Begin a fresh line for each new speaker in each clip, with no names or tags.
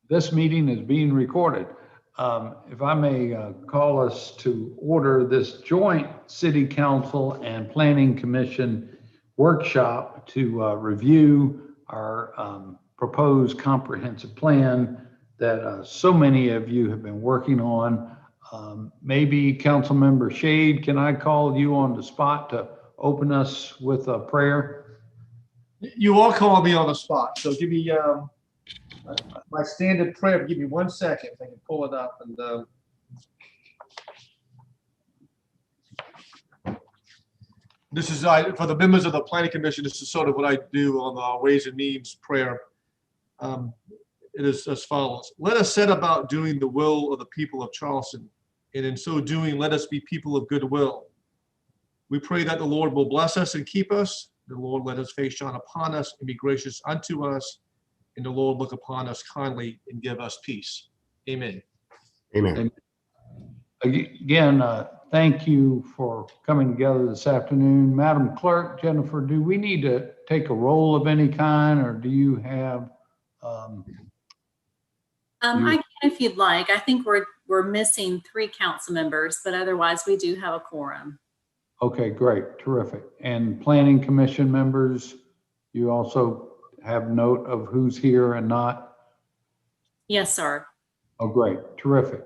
This meeting is being recorded. If I may call us to order this joint City Council and Planning Commission workshop to review our proposed comprehensive plan that so many of you have been working on. Maybe Councilmember Shade, can I call you on the spot to open us with a prayer?
You all call me on the spot, so give me my standard prayer. Give me 1 second if I can pull it up. And this is for the members of the Planning Commission. This is sort of what I do on the Ways and Means prayer. It is as follows: let us set about doing the will of the people of Charleston, and in so doing, let us be people of goodwill. We pray that the Lord will bless us and keep us. The Lord let his face shine upon us and be gracious unto us. And the Lord look upon us kindly and give us peace. Amen.
Amen.
Again, thank you for coming together this afternoon. Madam Clerk, Jennifer, do we need to take a roll of any kind, or do you have?
I can if you'd like. I think we're missing 3 council members, but otherwise we do have a quorum.
Okay, great, terrific. And Planning Commission members, you also have note of who's here and not?
Yes, sir.
Oh, great, terrific.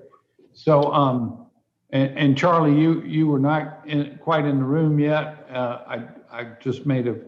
So, and Charlie, you were not quite in the room yet. I just made a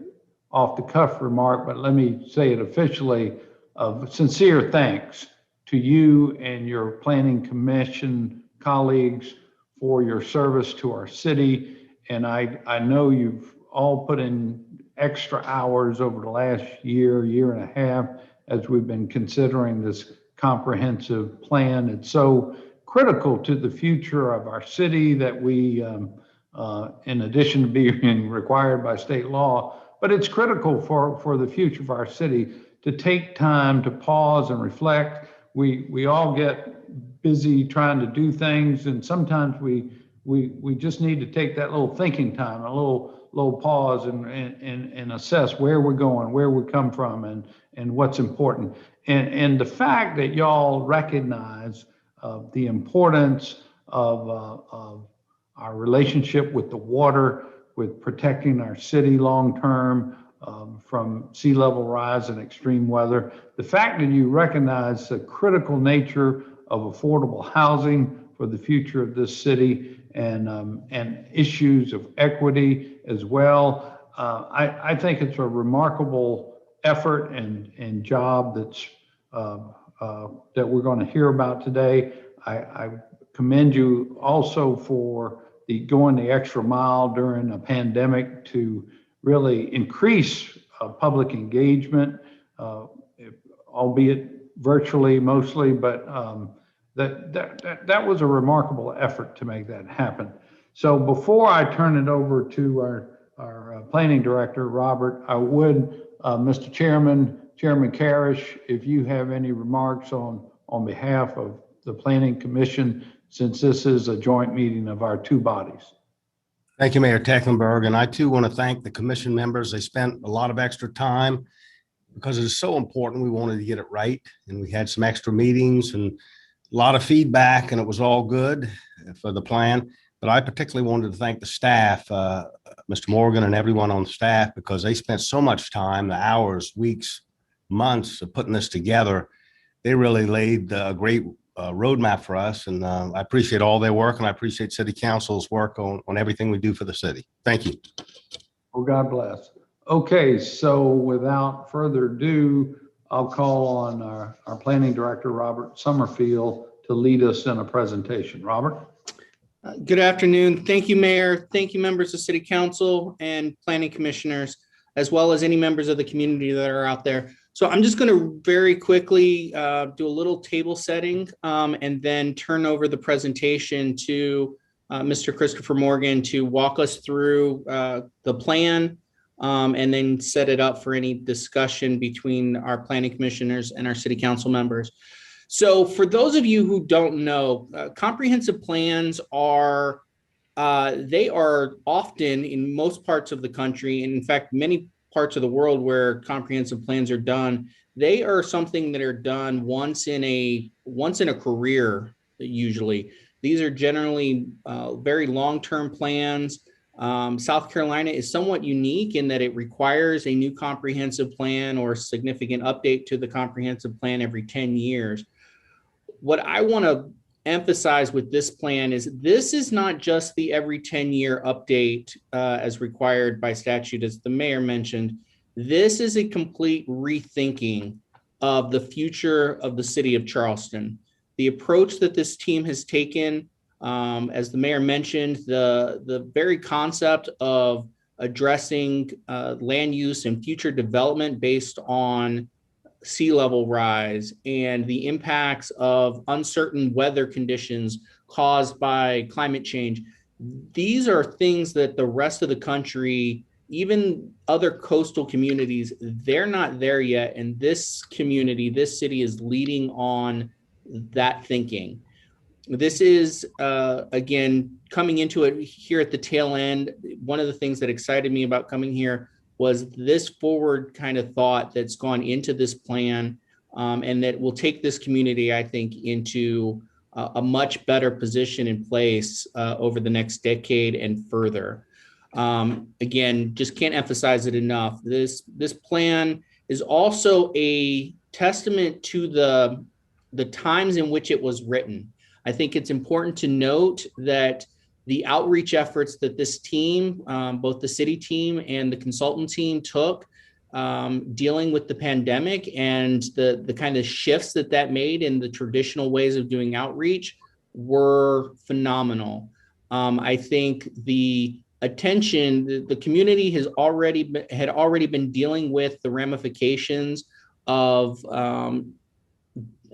off the cuff remark, but let me say it officially. Of sincere thanks to you and your Planning Commission colleagues for your service to our city. And I know you've all put in extra hours over the last year and a half as we've been considering this comprehensive plan. It's so critical to the future of our city that we, in addition to being required by state law, but it's critical for the future of our city to take time to pause and reflect. We all get busy trying to do things, and sometimes we just need to take that little thinking time, a little pause and assess where we're going, where we come from, and what's important. And the fact that y'all recognize the importance of our relationship with the water, with protecting our city long-term from sea level rise and extreme weather. The fact that you recognize the critical nature of affordable housing for the future of this city and issues of equity as well. I think it's a remarkable effort and job that's that we're going to hear about today. I commend you also for going the extra mile during a pandemic to really increase public engagement, albeit virtually mostly, but that was a remarkable effort to make that happen. So before I turn it over to our planning director, Robert, I would, Mr. Chairman Carish, if you have any remarks on behalf of the Planning Commission, since this is a joint meeting of our 2 bodies.
Thank you, Mayor Tecklenburg. And I too want to thank the commission members. They spent a lot of extra time because it is so important. We wanted to get it right. And we had some extra meetings and a lot of feedback, and it was all good for the plan. But I particularly wanted to thank the staff, Mr. Morgan and everyone on staff, because they spent so much time, the hours, weeks, months of putting this together. They really laid a great roadmap for us, and I appreciate all their work, and I appreciate City Council's work on everything we do for the city. Thank you.
Well, God bless. Okay, so without further ado, I'll call on our Planning Director, Robert Summerfield, to lead us in a presentation. Robert?
Good afternoon. Thank you, Mayor. Thank you, members of City Council and Planning Commissioners, as well as any members of the community that are out there. So I'm just going to very quickly do a little table setting and then turn over the presentation to Mr. Christopher Morgan to walk us through the plan and then set it up for any discussion between our planning commissioners and our city council members. So for those of you who don't know, comprehensive plans are they are often in most parts of the country, and in fact, many parts of the world where comprehensive plans are done, they are something that are done once in a career. Usually, these are generally very long-term plans. South Carolina is somewhat unique in that it requires a new comprehensive plan or significant update to the comprehensive plan every 10 years. What I want to emphasize with this plan is this is not just the every 10-year update as required by statute, as the mayor mentioned. This is a complete rethinking of the future of the city of Charleston. The approach that this team has taken, as the mayor mentioned, the very concept of addressing land use and future development based on sea level rise and the impacts of uncertain weather conditions caused by climate change. These are things that the rest of the country, even other coastal communities, they're not there yet. And this community, this city is leading on that thinking. This is, again, coming into it here at the tail end. One of the things that excited me about coming here was this forward kind of thought that's gone into this plan, and that will take this community, I think, into a much better position in place over the next decade and further. Again, just can't emphasize it enough. This plan is also a testament to the times in which it was written. I think it's important to note that the outreach efforts that this team, both the city team and the consultant team took, dealing with the pandemic and the kind of shifts that made in the traditional ways of doing outreach were phenomenal. I think the attention, the community had already been dealing with the ramifications of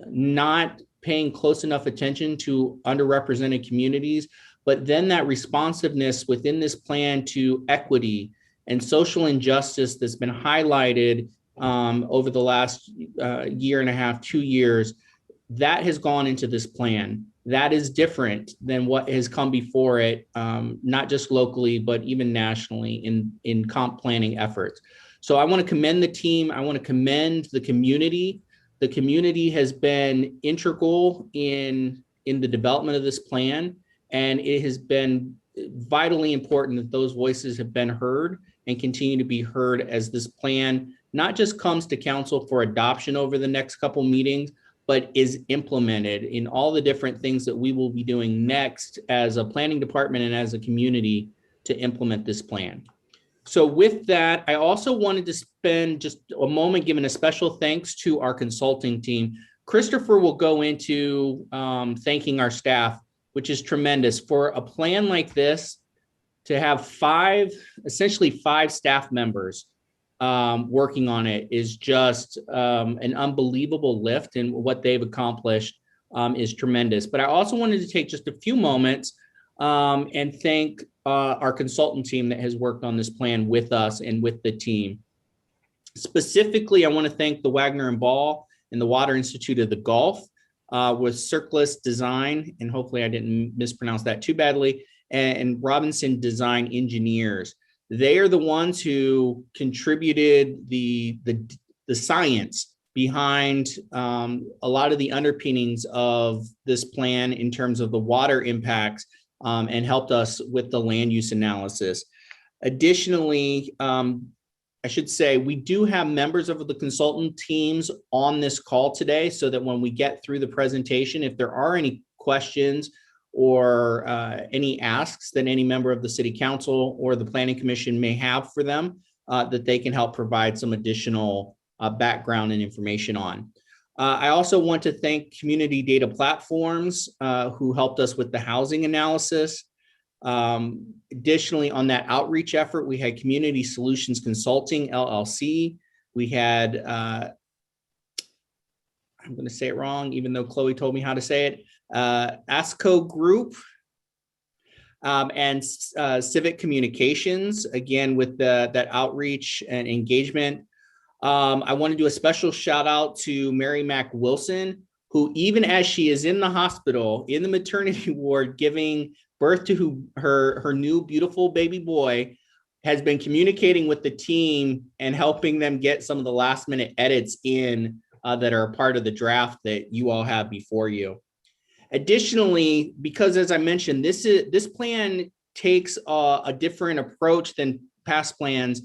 not paying close enough attention to underrepresented communities. But then that responsiveness within this plan to equity and social injustice that's been highlighted over the last year and a half, 2 years, that has gone into this plan. That is different than what has come before it, not just locally, but even nationally in comp planning efforts. So I want to commend the team. I want to commend the community. The community has been integral in the development of this plan. And it has been vitally important that those voices have been heard and continue to be heard as this plan not just comes to council for adoption over the next couple meetings, but is implemented in all the different things that we will be doing next as a planning department and as a community to implement this plan. So with that, I also wanted to spend just a moment giving a special thanks to our consulting team. Christopher will go into thanking our staff, which is tremendous. For a plan like this, to have essentially five staff members working on it is just an unbelievable lift, and what they've accomplished is tremendous. But I also wanted to take just a few moments and thank our consultant team that has worked on this plan with us and with the team. Specifically, I want to thank the Wagner and Ball and the Water Institute of the Gulf with Circlus Design, and hopefully I didn't mispronounce that too badly, and Robinson Design Engineers. They are the ones who contributed the science behind a lot of the underpinnings of this plan in terms of the water impacts, and helped us with the land use analysis. Additionally, I should say we do have members of the consultant teams on this call today, so that when we get through the presentation, if there are any questions or any asks that any member of the city council or the planning commission may have for them, that they can help provide some additional background and information on. I also want to thank Community Data Platforms who helped us with the housing analysis. Additionally, on that outreach effort, we had Community Solutions Consulting, LLC. We had, I'm going to say it wrong, even though Chloe told me how to say it, ASCO Group, and Civic Communications, again, with that outreach and engagement. I want to do a special shout out to Mary Mac Wilson, who, even as she is in the hospital, in the maternity ward, giving birth to her new beautiful baby boy, has been communicating with the team and helping them get some of the last minute edits in that are a part of the draft that you all have before you. Additionally, because as I mentioned, this plan takes a different approach than past plans.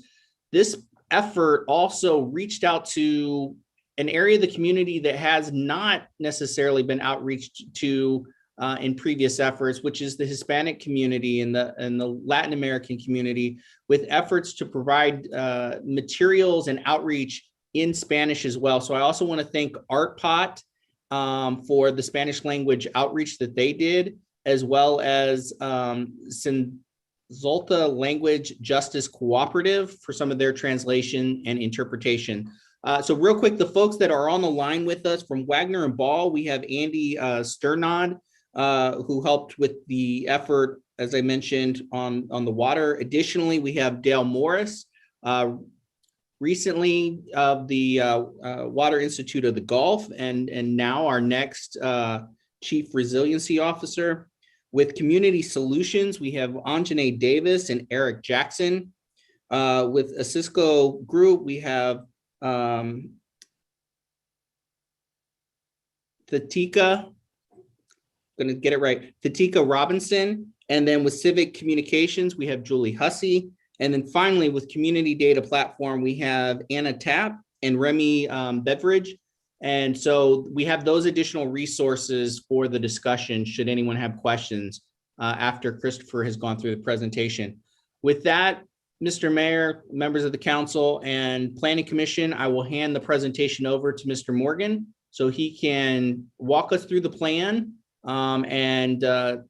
This effort also reached out to an area of the community that has not necessarily been outreached to in previous efforts, which is the Hispanic community and the Latin American community, with efforts to provide materials and outreach in Spanish as well. So I also want to thank ArtPot for the Spanish language outreach that they did, as well as Zolta Language Justice Cooperative for some of their translation and interpretation. So real quick, the folks that are on the line with us from Wagner and Ball, we have Andy Sternod, who helped with the effort, as I mentioned, on the water. Additionally, we have Dale Morris, recently of the Water Institute of the Gulf, and now our next Chief Resiliency Officer. With Community Solutions, we have Anjane Davis and Eric Jackson. With a Cisco Group, we have Thatika, going to get it right, Thatika Robinson. And then with Civic Communications, we have Julie Hussey. And then finally, with Community Data Platform, we have Anna Tapp and Remy Beveridge. And so we have those additional resources for the discussion, should anyone have questions after Christopher has gone through the presentation. With that, Mr. Mayor, members of the council and Planning Commission, I will hand the presentation over to Mr. Morgan so he can walk us through the plan and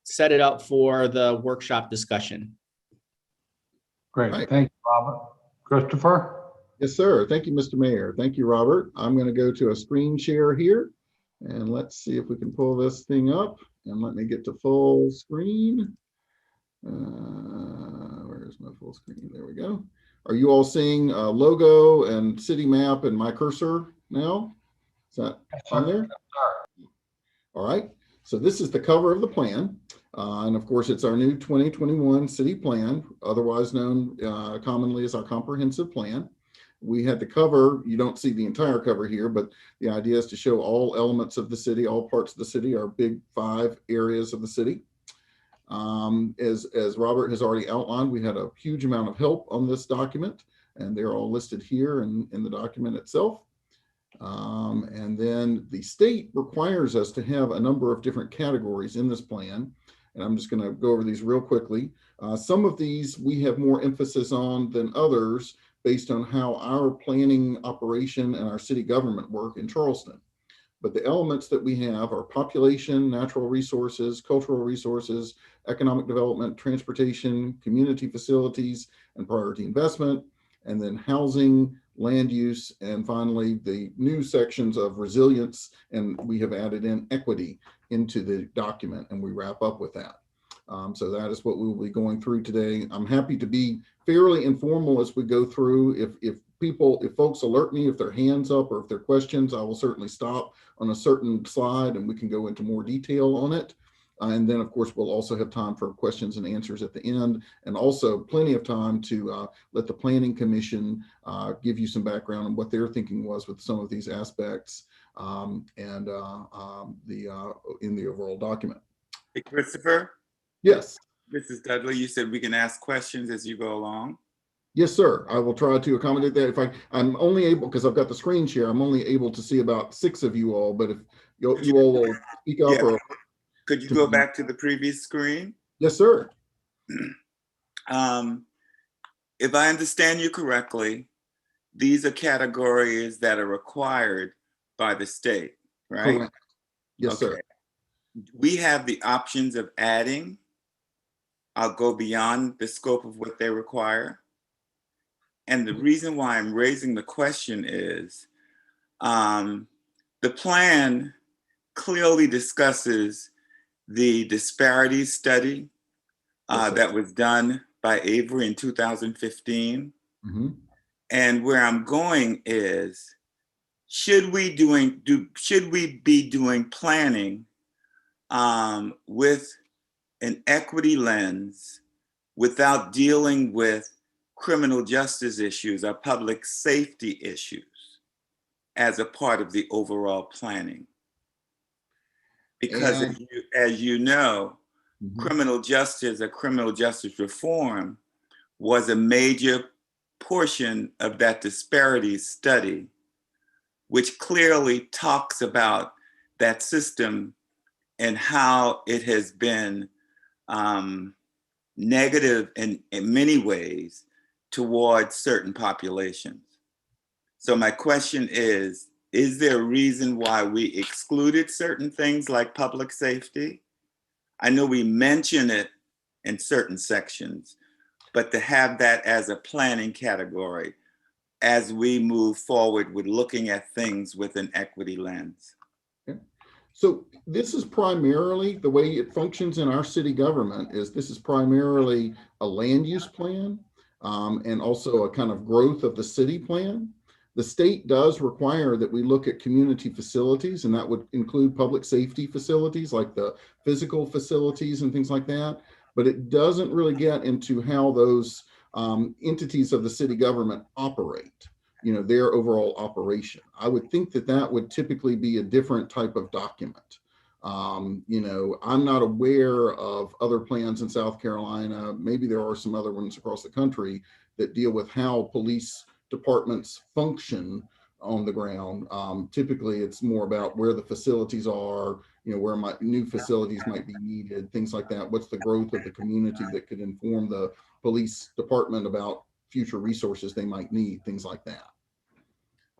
set it up for the workshop discussion.
Great.
Right.
Thank you, Robert. Christopher?
Yes, sir. Thank you, Mr. Mayor. Thank you, Robert. I'm going to go to a screen share here, and let's see if we can pull this thing up, and let me get to full screen. Where's my full screen? There we go. Are you all seeing a logo and city map and my cursor now? Is that on there? All right. So this is the cover of the plan. And of course, it's our new 2021 city plan, otherwise known commonly as our comprehensive plan. We had the cover. You don't see the entire cover here, but the idea is to show all elements of the city, all parts of the city, our big 5 areas of the city. As Robert has already outlined, we had a huge amount of help on this document, and they're all listed here in the document itself. And then the state requires us to have a number of different categories in this plan. And I'm just going to go over these real quickly. Some of these we have more emphasis on than others based on how our planning operation and our city government work in Charleston. But the elements that we have are population, natural resources, cultural resources, economic development, transportation, community facilities, and priority investment, and then housing, land use, and finally the new sections of resilience, and we have added in equity into the document, and we wrap up with that. So that is what we will be going through today. I'm happy to be fairly informal as we go through. If folks alert me, if their hands up or if there are questions, I will certainly stop on a certain slide and we can go into more detail on it. And then of course, we'll also have time for questions and answers at the end, and also plenty of time to let the Planning Commission give you some background on what their thinking was with some of these aspects in the overall document.
Hey, Christopher?
Yes.
This is Dudley. You said we can ask questions as you go along.
Yes, sir. I will try to accommodate that. I'm only able, because I've got the screen share, I'm only able to see about 6 of you all, but if you all will speak up.
Yeah.
Or
Could you go back to the previous screen?
Yes, sir.
If I understand you correctly, these are categories that are required by the state, right?
Correct. Yes,
Okay.
sir.
We have the options of adding. I'll go beyond the scope of what they require. And the reason why I'm raising the question is the plan clearly discusses the disparity study that was done by Avery in 2015.
Mm-hmm.
And where I'm going is, should we be doing planning with an equity lens without dealing with criminal justice issues or public safety issues as a part of the overall planning. Because
And-
as you know,
Mhm.
criminal justice or criminal justice reform was a major portion of that disparity study, which clearly talks about that system and how it has been negative in many ways towards certain populations. So my question is there a reason why we excluded certain things like public safety? I know we mention it in certain sections, but to have that as a planning category as we move forward with looking at things with an equity lens.
So this is primarily the way it functions in our city government is this is primarily a land use plan and also a kind of growth of the city plan. The state does require that we look at community facilities, and that would include public safety facilities like the physical facilities and things like that. But it doesn't really get into how those entities of the city government operate, you know, their overall operation. I would think that that would typically be a different type of document. You know, I'm not aware of other plans in South Carolina. Maybe there are some other ones across the country that deal with how police departments function on the ground. Typically, it's more about where the facilities are, you know, where new facilities might be needed, things like that. What's the growth of the community that could inform the police department about future resources they might need, things like that.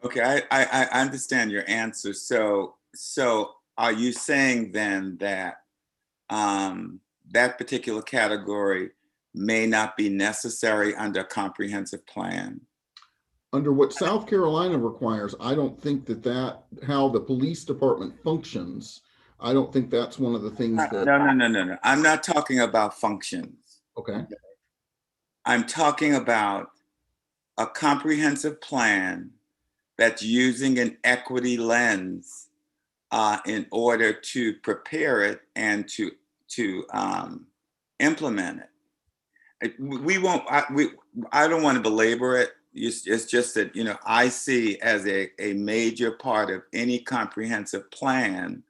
Okay, I understand your answer. So are you saying then that that particular category may not be necessary under a comprehensive plan?
Under what South Carolina requires, I don't think that how the police department functions, I don't think that's one of the things that.
No. I'm not talking about functions.
Okay.
I'm talking about a comprehensive plan that's using an equity lens in order to prepare it and to implement it. We won't. I don't want to belabor it. It's just that, you know, I see as a major part of any comprehensive plan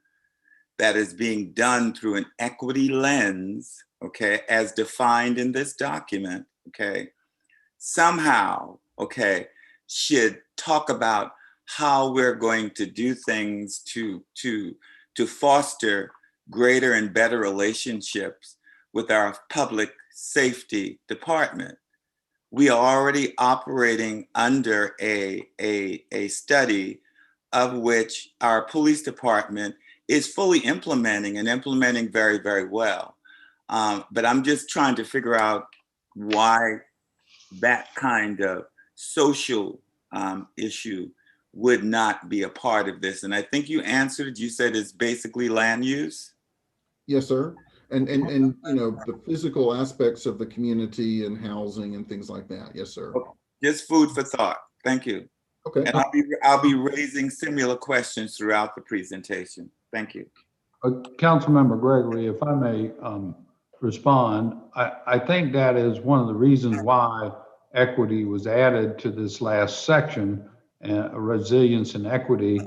that is being done through an equity lens, okay, as defined in this document, okay, somehow, okay, should talk about how we're going to do things to foster greater and better relationships with our public safety department. We are already operating under a study of which our police department is fully implementing and implementing very, very well. But I'm just trying to figure out why that kind of social issue would not be a part of this. And I think you answered, you said it's basically land use?
Yes, sir. And you know, the physical aspects of the community and housing and things like that. Yes, sir.
Okay. Just food for thought. Thank you.
Okay.
And I'll be raising similar questions throughout the presentation. Thank you.
Councilmember Gregory, if I may respond, I think that is one of the reasons why equity was added to this last section, resilience and equity.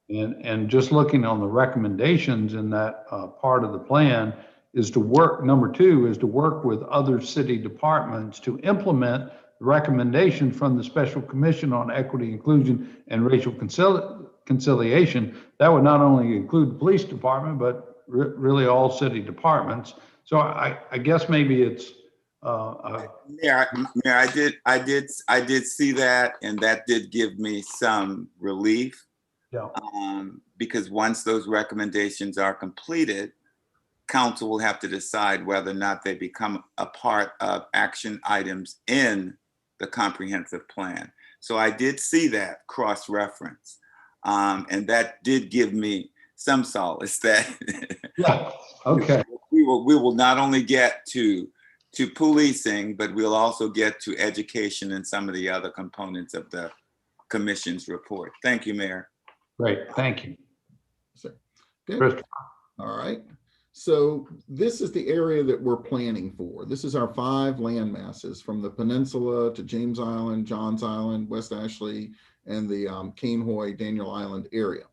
And just looking on the recommendations in that part of the plan is to work, number 2 is to work with other city departments to implement the recommendation from the Special Commission on Equity, Inclusion, and Racial Conciliation. That would not only include the police department, but really all city departments. So I guess maybe it's.
Yeah, I did see that, and that did give me some relief.
Yeah.
Because once those recommendations are completed, council will have to decide whether or not they become a part of action items in the comprehensive plan. So I did see that cross-reference, and that did give me some solace that
Yeah. Okay.
we will not only get to policing, but we'll also get to education and some of the other components of the commission's report. Thank you, Mayor.
Great. Thank you.
Good.
Christopher.
All right. So this is the area that we're planning for. This is our 5 land masses from the peninsula to James Island, Johns Island, West Ashley, and the Cainhoy, Daniel Island area.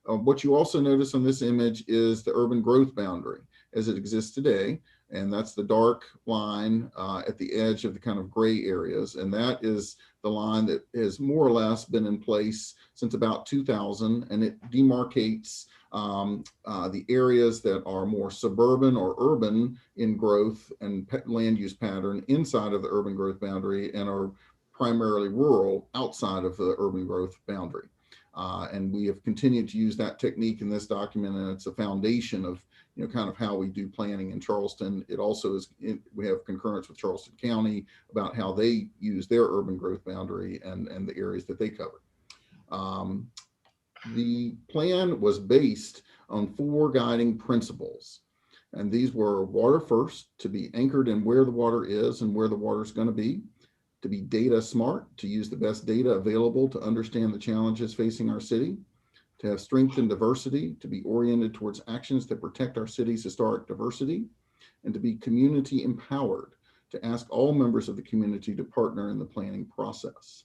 What you also notice on this image is the urban growth boundary as it exists today. And that's the dark line at the edge of the kind of gray areas. And that is the line that has more or less been in place since about 2000. And it demarcates the areas that are more suburban or urban in growth and land use pattern inside of the urban growth boundary and are primarily rural outside of the urban growth boundary. And we have continued to use that technique in this document, and it's a foundation of kind of how we do planning in Charleston. It also is, we have concurrence with Charleston County about how they use their urban growth boundary and the areas that they cover. The plan was based on 4 guiding principles. And these were water first, to be anchored in where the water is and where the water is going to be data smart, to use the best data available to understand the challenges facing our city, to have strength and diversity, to be oriented towards actions that protect our city's historic diversity, and to be community empowered, to ask all members of the community to partner in the planning process.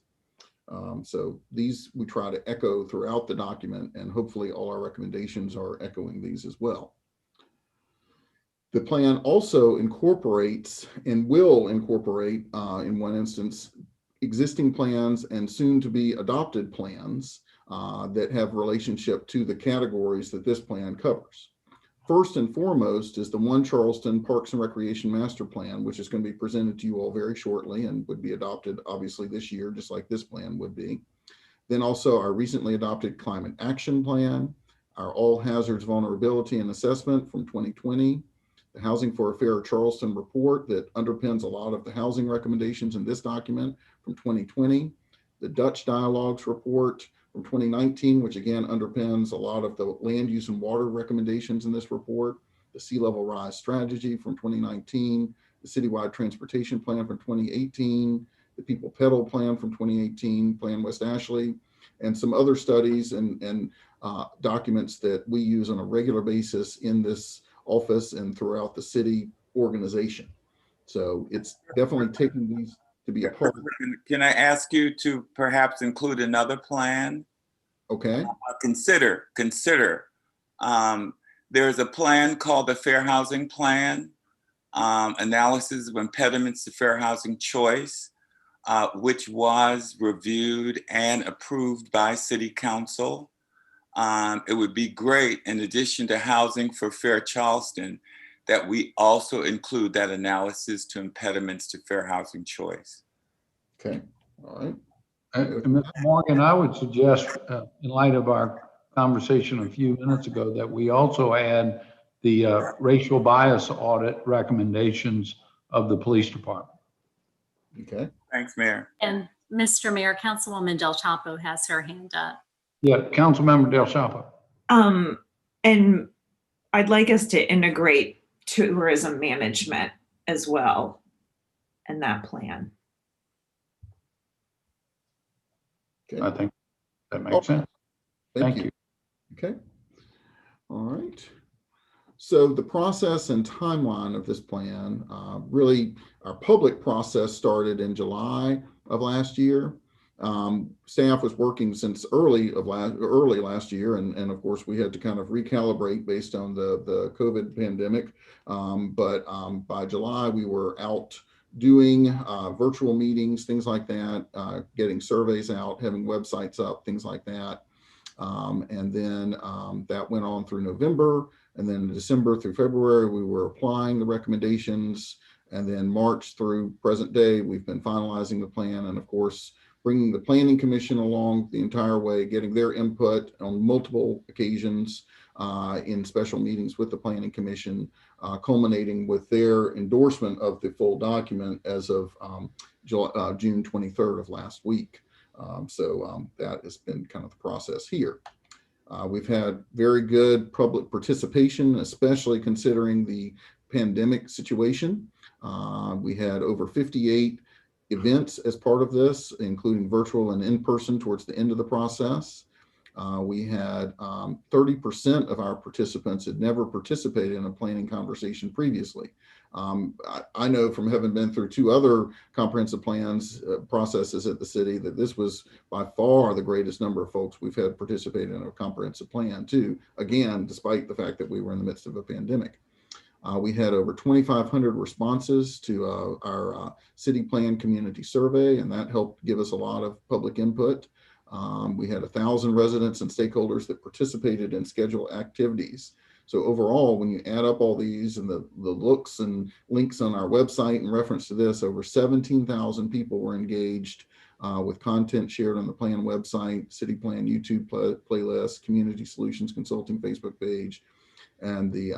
So these we try to echo throughout the document, and hopefully all our recommendations are echoing these as well. The plan also incorporates and will incorporate, in one instance, existing plans and soon to be adopted plans that have relationship to the categories that this plan covers. First and foremost is the One Charleston Parks and Recreation Master Plan, which is going to be presented to you all very shortly and would be adopted obviously this year, just like this plan would be. Then also our recently adopted Climate Action Plan, our All Hazards Vulnerability and Assessment from 2020, the Housing for a Fair Charleston report that underpins a lot of the housing recommendations in this document from 2020, the Dutch Dialogues report from 2019, which again underpins a lot of the land use and water recommendations in this report, the sea level rise strategy from 2019, the citywide transportation plan from 2018, the people pedal plan from 2018, Plan West Ashley, and some other studies and documents that we use on a regular basis in this office and throughout the city organization. So it's definitely taking these to be a part of it.
Can I ask you to perhaps include another plan?
Okay.
Consider. There's a plan called the Fair Housing Plan, analysis of impediments to fair housing choice, which was reviewed and approved by City Council. It would be great, in addition to Housing for Fair Charleston, that we also include that analysis to impediments to fair housing choice.
Okay, all right.
Mr. Morgan, I would suggest, in light of our conversation a few minutes ago, that we also add the racial bias audit recommendations of the police department.
Okay.
Thanks, Mayor.
And Mr. Mayor, Councilwoman Del Chapo has her hand up.
Yeah, Councilmember Del Chapo.
And I'd like us to integrate tourism management as well in that plan.
Okay.
I think that makes sense. Thank you.
Okay. All right. So the process and timeline of this plan, really our public process started in July of last year. Staff was working since early last year, and of course we had to kind of recalibrate based on the COVID pandemic. But by July we were out doing virtual meetings, things like that, getting surveys out, having websites up, things like that. And then that went on through November, and then December through February we were applying the recommendations, and then March through present day we've been finalizing the plan, and of course bringing the Planning Commission along the entire way, getting their input on multiple occasions in special meetings with the Planning Commission, culminating with their endorsement of the full document as of June 23rd of last week. So that has been kind of the process here. We've had very good public participation, especially considering the pandemic situation. We had over 58 events as part of this, including virtual and in-person towards the end of the process. We had 30% of our participants had never participated in a planning conversation previously. I know from having been through 2 other comprehensive plans processes at the city that this was by far the greatest number of folks we've had participate in a comprehensive plan too, again, despite the fact that we were in the midst of a pandemic. We had over 2,500 responses to our city plan community survey, and that helped give us a lot of public input. We had 1,000 residents and stakeholders that participated in scheduled activities. So overall, when you add up all these and the looks and links on our website in reference to this, over 17,000 people were engaged with content shared on the plan website, city plan YouTube playlist, community solutions consulting Facebook page, and the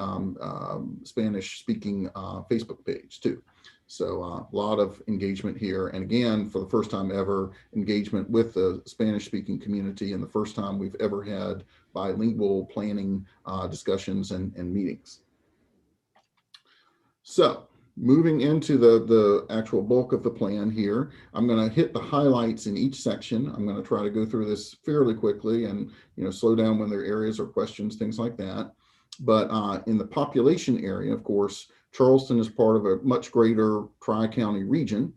Spanish speaking Facebook page too. So a lot of engagement here. And again, for the first time ever, engagement with the Spanish speaking community, and the first time we've ever had bilingual planning discussions and meetings. So moving into the actual bulk of the plan here, I'm going to hit the highlights in each section. I'm going to try to go through this fairly quickly and slow down when there are areas or questions, things like that. But in the population area, of course, Charleston is part of a much greater tri-county region.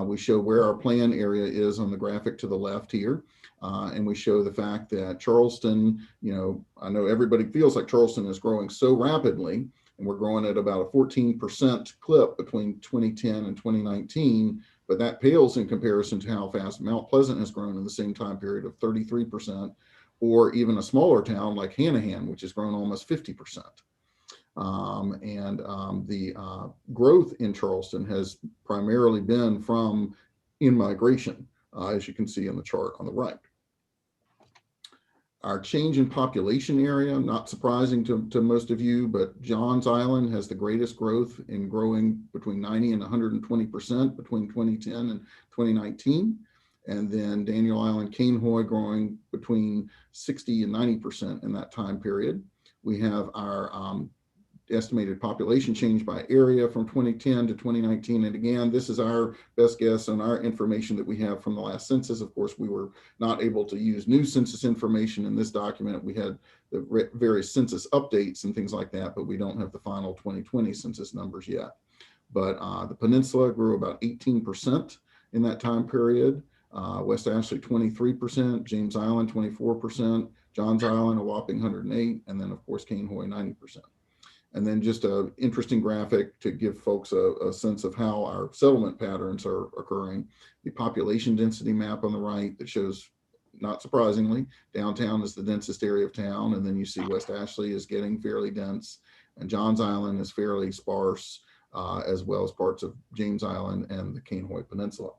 We show where our plan area is on the graphic to the left here. And we show the fact that Charleston, I know everybody feels like Charleston is growing so rapidly, and we're growing at about a 14% clip between 2010 and 2019, but that pales in comparison to how fast Mount Pleasant has grown in the same time period of 33%, or even a smaller town like Hanahan, which has grown almost 50%. The growth in Charleston has primarily been from in-migration, as you can see in the chart on the right. Our change in population area, not surprising to most of you, but Johns Island has the greatest growth, in growing between 90 and 120% between 2010 and 2019. And then Daniel Island, Cainhoy growing between 60 and 90% in that time period. We have our estimated population change by area from 2010 to 2019. And again, this is our best guess on our information that we have from the last census. Of course, we were not able to use new census information in this document. We had the various census updates and things like that, but we don't have the final 2020 census numbers yet. But the peninsula grew about 18% in that time period. West Ashley 23%, James Island 24%, Johns Island a whopping 108, and then of course Cainhoy 90%. And then just an interesting graphic to give folks a sense of how our settlement patterns are occurring. The population density map on the right that shows, not surprisingly, downtown is the densest area of town, and then you see West Ashley is getting fairly dense, and Johns Island is fairly sparse, as well as parts of James Island and the Cainhoy Peninsula.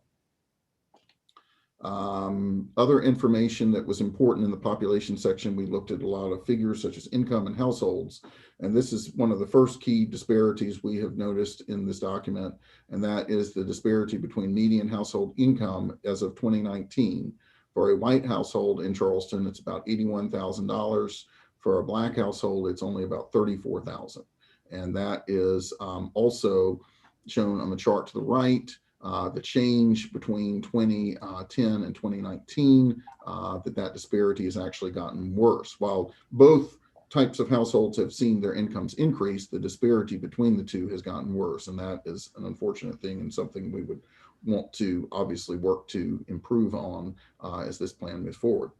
Other information that was important in the population section, we looked at a lot of figures such as income and households. And this is one of the first key disparities we have noticed in this document. And that is the disparity between median household income as of 2019. For a white household in Charleston, it's about $81,000. For a Black household, it's only about $34,000. And that is also shown on the chart to the right. The change between 2010 and 2019, that disparity has actually gotten worse. While both types of households have seen their incomes increase, the disparity between the two has gotten worse. And that is an unfortunate thing, and something we would want to obviously work to improve on as this plan moves forward.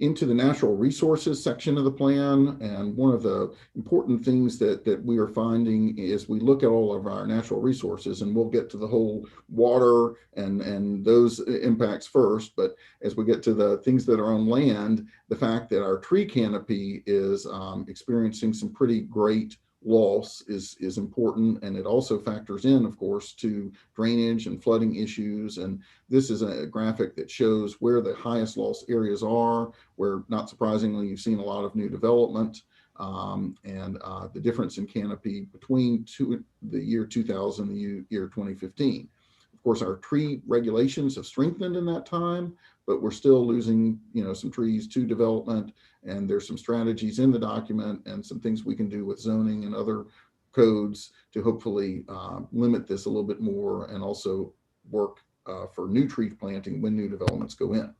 Into the natural resources section of the plan. And one of the important things that we are finding is we look at all of our natural resources, and we'll get to the whole water and those impacts first. But as we get to the things that are on land, the fact that our tree canopy is experiencing some pretty great loss is important, and it also factors in, of course, to drainage and flooding issues. And this is a graphic that shows where the highest loss areas are, where, not surprisingly, you've seen a lot of new development, and the difference in canopy between the year 2000 and the year 2015. Of course, our tree regulations have strengthened in that time, but we're still losing, some trees to development. And there's some strategies in the document and some things we can do with zoning and other codes to hopefully limit this a little bit more, and also work for new tree planting when new developments go in.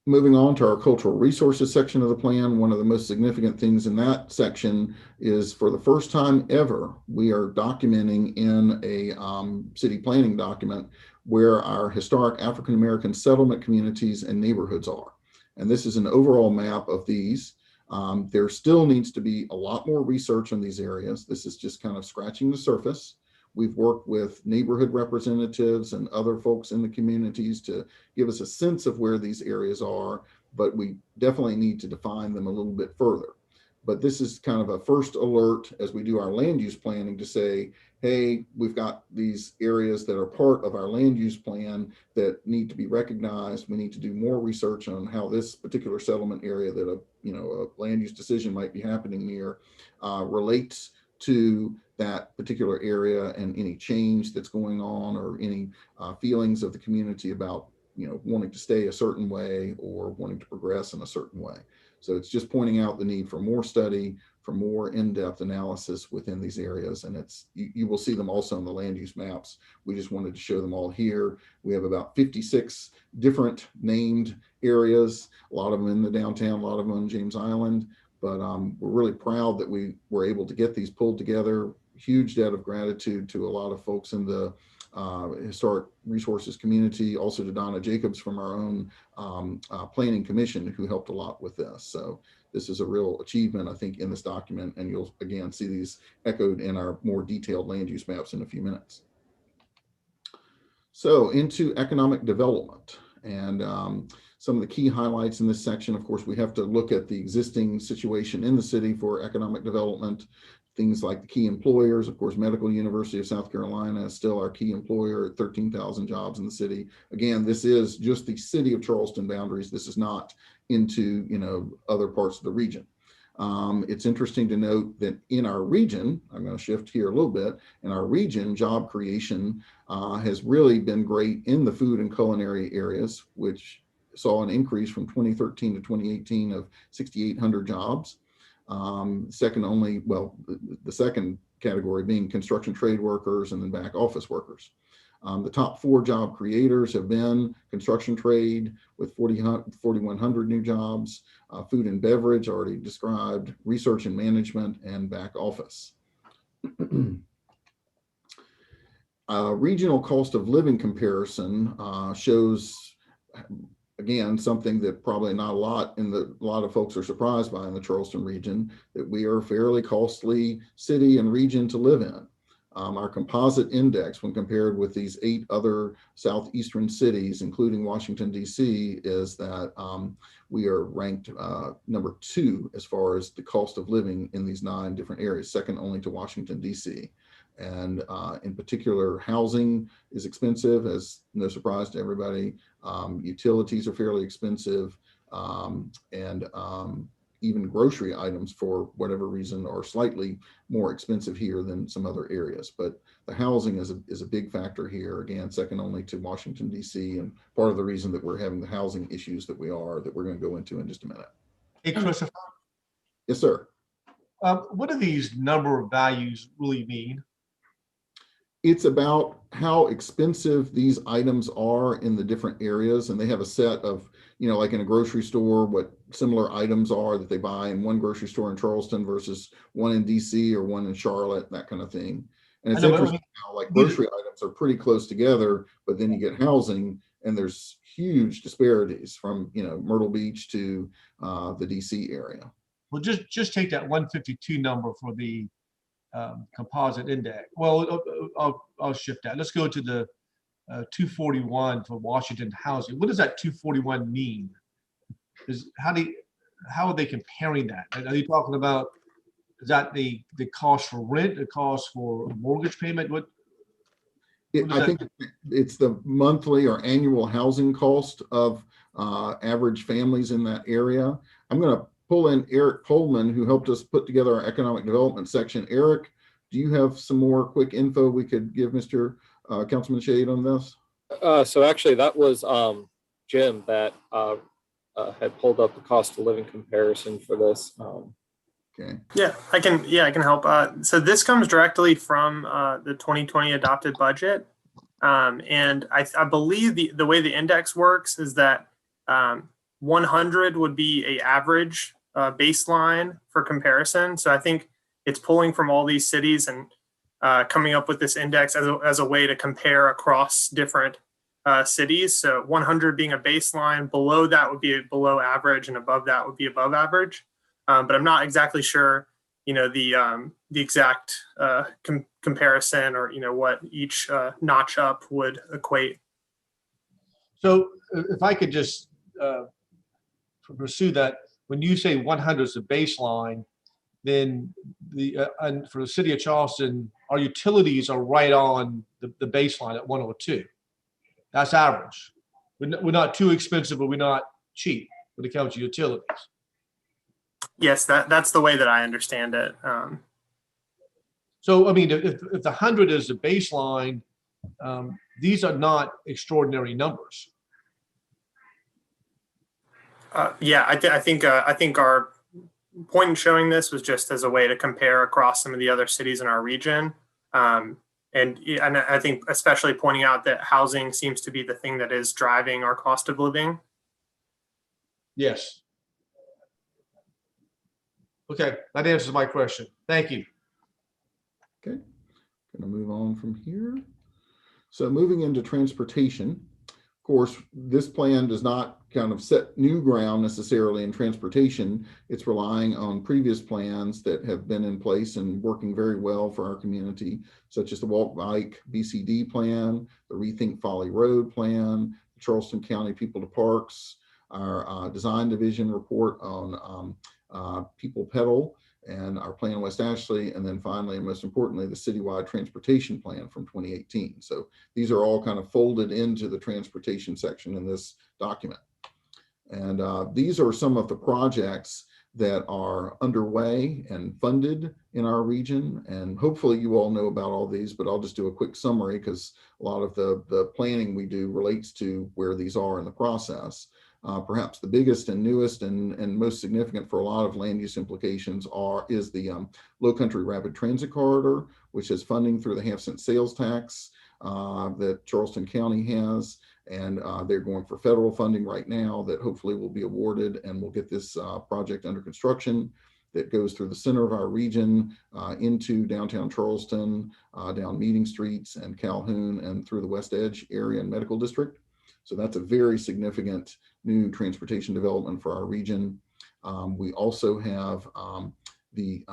moving on to our cultural resources section of the plan, one of the most significant things in that section is for the first time ever, we are documenting in a city planning document where our historic African-American settlement communities and neighborhoods are. And this is an overall map of these. There still needs to be a lot more research on these areas. This is just kind of scratching the surface. We've worked with neighborhood representatives and other folks in the communities to give us a sense of where these areas are, but we definitely need to define them a little bit further. But this is kind of a first alert as we do our land use planning to say, hey, we've got these areas that are part of our land use plan that need to be recognized. We need to do more research on how this particular settlement area that a land use decision might be happening near relates to that particular area and any change that's going on or any feelings of the community about wanting to stay a certain way or wanting to progress in a certain way. So it's just pointing out the need for more study, for more in-depth analysis within these areas. And you will see them also on the land use maps. We just wanted to show them all here. We have about 56 different named areas, a lot of them in the downtown, a lot of them on James Island. But we're really proud that we were able to get these pulled together. Huge debt of gratitude to a lot of folks in the historic resources community, also to Donna Jacobs from our own planning commission who helped a lot with this. So this is a real achievement, I think, in this document, and you'll again see these echoed in our more detailed land use maps in a few minutes. So into economic development and some of the key highlights in this section. Of course, we have to look at the existing situation in the city for economic development. Things like the key employers, of course, Medical University of South Carolina is still our key employer at 13,000 jobs in the city. Again, this is just the city of Charleston boundaries. This is not into other parts of the region. It's interesting to note that in our region, I'm going to shift here a little bit, in our region, job creation has really been great in the food and culinary areas, which saw an increase from 2013 to 2018 of 6,800 jobs. Second only, well, the second category being construction trade workers and then back office workers. The top 4 job creators have been construction trade with 4,100 new jobs, food and beverage already described, research and management, and back office. Regional cost of living comparison shows, again, something that probably not a lot of folks are surprised by in the Charleston region, that we are a fairly costly city and region to live in. Our composite index, when compared with these 8 other southeastern cities, including Washington, D.C., is that we are ranked number 2 as far as the cost of living in these 9 different areas, second only to Washington, D.C. And in particular, housing is expensive, as no surprise to everybody. Utilities are fairly expensive, and even grocery items, for whatever reason, are slightly more expensive here than some other areas. But the housing is a big factor here, again, second only to Washington, D.C., and part of the reason that we're having the housing issues that we're going to go into in just a minute.
Hey, Christopher.
Yes, sir.
What do these number of values really mean?
It's about how expensive these items are in the different areas. And they have a set of, like in a grocery store, what similar items are that they buy in one grocery store in Charleston versus one in DC or one in Charlotte, that kind of thing. And it's interesting how like grocery items are pretty close together, but then you get housing and there's huge disparities from, Myrtle Beach to the DC area.
Well, just take that 152 number for the composite index. Well, I'll shift that. Let's go to the 241 for Washington housing. What does that 241 mean? How are they comparing that? Are you talking about, is that the cost for rent, the cost for mortgage payment?
I think it's the monthly or annual housing cost of average families in that area. I'm going to pull in Eric Coleman, who helped us put together our economic development section. Eric, do you have some more quick info we could give Mr. Councilman Shade on this?
So actually that was Jim that had pulled up the cost of living comparison for this.
Okay.
Yeah, I can help. So this comes directly from the 2020 adopted budget. And I believe the way the index works is that 100 would be a average baseline for comparison. So I think it's pulling from all these cities and coming up with this index as a way to compare across different cities. So 100 being a baseline, below that would be below average, and above that would be above average. But I'm not exactly sure, the exact comparison, or what each notch up would equate.
So if I could just pursue that, when you say 100 is a baseline, then and for the city of Charleston, our utilities are right on the baseline at 102. That's average. We're not too expensive, but we're not cheap when it comes to utilities.
Yes, that's the way that I understand it.
So, I mean, if the 100 is the baseline, these are not extraordinary numbers.
Yeah, I think our point in showing this was just as a way to compare across some of the other cities in our region. And I think especially pointing out that housing seems to be the thing that is driving our cost of living.
Yes. Okay, that answers my question. Thank you.
Okay, going to move on from here. So moving into transportation, of course, this plan does not kind of set new ground necessarily in transportation. It's relying on previous plans that have been in place and working very well for our community, such as the Walk Bike BCD plan, the Rethink Folly Road plan, the Charleston County People to Parks, our design division report on People Pedal, and our plan West Ashley, and then finally, and most importantly, the citywide transportation plan from 2018. So these are all kind of folded into the transportation section in this document. And these are some of the projects that are underway and funded in our region. And hopefully you all know about all these, but I'll just do a quick summary because a lot of the planning we do relates to where these are in the process. Perhaps the biggest and newest and most significant for a lot of land use implications is the Lowcountry Rapid Transit Corridor, which is funding through the half-cent sales tax that Charleston County has. And they're going for federal funding right now that hopefully will be awarded, and we'll get this project under construction that goes through the center of our region into downtown Charleston, down Meeting Streets and Calhoun, and through the West Edge area and Medical District. So that's a very significant new transportation development for our region. We also have the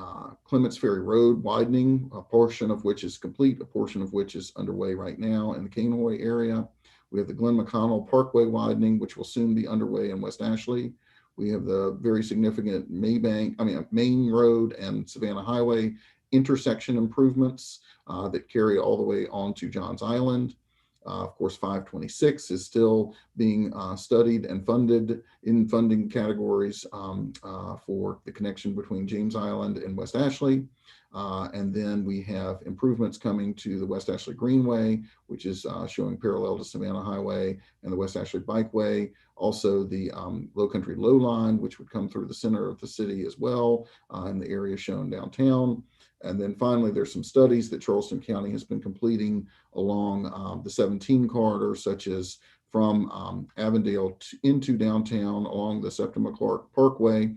Clemence Ferry Road widening, a portion of which is complete, a portion of which is underway right now in the Cainhoy area. We have the Glenn McConnell Parkway widening, which will soon be underway in West Ashley. We have the very significant Main Road and Savannah Highway intersection improvements that carry all the way on to Johns Island. Of course, 526 is still being studied and funded in funding categories for the connection between James Island and West Ashley. And then we have improvements coming to the West Ashley Greenway, which is showing parallel to Savannah Highway, and the West Ashley Bikeway. Also the Lowcountry Low Line, which would come through the center of the city as well, in the area shown downtown. And then finally, there's some studies that Charleston County has been completing along the 17 corridor, such as from Avondale into downtown along the Septima Clark Parkway,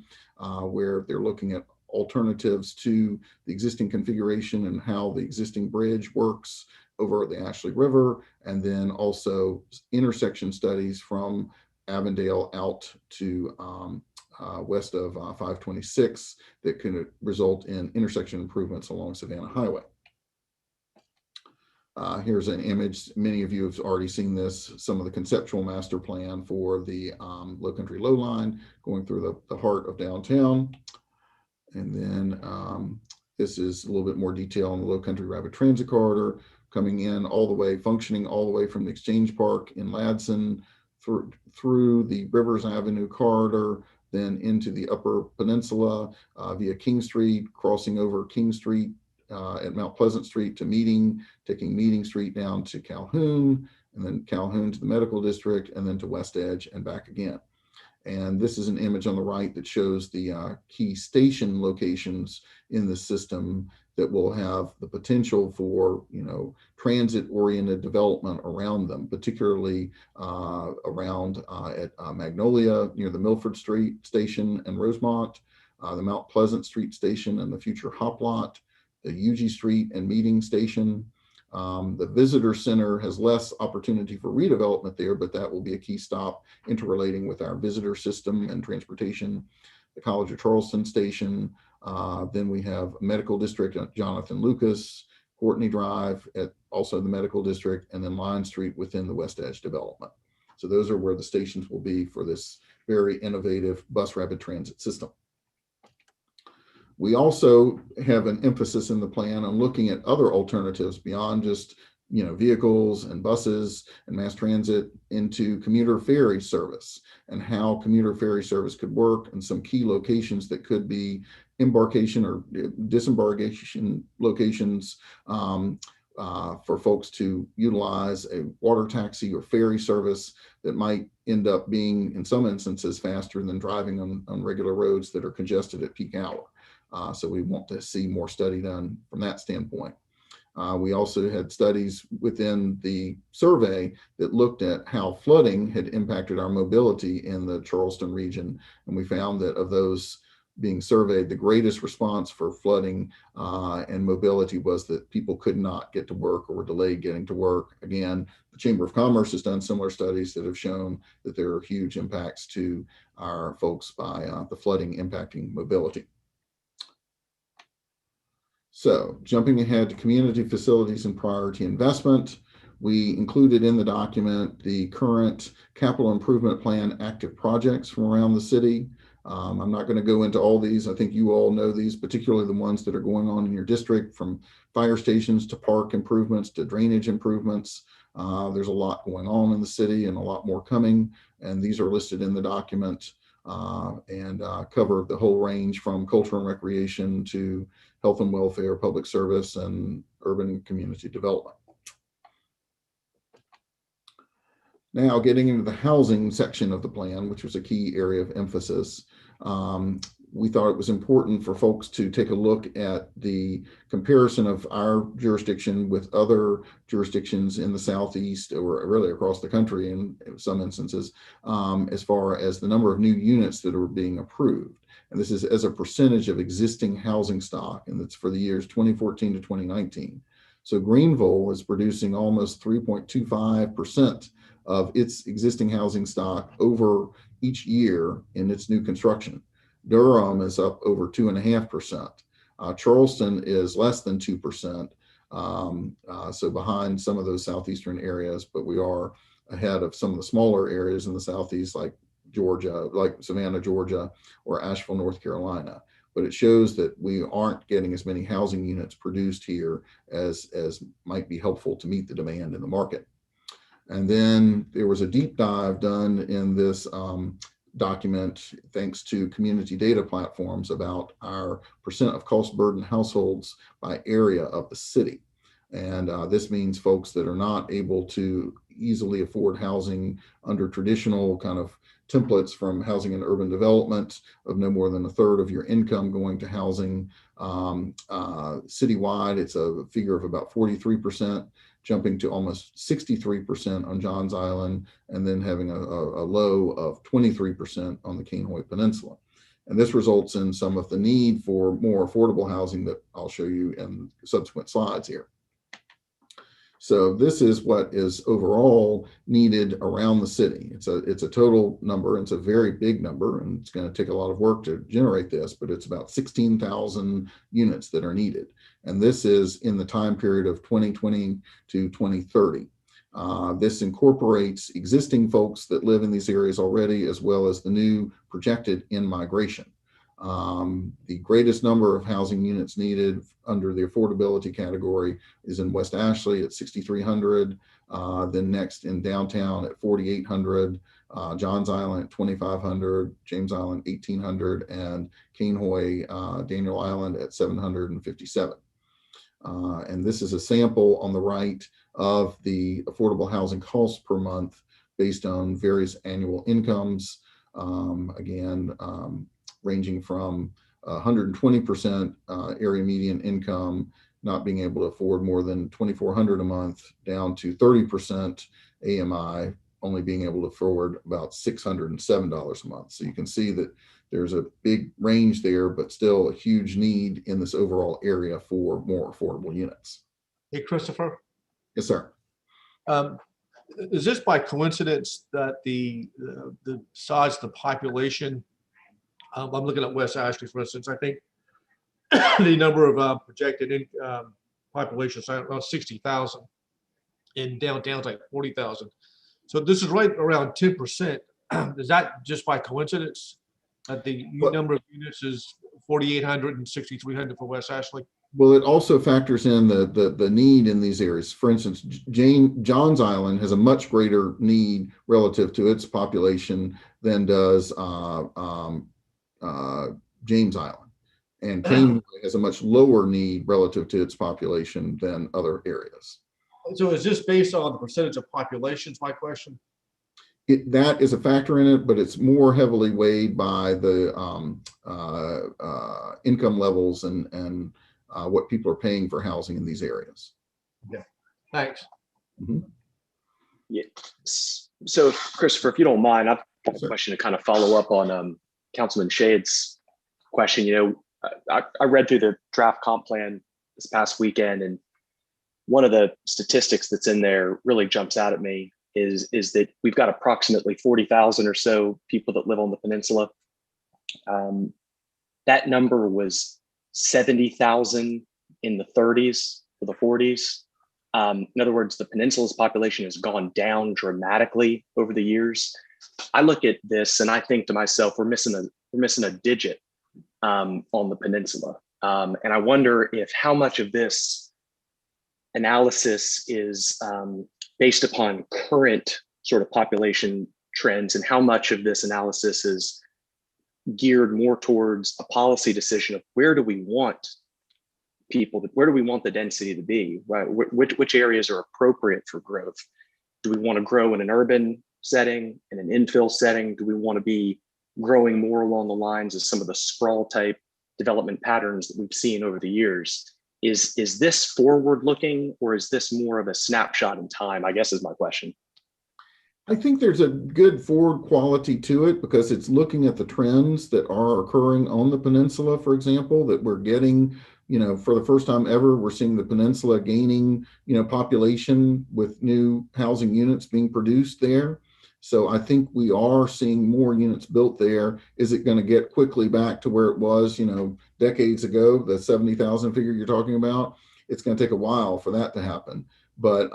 where they're looking at alternatives to the existing configuration and how the existing bridge works over the Ashley River, and then also intersection studies from Avondale out to west of 526 that can result in intersection improvements along Savannah Highway. Here's an image. Many of you have already seen this. Some of the conceptual master plan for the Lowcountry Low Line going through the heart of downtown. And then this is a little bit more detail on the Lowcountry Rapid Transit Corridor coming in all the way, functioning all the way from the Exchange Park in Ladson through the Rivers Avenue corridor, then into the Upper Peninsula via King Street, crossing over King Street at Mount Pleasant Street to Meeting, taking Meeting Street down to Calhoun, and then Calhoun to the Medical District, and then to West Edge and back again. And this is an image on the right that shows the key station locations in the system that will have the potential for, transit-oriented development around them, particularly around at Magnolia near the Milford Street Station and Rosemont, the Mount Pleasant Street Station and the future Hop Lot, the UG Street and Meeting Station. The Visitor Center has less opportunity for redevelopment there, but that will be a key stop interrelating with our visitor system and transportation. The College of Charleston Station. Then we have Medical District at Jonathan Lucas, Courtney Drive at also the Medical District, and then Line Street within the West Edge development. So those are where the stations will be for this very innovative bus rapid transit system. We also have an emphasis in the plan on looking at other alternatives beyond just vehicles and buses and mass transit into commuter ferry service and how commuter ferry service could work, and some key locations that could be embarkation or disembarkation locations for folks to utilize a water taxi or ferry service that might end up being, in some instances, faster than driving on regular roads that are congested at peak hour. So we want to see more study done from that standpoint. We also had studies within the survey that looked at how flooding had impacted our mobility in the Charleston region. And we found that of those being surveyed, the greatest response for flooding and mobility was that people could not get to work or were delayed getting to work. Again, the Chamber of Commerce has done similar studies that have shown that there are huge impacts to our folks by the flooding impacting mobility. So jumping ahead to community facilities and priority investment, we included in the document the current capital improvement plan active projects from around the city. I'm not going to go into all these. I think you all know these, particularly the ones that are going on in your district, from fire stations to park improvements to drainage improvements. There's a lot going on in the city and a lot more coming, and these are listed in the document and cover the whole range from culture and recreation to health and welfare, public service, and urban community development. Now, getting into the housing section of the plan, which was a key area of emphasis, we thought it was important for folks to take a look at the comparison of our jurisdiction with other jurisdictions in the Southeast, or really across the country in some instances, as far as the number of new units that are being approved. And this is as a percentage of existing housing stock, and it's for the years 2014 to 2019. So Greenville is producing almost 3.25% of its existing housing stock over each year in its new construction. Durham is up over 2.5%. Charleston is less than 2%. So behind some of those southeastern areas, but we are ahead of some of the smaller areas in the Southeast, like Georgia, like Savannah, Georgia, or Asheville, North Carolina. But it shows that we aren't getting as many housing units produced here as might be helpful to meet the demand in the market. And then there was a deep dive done in this document, thanks to community data platforms, about our percent of cost burden households by area of the city. And this means folks that are not able to easily afford housing under traditional kind of templates from housing and urban development of no more than a third of your income going to housing. Citywide, it's a figure of about 43%, jumping to almost 63% on Johns Island, and then having a low of 23% on the Cainhoy Peninsula. And this results in some of the need for more affordable housing that I'll show you in subsequent slides here. So this is what is overall needed around the city. It's a total number, and it's a very big number, and it's going to take a lot of work to generate this, but it's about 16,000 units that are needed. And this is in the time period of 2020 to 2030. This incorporates existing folks that live in these areas already, as well as the new projected in-migration. The greatest number of housing units needed under the affordability category is in West Ashley at 6,300, then next in downtown at 4,800, Johns Island at 2,500, James Island 1,800, and Cainhoy, Daniel Island at 757. And this is a sample on the right of the affordable housing costs per month based on various annual incomes. Again, ranging from 120% area median income, not being able to afford more than $2,400 a month, down to 30% AMI, only being able to afford about $607 a month. So you can see that there's a big range there, but still a huge need in this overall area for more affordable units.
Hey, Christopher,
Yes, sir.
is this by coincidence that the size of the population, I'm looking at West Ashley, for instance, I think the number of projected population is around 60,000. In downtown, it's like 40,000. So this is right around 10%. Is that just by coincidence that the number of units is 4,800 and 6,300 for West Ashley?
Well, it also factors in the need in these areas. For instance, Johns Island has a much greater need relative to its population than does James Island. And Cambridge has a much lower need relative to its population than other areas.
So is this based on the percentage of population, is my question?
That is a factor in it, but it's more heavily weighed by the income levels and what people are paying for housing in these areas.
Yeah, thanks.
Mm-hmm.
Yeah. So Christopher, if you don't mind, I've got a question to kind of follow up on Councilman Shade's question. You know, I read through the draft comp plan this past weekend, and one of the statistics that's in there really jumps out at me is that we've got approximately 40,000 or so people that live on the peninsula. That number was 70,000 in the 30s or the 40s. In other words, the peninsula's population has gone down dramatically over the years. I look at this and I think to myself, we're missing a digit on the peninsula. And I wonder if how much of this analysis is based upon current sort of population trends, and how much of this analysis is geared more towards a policy decision of where do we want people, where do we want the density to be, right? Which areas are appropriate for growth? Do we want to grow in an urban setting, in an infill setting? Do we want to be growing more along the lines of some of the sprawl type development patterns that we've seen over the years? Is this forward looking, or is this more of a snapshot in time, I guess is my question.
I think there's a good forward quality to it because it's looking at the trends that are occurring on the peninsula, for example, that we're getting, you know, for the first time ever, we're seeing the peninsula gaining, you know, population with new housing units being produced there. So I think we are seeing more units built there. Is it going to get quickly back to where it was, you know, decades ago, the 70,000 figure you're talking about? It's going to take a while for that to happen. But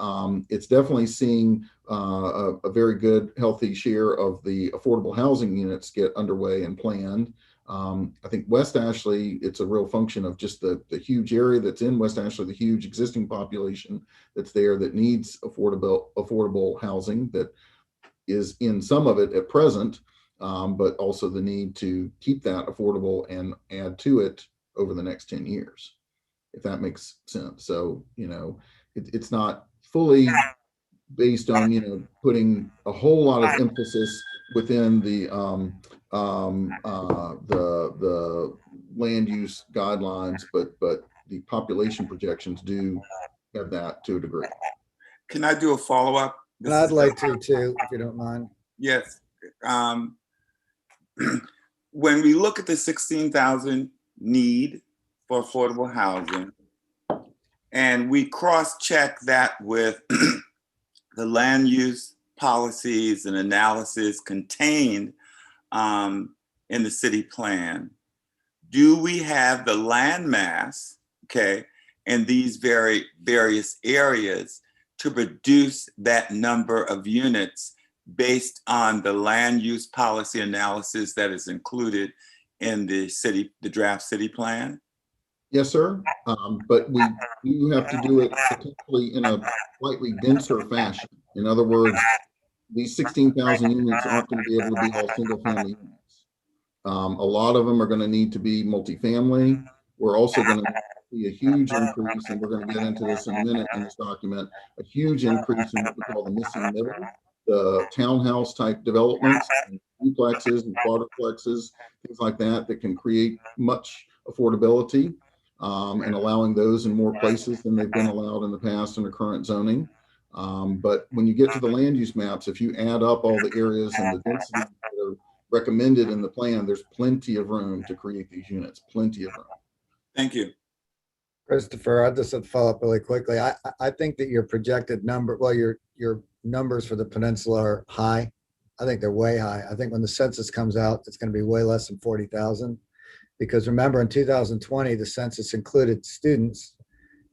it's definitely seeing a very good, healthy share of the affordable housing units get underway and planned. I think West Ashley, it's a real function of just the huge area that's in West Ashley, the huge existing population that's there that needs affordable housing that is in some of it at present, but also the need to keep that affordable and add to it over the next 10 years, if that makes sense. So, you know, it's not fully based on, you know, putting a whole lot of emphasis within the land use guidelines, but the population projections do have that to a degree.
Can I do a follow-up?
I'd like to too, if you don't mind.
Yes. When we look at the 16,000 need for affordable housing, and we cross-check that with the land use policies and analysis contained in the city plan, do we have the land mass, okay, in these various areas to produce that number of units based on the land use policy analysis that is included in the draft city plan?
Yes, sir. But we do have to do it potentially in a slightly denser fashion. In other words, these 16,000 units aren't going to be able to be all single family units. A lot of them are going to need to be multifamily. We're also going to see a huge increase, and we're going to get into this in a minute in this document, a huge increase in what we call the missing middle, the townhouse type developments. duplexes and quadruplexes, things like that, that can create much affordability, and allowing those in more places than they've been allowed in the past under current zoning. But when you get to the land use maps, if you add up all the areas and the density that are recommended in the plan, there's plenty of room to create these units, plenty of room.
Thank you.
Christopher, I just have to follow up really quickly. I think that your projected number, well, your numbers for the peninsula are high. I think they're way high. I think when the census comes out, it's going to be way less than 40,000. Because remember, in 2020, the census included students,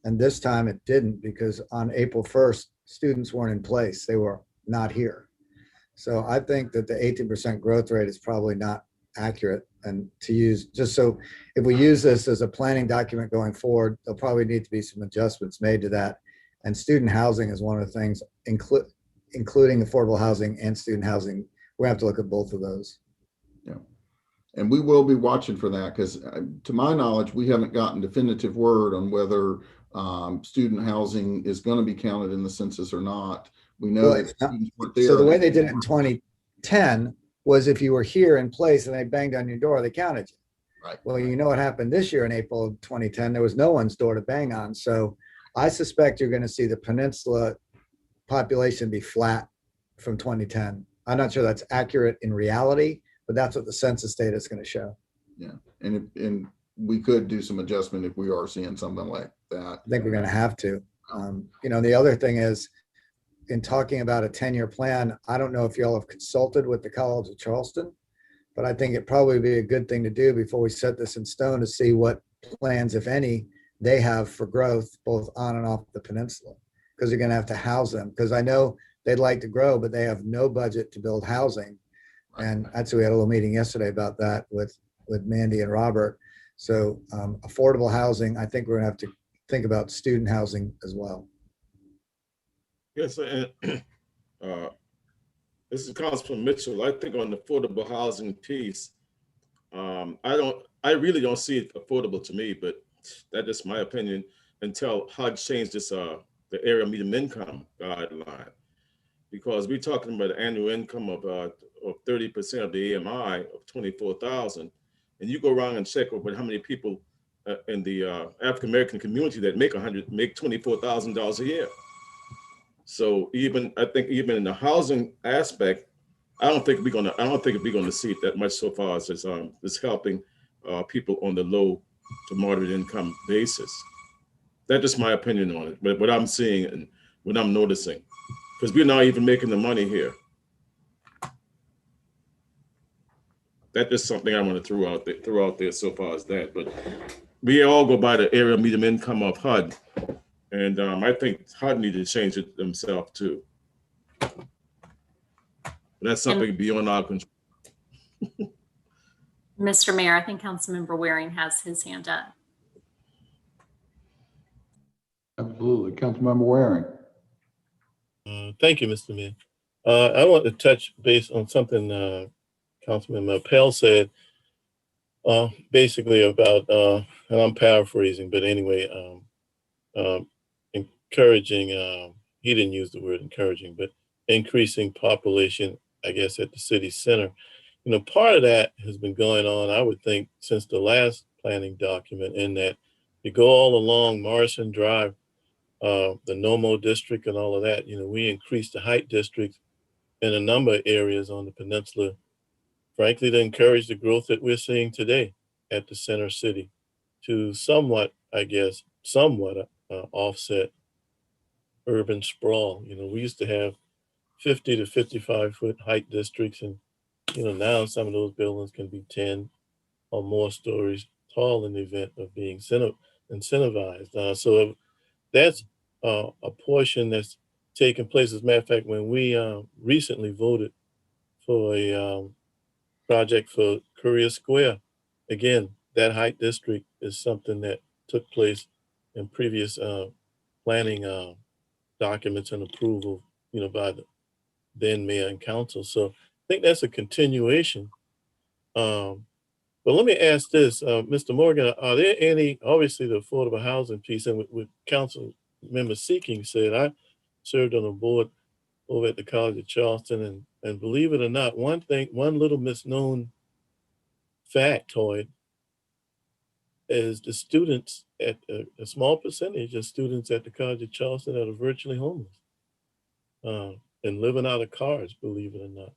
and this time it didn't, because on April 1st, students weren't in place. They were not here. So I think that the 18% growth rate is probably not accurate. And to use, just so if we use this as a planning document going forward, there'll probably need to be some adjustments made to that. And student housing is one of the things, including affordable housing and student housing. We have to look at both of those.
Yeah. And we will be watching for that, because to my knowledge, we haven't gotten definitive word on whether student housing is going to be counted in the census or not. We know that students weren't there.
So the way they did it in 2010 was if you were here in place and they banged on your door, they counted you.
Right.
Well, you know what happened this year in April of 2010? There was no one's door to bang on. So I suspect you're going to see the peninsula population be flat from 2010. I'm not sure that's accurate in reality, but that's what the census data is going to show.
Yeah, and we could do some adjustment if we are seeing something like that.
I think we're going to have to. The other thing is, in talking about a 10-year plan, I don't know if y'all have consulted with the College of Charleston, but I think it'd probably be a good thing to do before we set this in stone, to see what plans, if any, they have for growth, both on and off the peninsula, because they're going to have to house them. Because I know they'd like to grow, but they have no budget to build housing. And actually, we had a little meeting yesterday about that with Mandy and Robert. So affordable housing, I think we're going to have to think about student housing as well.
Yes, and this is Councilman Mitchell. I think on the affordable housing piece, I really don't see it affordable to me, but that's just my opinion until HUD changed this the area median income guideline, because we're talking about an annual income of 30% of the AMI of 24,000, and you go around and check with how many people in the African American community that make $24,000 a year. So I think even in the housing aspect, I don't think we're gonna see it that much so far as it's helping people on the low to moderate income basis. That's just my opinion on it, but what I'm seeing and what I'm noticing, because we're not even making the money here. That's just something I want to throw out there so far as that. But we all go by the area median income of HUD. And I think HUD need to change it themselves too. But that's something beyond our control.
Mr. Mayor, I think Councilmember Waring has his hand up.
Absolutely. Councilmember Waring.
Thank you, Mr. Mayor. I want to touch base on something Councilman Pell said, basically about, and I'm paraphrasing, but anyway, encouraging, he didn't use the word encouraging, but increasing population, I guess, at the city center. Part of that has been going on, I would think, since the last planning document, in that you go all along Morrison Drive, the NOMO district and all of that, we increased the height districts in a number of areas on the peninsula, frankly, to encourage the growth that we're seeing today at the center city, to somewhat, I guess, offset urban sprawl. We used to have 50 to 55 foot height districts, and now some of those buildings can be 10 or more stories tall in the event of being incentivized. So that's a portion that's taken place. As a matter of fact, when we recently voted for a project for Courier Square, again, that height district is something that took place in previous planning documents and approval, by the then mayor and council. So I think that's a continuation. But let me ask this, Mr. Morgan, are there any, obviously the affordable housing piece, and with council member Seeking said, I served on a board over at the College of Charleston, and And believe it or not, one little misknown factoid is the students at a small percentage of students at the College of Charleston that are virtually homeless and living out of cars, believe it or not.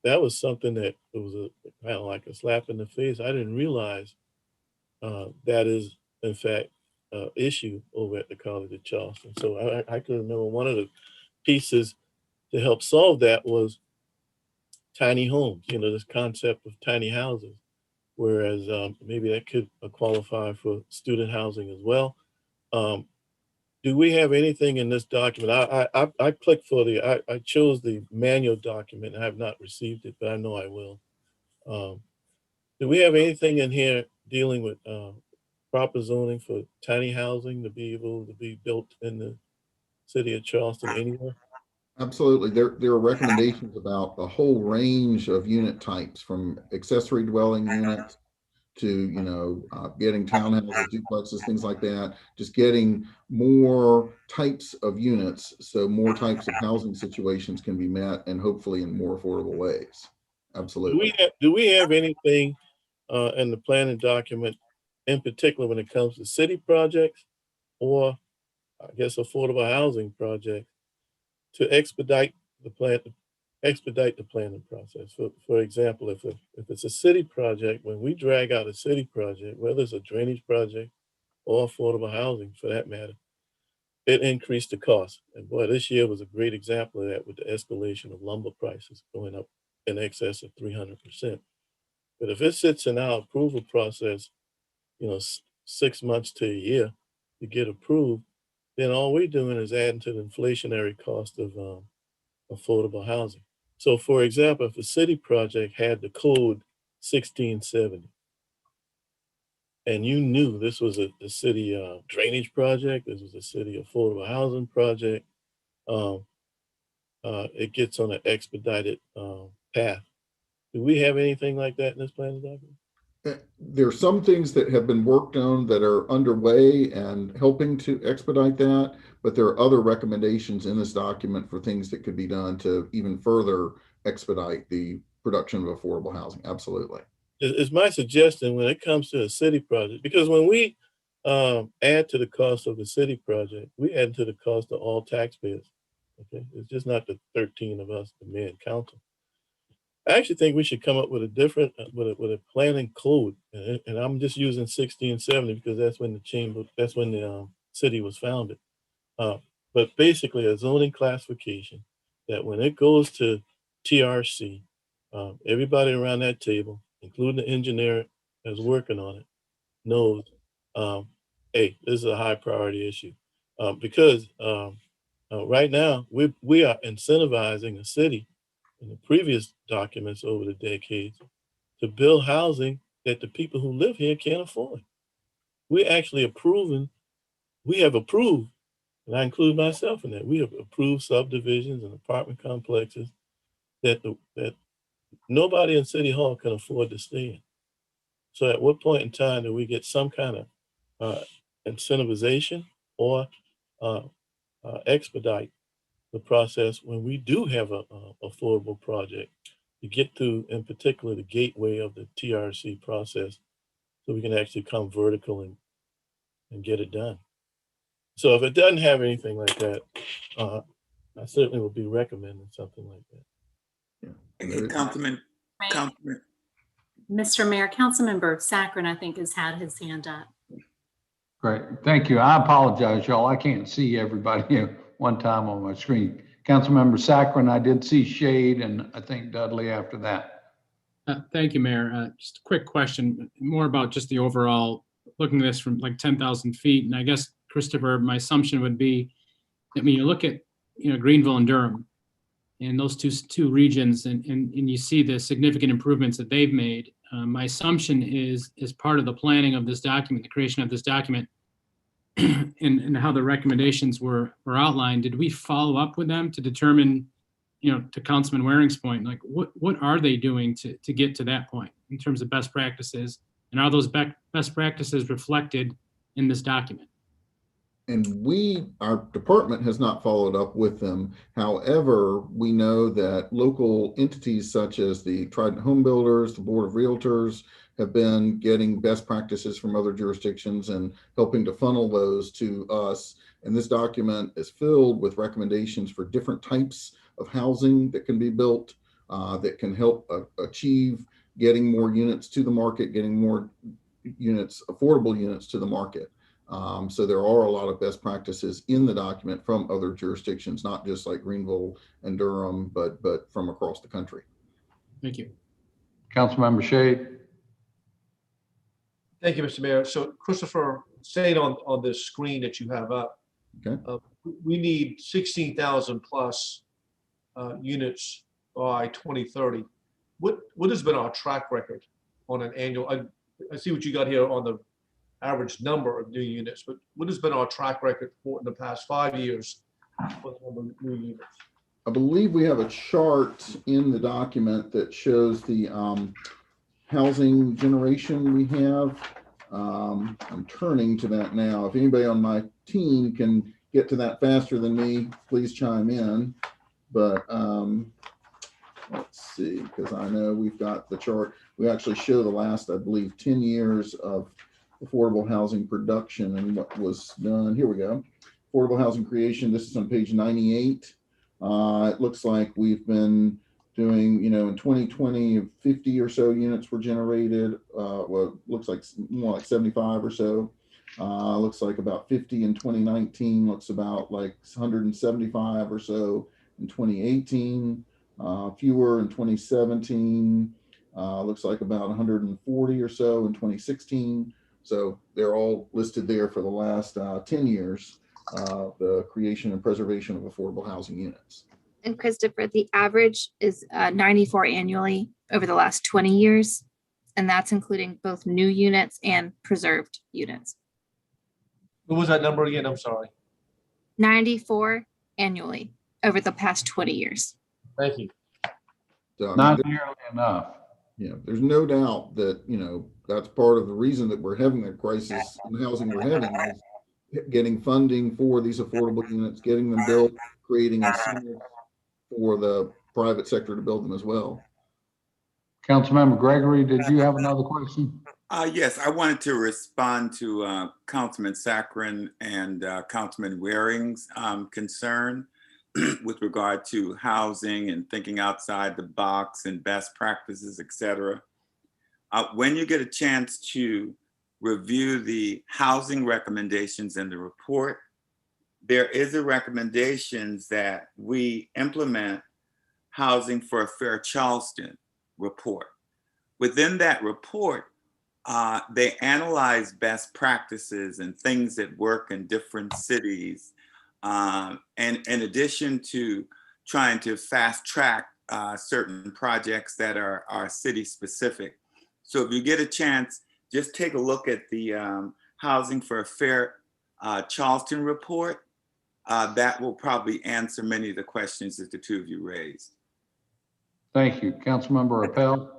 That was something that it was kind of like a slap in the face. I didn't realize that is, in fact, an issue over at the College of Charleston. So I can remember one of the pieces to help solve that was tiny homes, this concept of tiny houses, whereas maybe that could qualify for student housing as well. Do we have anything in this document? I clicked for I chose the manual document. I have not received it, but I know I will. Do we have anything in here dealing with proper zoning for tiny housing to be able to be built in the city of Charleston anywhere?
Absolutely. There are recommendations about a whole range of unit types, from accessory dwelling units to, getting townhouses, duplexes, things like that, just getting more types of units so more types of housing situations can be met, and hopefully in more affordable ways. Absolutely.
Do we have anything in the planning document, in particular when it comes to city projects or I guess affordable housing projects, to expedite the planning process? For example, if it's a city project, when we drag out a city project, whether it's a drainage project or affordable housing for that matter, it increased the cost. And boy, this year was a great example of that with the escalation of lumber prices going up in excess of 300%. But if it sits in our approval process, 6 months to a year to get approved, then all we're doing is adding to the inflationary cost of affordable housing. So for example, if a city project had the code 1670, and you knew this was a city drainage project, this was a city affordable housing project, it gets on an expedited path. Do we have anything like that in this planning document?
There are some things that have been worked on that are underway and helping to expedite that, but there are other recommendations in this document for things that could be done to even further expedite the production of affordable housing. Absolutely.
It's my suggestion when it comes to a city project, because when we add to the cost of a city project, we add to the cost of all taxpayers. Okay, it's just not the 13 of us, the mayor and council. I actually think we should come up with a different, with a planning code, and I'm just using 1670 because that's when the city was founded. But basically a zoning classification that when it goes to TRC, everybody around that table, including the engineer that's working on it, knows, hey, this is a high priority issue. Because right now we are incentivizing the city in the previous documents over the decades to build housing that the people who live here can't afford. We have approved, and I include myself in that, we have approved subdivisions and apartment complexes that nobody in City Hall can afford to stay in. So at what point in time do we get some kind of incentivization or expedite the process when we do have a affordable project to get through, in particular, the gateway of the TRC process, so we can actually come vertical and get it done. So if it doesn't have anything like that, I certainly would be recommending something like that.
Councilman.
Mr. Mayor, Councilmember Saccharin, I think, has had his hand up.
Great, thank you. I apologize, y'all. I can't see everybody at one time on my screen. Councilmember Saccharin, I did see shade, and I think Dudley after that.
Thank you, Mayor. Just a quick question, more about just the overall, looking at this from like 10,000 feet. And I guess, Christopher, my assumption would be that when you look at, Greenville and Durham and those two regions, and you see the significant improvements that they've made, my assumption is, as part of the planning of this document, the creation of this document, and how the recommendations were outlined, did we follow up with them to determine, to Councilman Waring's point, like what are they doing to get to that point in terms of best practices? And are those best practices reflected in this document?
our department has not followed up with them. However, we know that local entities such as the Trident Home Builders, the Board of Realtors, have been getting best practices from other jurisdictions and helping to funnel those to us. And this document is filled with recommendations for different types of housing that can be built, that can help achieve getting more units to the market, getting more units, affordable units to the market. So there are a lot of best practices in the document from other jurisdictions, not just like Greenville and Durham, but from across the country.
Thank you.
Councilmember Shade.
Thank you, Mr. Mayor. So Christopher, saying on this screen that you have up,
okay,
we need 16,000 plus units by 2030. What has been our track record on an annual? I see what you got here on the average number of new units, but what has been our track record for in the past 5 years for the number of new units?
I believe we have a chart in the document that shows the housing generation we have. I'm turning to that now. If anybody on my team can get to that faster than me, please chime in. But let's see, because I know we've got the chart. We actually show the last, I believe, 10 years of affordable housing production and what was done. Here we go. Affordable housing creation. This is on page 98. It looks like we've been doing, in 2020, 50 or so units were generated. Well, looks like more like 75 or so. Looks like about 50 in 2019. Looks about like 175 or so in 2018. Fewer in 2017. Looks like about 140 or so in 2016. So they're all listed there for the last 10 years, the creation and preservation of affordable housing units.
And Christopher, the average is 94 annually over the last 20 years, and that's including both new units and preserved units.
What was that number again? I'm sorry.
94 annually over the past 20 years.
Thank you.
So,
Not nearly enough.
Yeah, there's no doubt that, that's part of the reason that we're having the crisis in housing we're having, is getting funding for these affordable units, getting them built, creating incentives for the private sector to build them as well.
Councilmember Gregory, did you have another question?
Yes, I wanted to respond to Councilman Saccharin and Councilman Waring's concern with regard to housing and thinking outside the box and best practices, et cetera. When you get a chance to review the housing recommendations in the report, there is a recommendation that we implement Housing for a Fair Charleston report. Within that report, they analyze best practices and things that work in different cities. And in addition to trying to fast track certain projects that are city specific. So if you get a chance, just take a look at the Housing for a Fair Charleston report. That will probably answer many of the questions that the two of you raised.
Thank you. Councilmember Appel.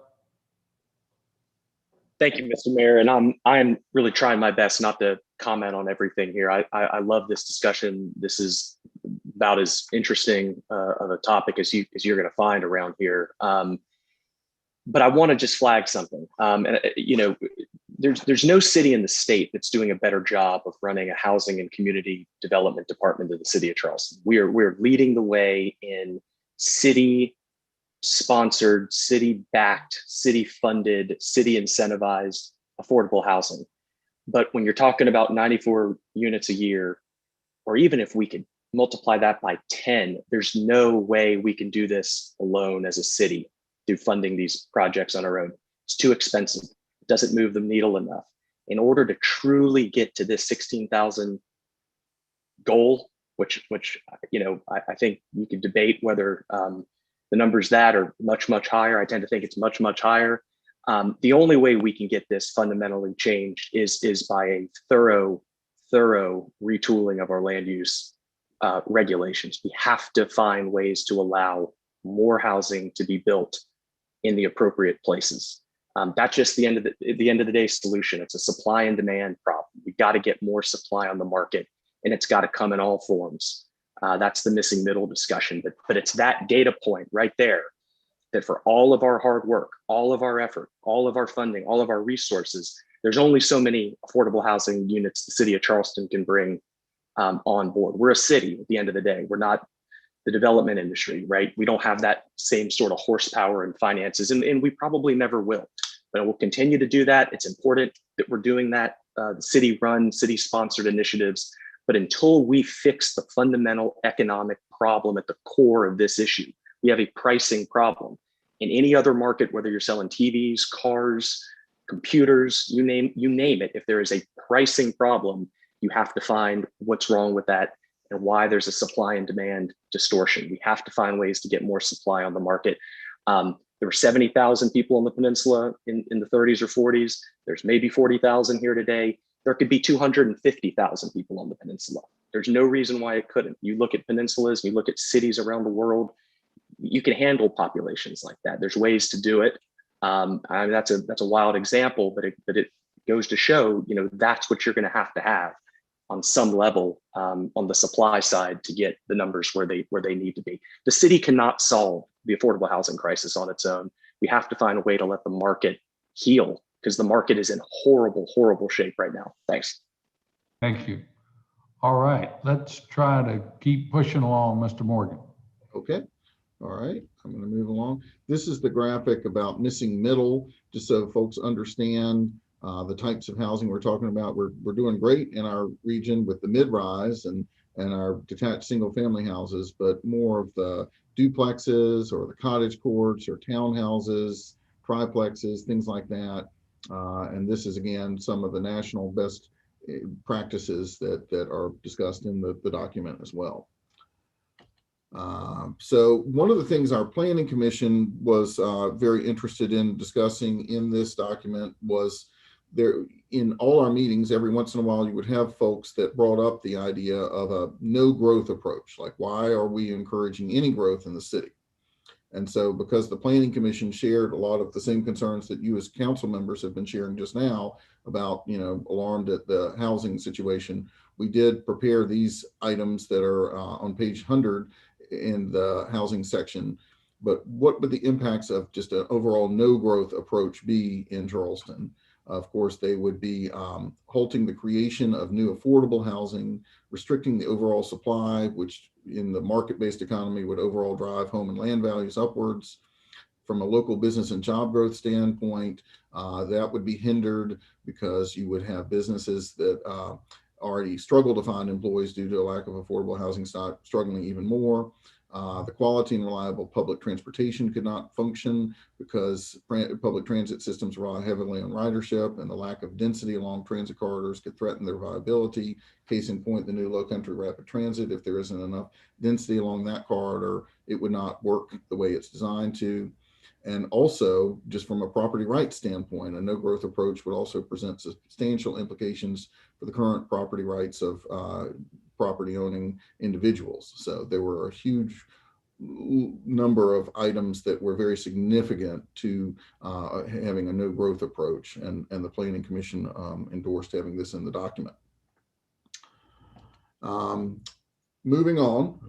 Thank you, Mr. Mayor. And I'm really trying my best not to comment on everything here. I love this discussion. This is about as interesting of a topic as you're going to find around here. But I want to just flag something. There's no city in the state that's doing a better job of running a housing and community development department than the city of Charleston. We're leading the way in city sponsored, city backed, city funded, city incentivized affordable housing. But when you're talking about 94 units a year, or even if we could multiply that by 10, there's no way we can do this alone as a city through funding these projects on our own. It's too expensive. It doesn't move the needle enough. In order to truly get to this 16,000 goal, which I think you could debate whether the numbers that are much, much higher. I tend to think it's much, much higher. The only way we can get this fundamentally changed is by a thorough retooling of our land use regulations. We have to find ways to allow more housing to be built in the appropriate places. That's just the end of the day solution. It's a supply and demand problem. We got to get more supply on the market and it's got to come in all forms. That's the missing middle discussion, but it's that data point right there that for all of our hard work, all of our effort, all of our funding, all of our resources, there's only so many affordable housing units the city of Charleston can bring on board. We're a city at the end of the day. We're not the development industry, right? We don't have that same sort of horsepower and finances, and we probably never will, but we'll continue to do that. It's important that we're doing that. The city-run, city-sponsored initiatives, but until we fix the fundamental economic problem at the core of this issue, we have a pricing problem. In any other market, whether you're selling TVs, cars, computers, you name it, if there is a pricing problem, you have to find what's wrong with that and why there's a supply and demand distortion. We have to find ways to get more supply on the market. There were 70,000 people on the peninsula in the 30s or 40s. There's maybe 40,000 here today. There could be 250,000 people on the peninsula. There's no reason why it couldn't. You look at peninsulas, you look at cities around the world, you can handle populations like that. There's ways to do it. I mean, that's a wild example, but it goes to show, that's what you're going to have on some level on the supply side to get the numbers where they need to be. The city cannot solve the affordable housing crisis on its own. We have to find a way to let the market heal, because the market is in horrible, horrible shape right now. Thanks.
Thank you. All right, let's try to keep pushing along, Mr. Morgan.
Okay. All right, I'm going to move along. This is the graphic about missing middle, just so folks understand the types of housing we're talking about. We're doing great in our region with the mid-rise and our detached single-family houses, but more of the duplexes or the cottage courts or townhouses, triplexes, things like that. And this is, again, some of the national best practices that are discussed in the document as well. So one of the things our planning commission was very interested in discussing in this document was there in all our meetings, every once in a while, you would have folks that brought up the idea of a no growth approach. Like, why are we encouraging any growth in the city? And so because the planning commission shared a lot of the same concerns that you as council members have been sharing just now about, alarmed at the housing situation, we did prepare these items that are on page 100 in the housing section. But what would the impacts of just an overall no growth approach be in Charleston? Of course, they would be halting the creation of new affordable housing, restricting the overall supply, which in the market-based economy would overall drive home and land values upwards. From a local business and job growth standpoint, that would be hindered because you would have businesses that already struggle to find employees due to a lack of affordable housing stock struggling even more. The quality and reliable public transportation could not function because public transit systems rely heavily on ridership, and the lack of density along transit corridors could threaten their viability. Case in point, the new Lowcountry rapid transit, if there isn't enough density along that corridor, it would not work the way it's designed to. And also, just from a property rights standpoint, a no growth approach would also present substantial implications for the current property rights of property owning individuals. So there were a huge number of items that were very significant to having a no growth approach, and the Planning Commission endorsed having this in the document. Moving on,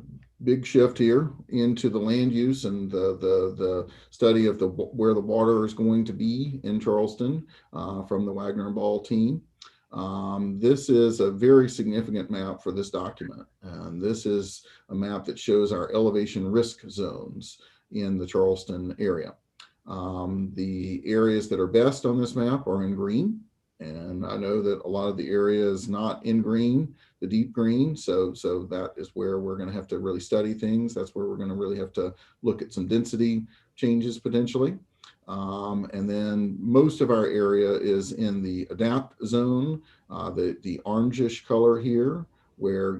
big shift here into the land use and the study of where the water is going to be in Charleston from the Wagner and Ball team. This is a very significant map for this document, and this is a map that shows our elevation risk zones in the Charleston area. The areas that are best on this map are in green, and I know that a lot of the area is not in green, the deep green, so that is where we're going to have to really study things. That's where we're going to really have to look at some density changes potentially. And then most of our area is in the adapt zone, the orangish color here, where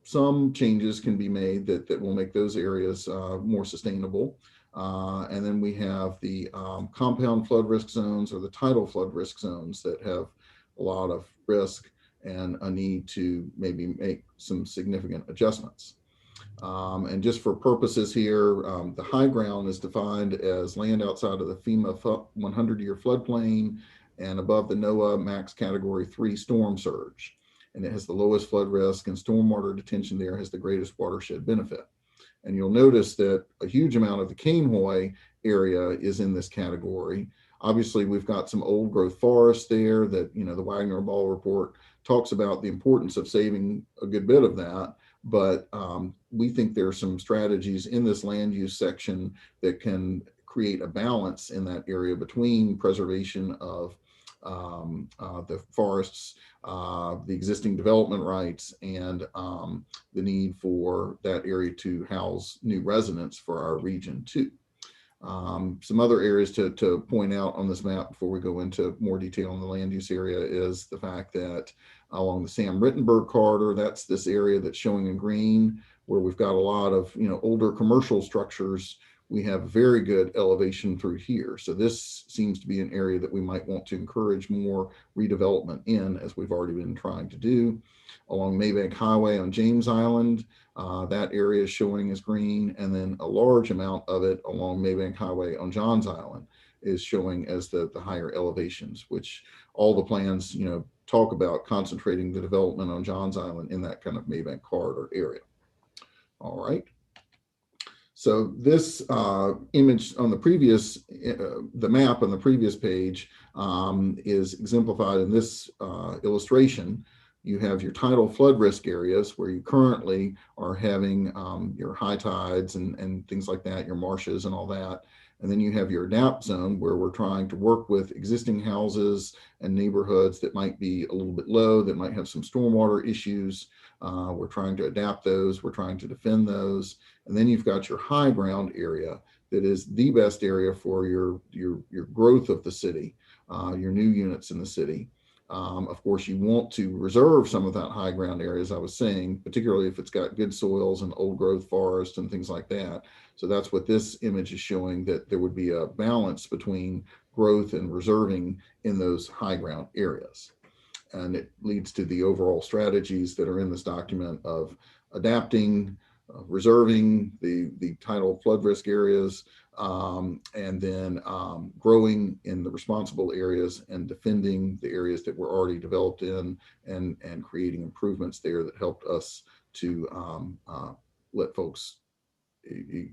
some changes can be made that will make those areas more sustainable. And then we have the compound flood risk zones, or the tidal flood risk zones, that have a lot of risk and a need to maybe make some significant adjustments. And just for purposes here, the high ground is defined as land outside of the FEMA 100-year floodplain and above the NOAA max category 3 storm surge. and it has the lowest flood risk, and stormwater detention there has the greatest watershed benefit. And you'll notice that a huge amount of the Cainhoy area is in this category. Obviously, we've got some old growth forest there that, you know, the Wagner Ball report talks about the importance of saving a good bit of that. But we think there are some strategies in this land use section that can create a balance in that area between preservation of the forests, the existing development rights, and the need for that area to house new residents for our region too. Some other areas to point out on this map before we go into more detail on the land use area is the fact that along the Sam Rittenberg corridor, that's this area that's showing in green, where we've got a lot of, you know, older commercial structures. We have very good elevation through here. So this seems to be an area that we might want to encourage more redevelopment in, as we've already been trying to do. Along Maybank Highway on James Island, that area is showing as green, and then a large amount of it along Maybank Highway on Johns Island is showing as the higher elevations, which all the plans, you know, talk about concentrating the development on Johns Island in that kind of Maybank corridor area. All right. So this image on the previous, the map on the previous page is exemplified in this illustration. You have your tidal flood risk areas where you currently are having your high tides and things like that, your marshes and all that. And then you have your adapt zone where we're trying to work with existing houses and neighborhoods that might be a little bit low, that might have some stormwater issues. We're trying to adapt those. We're trying to defend those. And then you've got your high ground area that is the best area for your growth of the city, your new units in the city. Of course, you want to reserve some of that high ground area, as I was saying, particularly if it's got good soils and old growth forest and things like that. So that's what this image is showing, that there would be a balance between growth and reserving in those high ground areas. And it leads to the overall strategies that are in this document of adapting, reserving the tidal flood risk areas, and then growing in the responsible areas and defending the areas that we're already developed in, and creating improvements there that helped us to let folks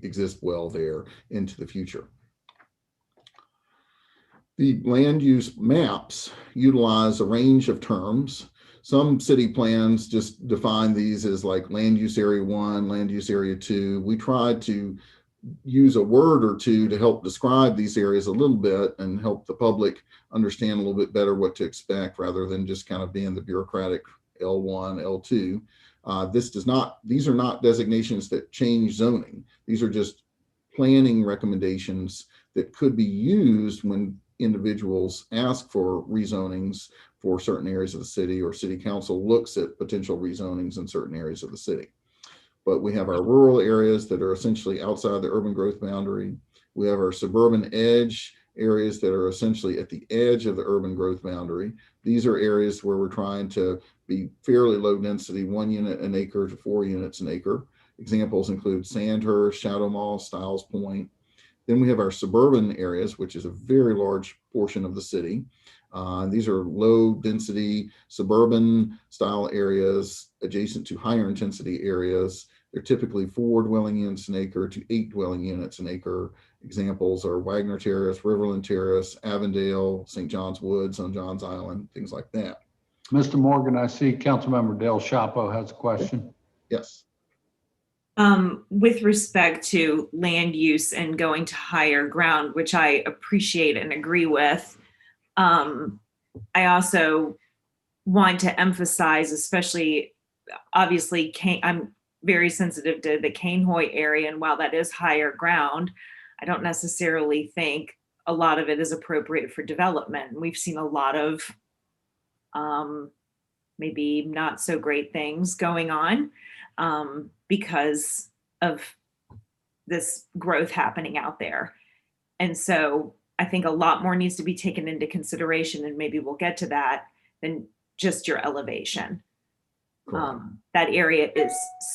exist well there into the future. The land use maps utilize a range of terms. Some city plans just define these as like land use area 1, land use area 2. We tried to use a word or two to help describe these areas a little bit and help the public understand a little bit better what to expect, rather than just kind of being the bureaucratic L1, L2. These are not designations that change zoning. These are just planning recommendations that could be used when individuals ask for rezonings for certain areas of the city, or city council looks at potential rezonings in certain areas of the city. But we have our rural areas that are essentially outside the urban growth boundary. We have our suburban edge areas that are essentially at the edge of the urban growth boundary. These are areas where we're trying to be fairly low density, 1 unit an acre to 4 units an acre. Examples include Sandhurst, Shadow Mall, Stiles Point. Then we have our suburban areas, which is a very large portion of the city. These are low density suburban style areas adjacent to higher intensity areas. They're typically 4 dwelling units an acre to 8 dwelling units an acre. Examples are Wagner Terrace, Riverland Terrace, Avondale, St. John's Woods on Johns Island, things like that.
Mr. Morgan, I see Councilmember Del Chapo has a question.
Yes.
With respect to land use and going to higher ground, which I appreciate and agree with, I also want to emphasize, especially, obviously, I'm very sensitive to the Cainhoy area, and while that is higher ground, I don't necessarily think a lot of it is appropriate for development. We've seen a lot of maybe not so great things going on because of this growth happening out there. And so I think a lot more needs to be taken into consideration, and maybe we'll get to that, than just your elevation. That area is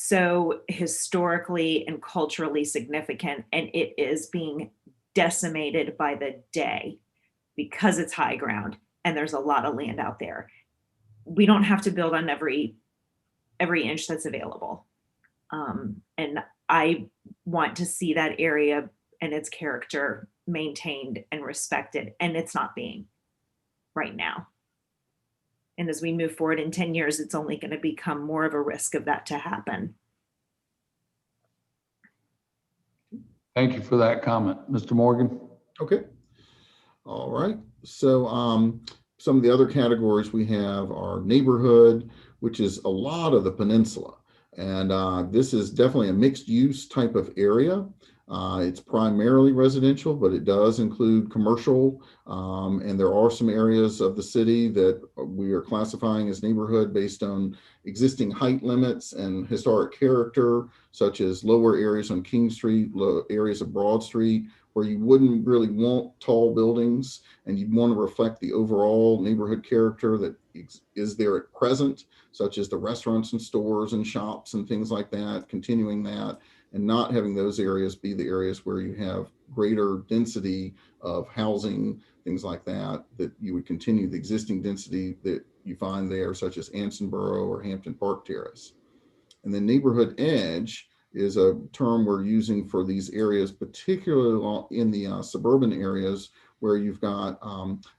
so historically and culturally significant, and it is being decimated by the day because it's high ground and there's a lot of land out there. we don't have to build on every inch that's available. And I want to see that area and its character maintained and respected, and it's not being right now. And as we move forward in 10 years, it's only going to become more of a risk of that to happen.
Thank you for that comment. Mr. Morgan?
Okay. All right. So some of the other categories we have are neighborhood, which is a lot of the peninsula. And this is definitely a mixed use type of area. It's primarily residential, but it does include commercial. And there are some areas of the city that we are classifying as neighborhood based on existing height limits and historic character, such as lower areas on King Street, low areas of Broad Street, where you wouldn't really want tall buildings and you'd want to reflect the overall neighborhood character that is there at present, such as the restaurants and stores and shops and things like that, continuing that, and not having those areas be the areas where you have greater density of housing, things like that, that you would continue the existing density that you find there, such as Ansonboro or Hampton Park Terrace. And then neighborhood edge is a term we're using for these areas, particularly in the suburban areas where you've got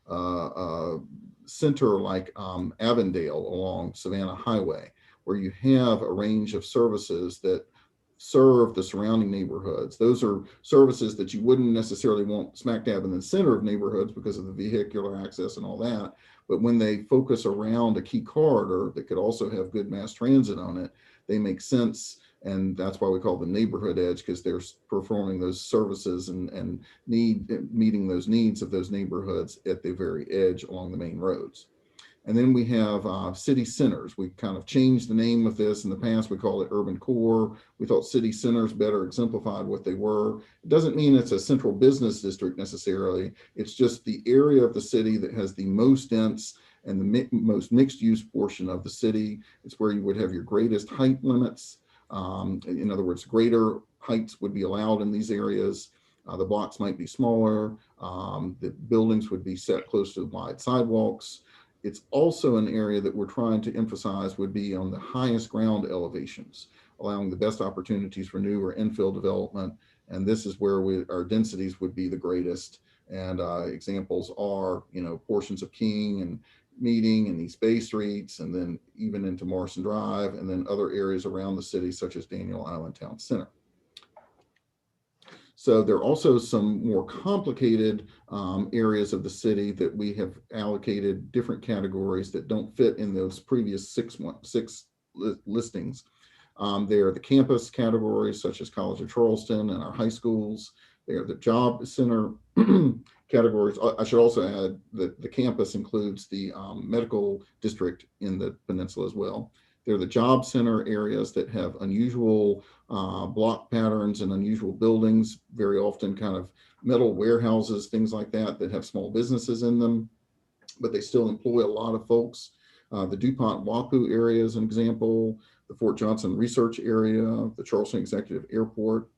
a center like Avondale along Savannah Highway, where you have a range of services that serve the surrounding neighborhoods. Those are services that you wouldn't necessarily want smack dab in the center of neighborhoods because of the vehicular access and all that. But when they focus around a key corridor that could also have good mass transit on it, they make sense. And that's why we call the neighborhood edge, because they're performing those services and meeting those needs of those neighborhoods at the very edge along the main roads. And then we have city centers. We kind of changed the name of this. In the past, we called it urban core. We thought city centers better exemplified what they were. It doesn't mean it's a central business district necessarily. It's just the area of the city that has the most dense and the most mixed use portion of the city. It's where you would have your greatest height limits. In other words, greater heights would be allowed in these areas. The blocks might be smaller. The buildings would be set close to wide sidewalks. It's also an area that we're trying to emphasize would be on the highest ground elevations, allowing the best opportunities for new or infill development. And this is where our densities would be the greatest. And examples are, portions of King and Meeting and East Bay Streets, and then even into Morrison Drive, and then other areas around the city, such as Daniel Island Town Center. So there are also some more complicated areas of the city that we have allocated different categories that don't fit in those previous six listings. They are the campus categories, such as College of Charleston and our high schools. They are the job center categories. I should also add that the campus includes the medical district in the peninsula as well. They're the job center areas that have unusual block patterns and unusual buildings, very often kind of metal warehouses, things like that, that have small businesses in them, but they still employ a lot of folks. The DuPont Wapu area is an example, the Fort Johnson Research area, the Charleston Executive Airport.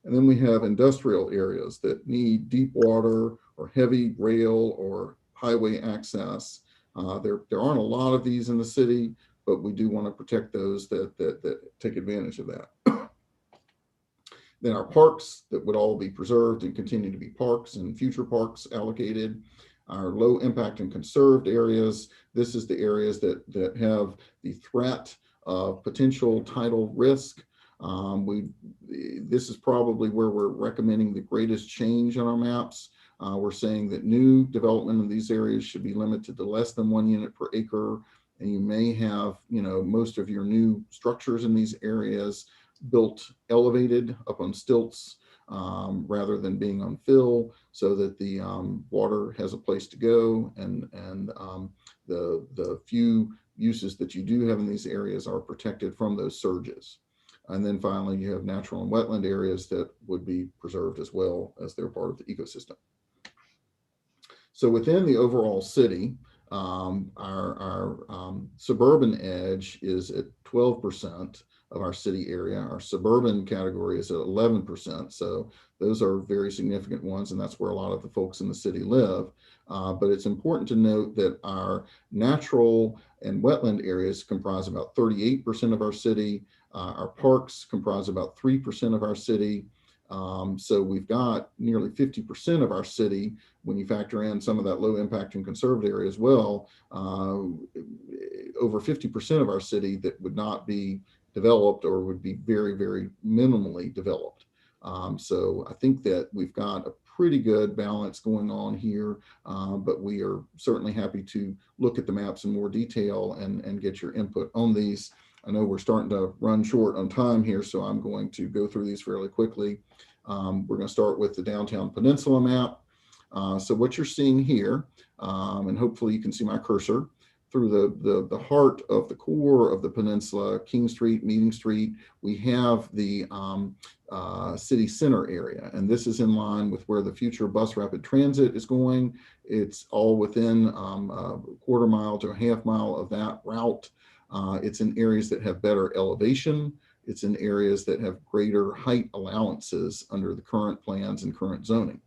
And then we have industrial areas that need deep water or heavy rail or highway access. There aren't a lot of these in the city, but we do want to protect those that take advantage of that. Then our parks that would all be preserved and continue to be parks and future parks allocated. Our low impact and conserved areas. This is the areas that have the threat of potential tidal risk. This is probably where we're recommending the greatest change on our maps. We're saying that new development in these areas should be limited to less than 1 unit per acre. And you may have, most of your new structures in these areas built elevated up on stilts rather than being on fill, so that the water has a place to go, and the few uses that you do have in these areas are protected from those surges. And then finally, you have natural and wetland areas that would be preserved as well, as they're part of the ecosystem. So within the overall city, our suburban edge is at 12% of our city area. Our suburban category is at 11%. So those are very significant ones, and that's where a lot of the folks in the city live. But it's important to note that our natural and wetland areas comprise about 38% of our city. Our parks comprise about 3% of our city. So we've got nearly 50% of our city, when you factor in some of that low impact and conserved area as well, over 50% of our city that would not be developed or would be very, very minimally developed. So I think that we've got a pretty good balance going on here, but we are certainly happy to look at the maps in more detail and get your input on these. I know we're starting to run short on time here, so I'm going to go through these fairly quickly. We're going to start with the Downtown Peninsula map. So what you're seeing here, and hopefully you can see my cursor, through the heart of the core of the peninsula, King Street, Meeting Street, we have the city center area. And this is in line with where the future bus rapid transit is going. It's all within a quarter mile to a half mile of that route. It's in areas that have better elevation. It's in areas that have greater height allowances under the current plans and current zoning.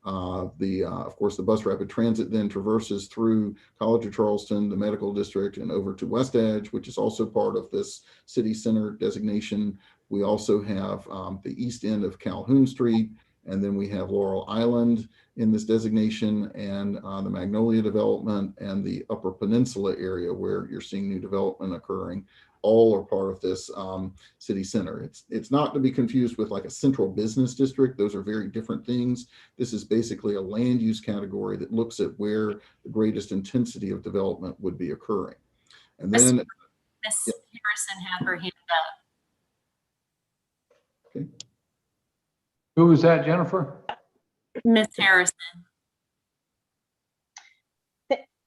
Of course, the bus rapid transit then traverses through College of Charleston, the medical district, and over to West Edge, which is also part of this city center designation. We also have the east end of Calhoun Street, and then we have Laurel Island in this designation, and the Magnolia development and the Upper Peninsula area where you're seeing new development occurring. All are part of this city center. It's not to be confused with like a central business district. Those are very different things. This is basically a land use category that looks at where the greatest intensity of development would be occurring. And then
Ms. Harrison had her hand up.
Okay.
Who was that, Jennifer?
Ms. Harrison.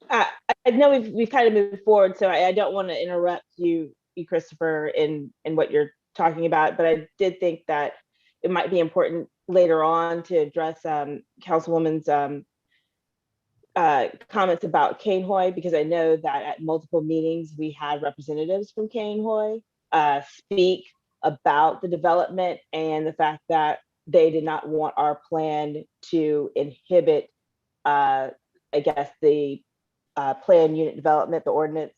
I know we've kind of moved forward, so I don't want to interrupt you, Christopher, in what you're talking about, but I did think that it might be important later on to address Councilwoman's comments about Cainhoy, because I know that at multiple meetings we had representatives from Cainhoy speak about the development and the fact that they did not want our plan to inhibit, I guess, the plan unit development, the ordinance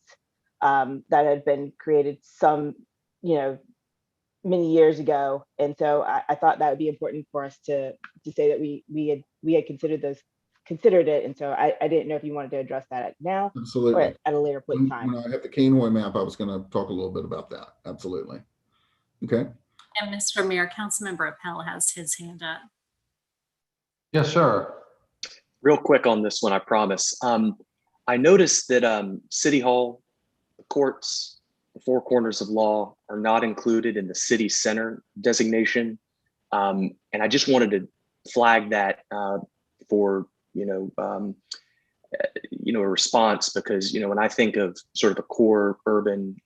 that had been created many years ago. And so I thought that would be important for us to say that we had considered it. And so I didn't know if you wanted to address that now.
Absolutely.
Or at a later point in time.
When I have the Cainhoy map, I was going to talk a little bit about that. Absolutely. Okay.
And Mr. Mayor, Councilmember Appel has his hand up.
Yes, sir.
Real quick on this one, I promise. I noticed that City Hall, the courts, the four corners of law are not included in the city center designation. And I just wanted to flag that for, a response, because, when I think of sort of the core urban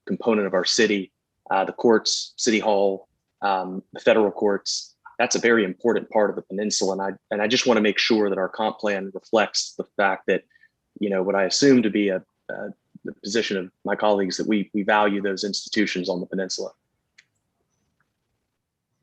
component of our city, the courts, City Hall, the federal courts, that's a very important part of the peninsula. And I just want to make sure that our comp plan reflects the fact that, what I assume to be the position of my colleagues, that we value those institutions on the peninsula.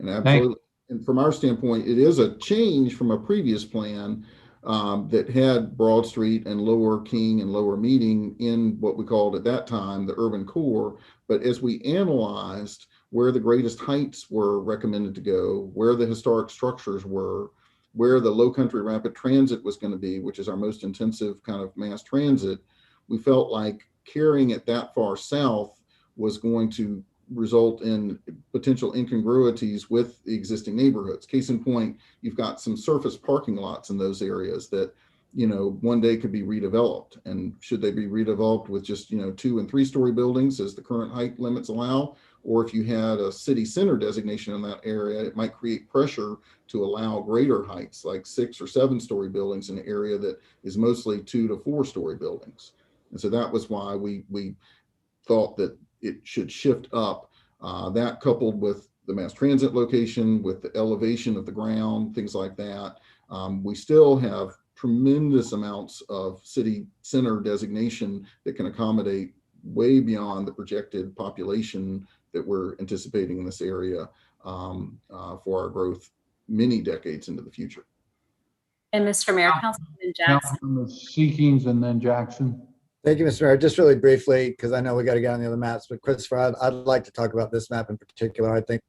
And absolutely. And from our standpoint, it is a change from a previous plan that had Broad Street and Lower King and Lower Meeting in what we called at that time the urban core. But as we analyzed where the greatest heights were recommended to go, where the historic structures were, where the Lowcountry rapid transit was going to be, which is our most intensive kind of mass transit, we felt like carrying it that far south was going to result in potential incongruities with the existing neighborhoods. Case in point, you've got some surface parking lots in those areas that, one day could be redeveloped. And should they be redeveloped with just, 2- and 3-story buildings as the current height limits allow? Or if you had a city center designation in that area, it might create pressure to allow greater heights, like 6- or 7-story buildings in an area that is mostly 2- to 4-story buildings. And so that was why we thought that it should shift up. That coupled with the mass transit location, with the elevation of the ground, things like that. We still have tremendous amounts of city center designation that can accommodate way beyond the projected population that we're anticipating in this area for our growth many decades into the future.
And Mr. Mayor, Councilman Jackson.
Councilman Seekings and then Jackson.
Thank you, Mr. Mayor. Just really briefly, because I know we got to get on the other maps, but Christopher, I'd like to talk about this map in particular. I think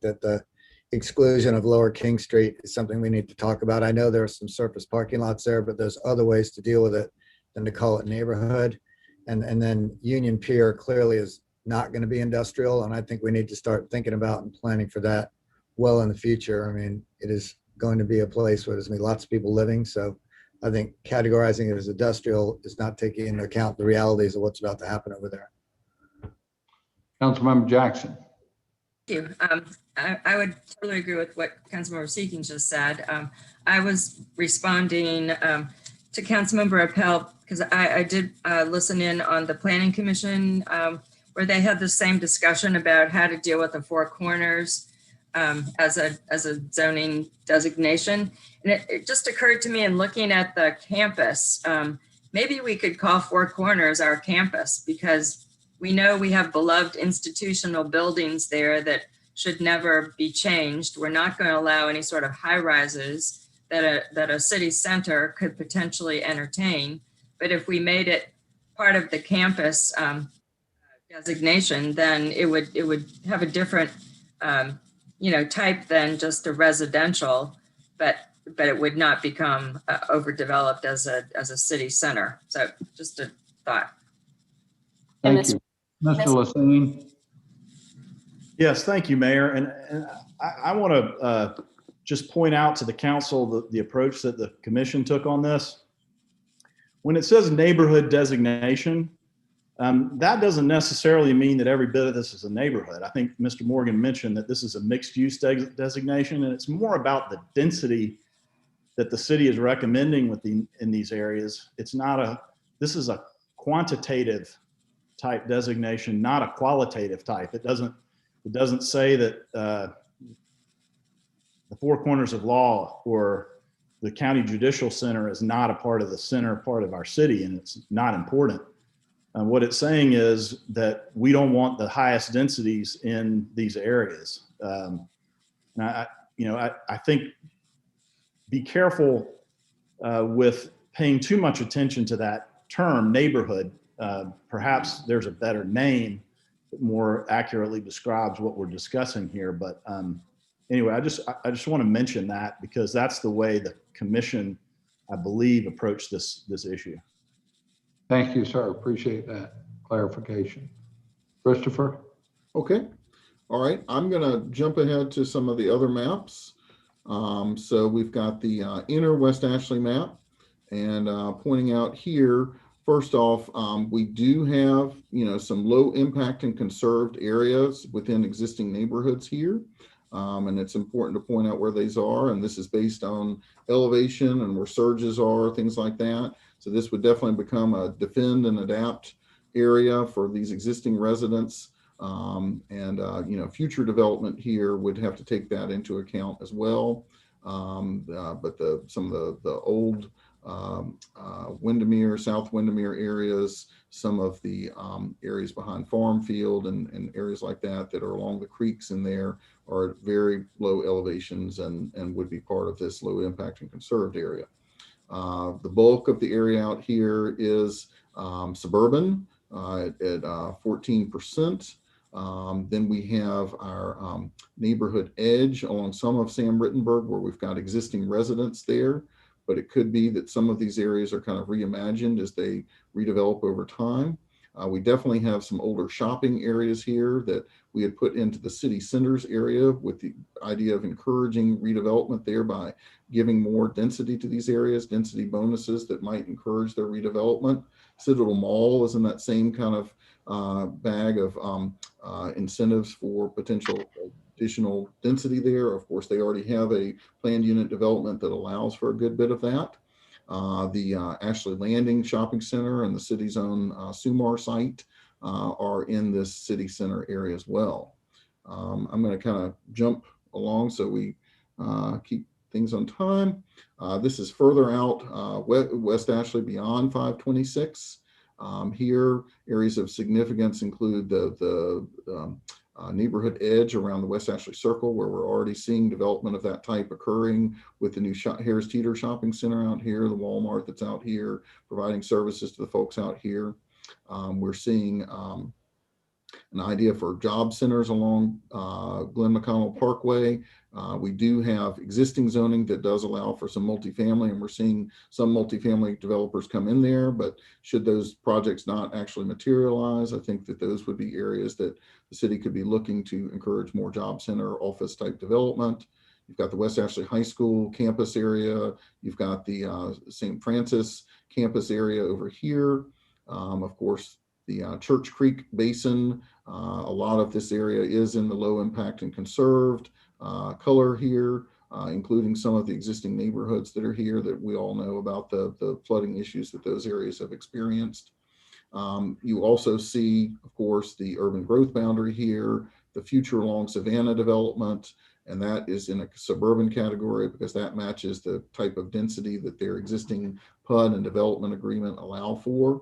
that the exclusion of Lower King Street is something we need to talk about. I know there are some surface parking lots there, but there's other ways to deal with it than to call it neighborhood. And then Union Pier clearly is not going to be industrial, and I think we need to start thinking about and planning for that well in the future. I mean, it is going to be a place where there's going to be lots of people living, so I think categorizing it as industrial is not taking into account the realities of what's about to happen over there.
Councilmember Jackson.
Thank you. I would totally agree with what Councilmember Seeking just said. I was responding to Councilmember Appel because I did listen in on the Planning Commission where they had the same discussion about how to deal with the Four Corners as a zoning designation. And it just occurred to me in looking at the campus, maybe we could call Four Corners our campus, because we know we have beloved institutional buildings there that should never be changed. We're not going to allow any sort of high rises that a city center could potentially entertain. But if we made it part of the campus designation, then it would have a different type than just a residential, but it would not become overdeveloped as a city center. So just a thought.
Thank you. Mr. Lassine.
Yes, thank you, Mayor. And I want to just point out to the council the approach that the commission took on this. When it says neighborhood designation, that doesn't necessarily mean that every bit of this is a neighborhood. I think Mr. Morgan mentioned that this is a mixed use designation, and it's more about the density that the city is recommending in these areas. This is a quantitative type designation, not a qualitative type. It doesn't say that the Four Corners of Law or the County Judicial Center is not a part of the center part of our city, and it's not important. What it's saying is that we don't want the highest densities in these areas. I think be careful with paying too much attention to that term neighborhood. Perhaps there's a better name that more accurately describes what we're discussing here. But anyway, I just want to mention that because that's the way the commission, I believe, approached this issue.
Thank you, sir. Appreciate that clarification. Christopher?
Okay. All right. I'm going to jump ahead to some of the other maps. So we've got the inner West Ashley map, and pointing out here, first off, we do have, some low impact and conserved areas within existing neighborhoods here. And it's important to point out where these are. And this is based on elevation and where surges are, things like that. So this would definitely become a defend and adapt area for these existing residents. Future development here would have to take that into account as well. But some of the old Windermere, South Windermere areas, some of the areas behind Farm Field and areas like that are along the creeks in there are at very low elevations and would be part of this low impact and conserved area. The bulk of the area out here is suburban at 14%. Then we have our neighborhood edge along some of Sam Rittenberg, where we've got existing residents there, but it could be that some of these areas are kind of reimagined as they redevelop over time. We definitely have some older shopping areas here that we had put into the city centers area with the idea of encouraging redevelopment there by giving more density to these areas, density bonuses that might encourage their redevelopment. Citadel Mall is in that same kind of bag of incentives for potential additional density there. Of course, they already have a planned unit development that allows for a good bit of that. The Ashley Landing Shopping Center and the city's own Sumar site are in this city center area as well. I'm going to kind of jump along so we keep things on time. This is further out West Ashley beyond 526. Here, areas of significance include the neighborhood edge around the West Ashley Circle, where we're already seeing development of that type occurring with the new Harris Teeter Shopping Center out here, the Walmart that's out here, providing services to the folks out here. We're seeing an idea for job centers along Glen McConnell Parkway. We do have existing zoning that does allow for some multifamily, and we're seeing some multifamily developers come in there, but should those projects not actually materialize, I think that those would be areas that the city could be looking to encourage more job center office type development. You've got the West Ashley High School campus area. You've got the St. Francis campus area over here. Of course, the Church Creek Basin. A lot of this area is in the low impact and conserved color here, including some of the existing neighborhoods that are here that we all know about the flooding issues that those areas have experienced. You also see, of course, the urban growth boundary here, the future along Savannah development, and that is in a suburban category because that matches the type of density that their existing PUD and development agreement allow for.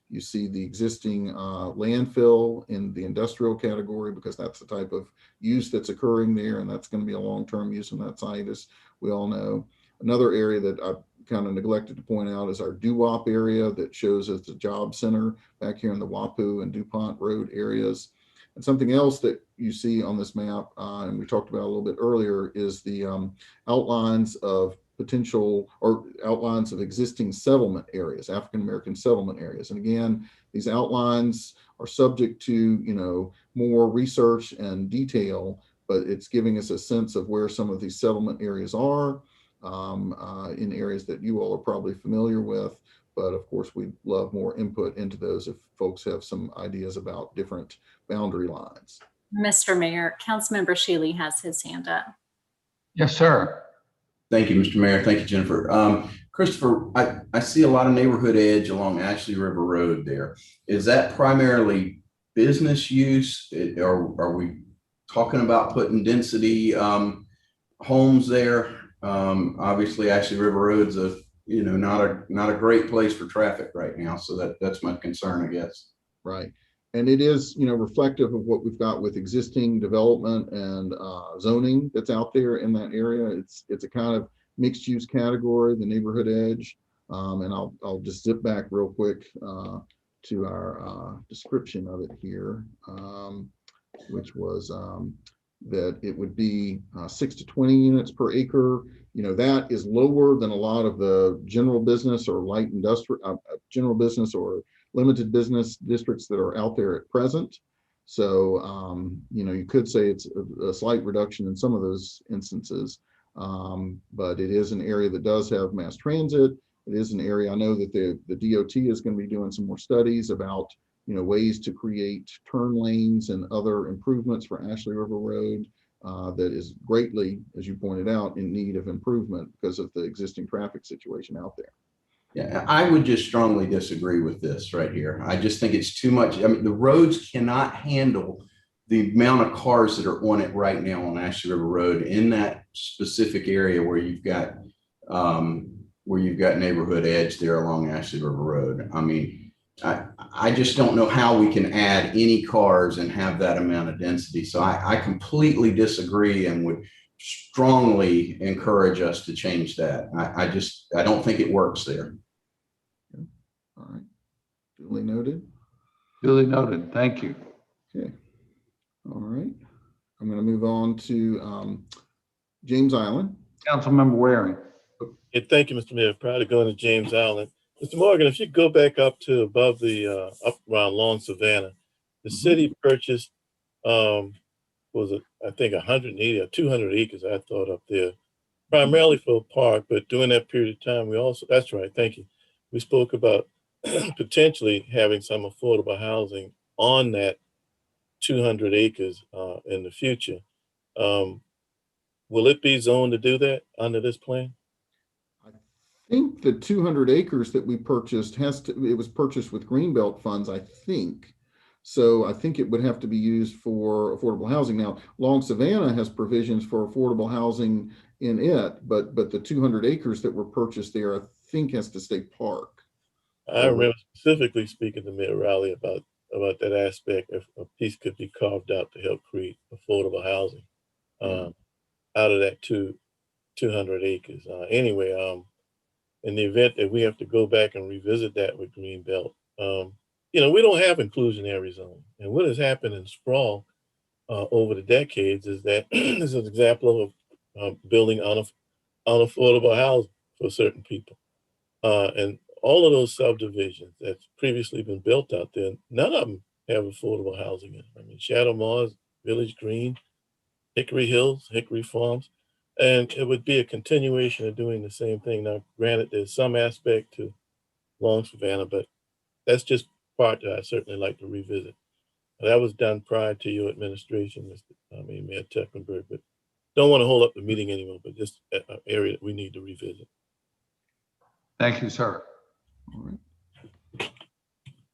You see the existing landfill in the industrial category because that's the type of use that's occurring there, and that's going to be a long-term use on that site, as we all know. Another area that I kind of neglected to point out is our Doo-Wop area that shows as the job center back here in the Wapoo and DuPont Road areas. And something else that you see on this map, and we talked about a little bit earlier, is the outlines of potential or outlines of existing settlement areas, African-American settlement areas. And again, these outlines are subject to, you know, more research and detail, but it's giving us a sense of where some of these settlement areas are in areas that you all are probably familiar with. But of course, we'd love more input into those if folks have some ideas about different boundary lines.
Mr. Mayor, Councilmember Shealy has his hand up.
Yes, sir.
Thank you, Mr. Mayor. Thank you, Jennifer. Christopher, I see a lot of neighborhood edge along Ashley River Road there. Is that primarily business use? Or are we talking about putting density homes there? Obviously, Ashley River Road's a, you know, not a great place for traffic right now. So that's my concern, I guess.
Right. And it is, you know, reflective of what we've got with existing development and zoning that's out there in that area. It's a kind of mixed use category, the neighborhood edge. And I'll just zip back real quick to our description of it here, which was that it would be 6 to 20 units per acre. You know, that is lower than a lot of the general business or light industrial, general business or limited business districts that are out there at present. So, you know, you could say it's a slight reduction in some of those instances, but it is an area that does have mass transit. It is an area, I know that the DOT is going to be doing some more studies about, you know, ways to create turn lanes and other improvements for Ashley River Road that is greatly, as you pointed out, in need of improvement because of the existing traffic situation out there.
Yeah, I would just strongly disagree with this right here. I just think it's too much. I mean, the roads cannot handle the amount of cars that are on it right now on Ashley River Road in that specific area where you've got neighborhood edge there along Ashley River Road. I mean, I just don't know how we can add any cars and have that amount of density. So I completely disagree and would strongly encourage us to change that. I don't think it works there.
All right, duly noted.
Duly noted. Thank you.
Okay. All right. I'm going to move on to James Island.
Councilmember Waring.
Yeah, thank you, Mr. Mayor. Proud to go into James Island. Mr. Morgan, if you go back up to above the up around Long Savannah, the city purchased was it, I think 180 or 200 acres, I thought, up there, primarily for a park. But during that period of time, we also, that's right, thank you. We spoke about potentially having some affordable housing on that 200 acres in the future. Will it be zoned to do that under this plan?
I think the 200 acres that we purchased it was purchased with Greenbelt funds, I think. So I think it would have to be used for affordable housing. Now, Long Savannah has provisions for affordable housing in it, but the 200 acres that were purchased there, I think has to stay park.
I remember specifically speaking to Mayor Rowley about about that aspect if a piece could be carved out to help create affordable housing out of that 200 acres. Anyway, in the event that we have to go back and revisit that with Greenbelt, we don't have inclusionary zoning. And what has happened in sprawl over the decades is that this is an example of building unaffordable housing for certain people. And all of those subdivisions that's previously been built out there, none of them have affordable housing in them. I mean, Shadow Mars, Village Green, Hickory Hills, Hickory Farms, and it would be a continuation of doing the same thing. Now, granted, there's some aspect to Long Savannah, but that's just part that I certainly like to revisit. That was done prior to your administration, Mayor Tecklenburg, but don't want to hold up the meeting anymore, but just an area that we need to revisit.
Thank you, sir.
All right.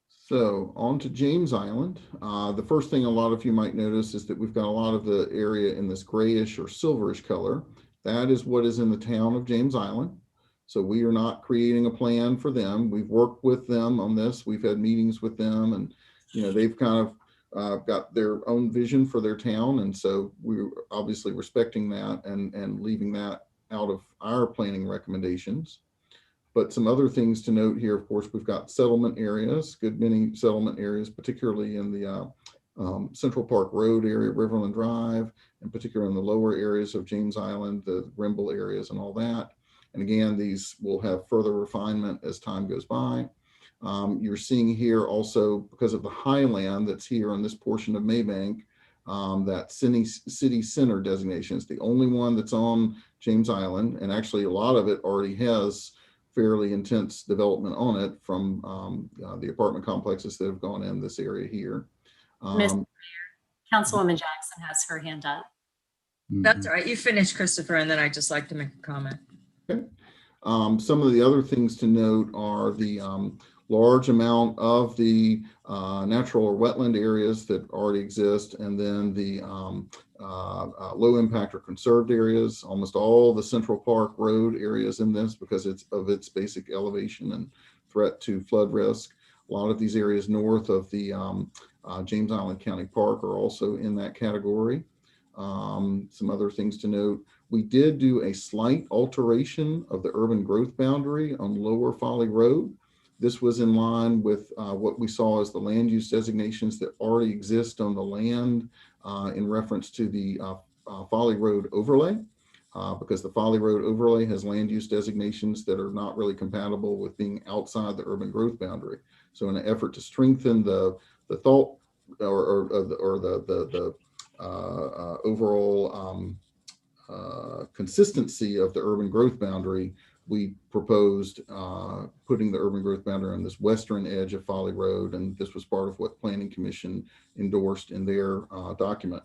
So on to James Island. The first thing a lot of you might notice is that we've got a lot of the area in this grayish or silverish color. That is what is in the town of James Island. So we are not creating a plan for them. We've worked with them on this. We've had meetings with them, and they've kind of got their own vision for their town. And so we're obviously respecting that and leaving that out of our planning recommendations. But some other things to note here, of course, we've got settlement areas, good many settlement areas, particularly in the Central Park Road area, Riverland Drive, and particularly in the lower areas of James Island, the Grimble areas and all that. And again, these will have further refinement as time goes by. You're seeing here also, because of the highland that's here on this portion of Maybank, that city center designation is the only one that's on James Island. And actually a lot of it already has fairly intense development on it from the apartment complexes that have gone in this area here.
Mr. Mayor, Councilwoman Jackson has her hand up.
That's all right. You finish, Christopher, and then I'd just like to make a comment.
Okay. Some of the other things to note are the large amount of the natural or wetland areas that already exist, and then the low impact or conserved areas. Almost all the Central Park Road areas in this because it's of its basic elevation and threat to flood risk. A lot of these areas north of the James Island County Park are also in that category. Some other things to note. We did do a slight alteration of the urban growth boundary on Lower Folly Road. This was in line with what we saw as the land use designations that already exist on the land in reference to the Folly Road overlay, because the Folly Road overlay has land use designations that are not really compatible with being outside the urban growth boundary. So in an effort to strengthen the thought or the overall consistency of the urban growth boundary, we proposed putting the urban growth boundary on this western edge of Folly Road, and this was part of what Planning Commission endorsed in their document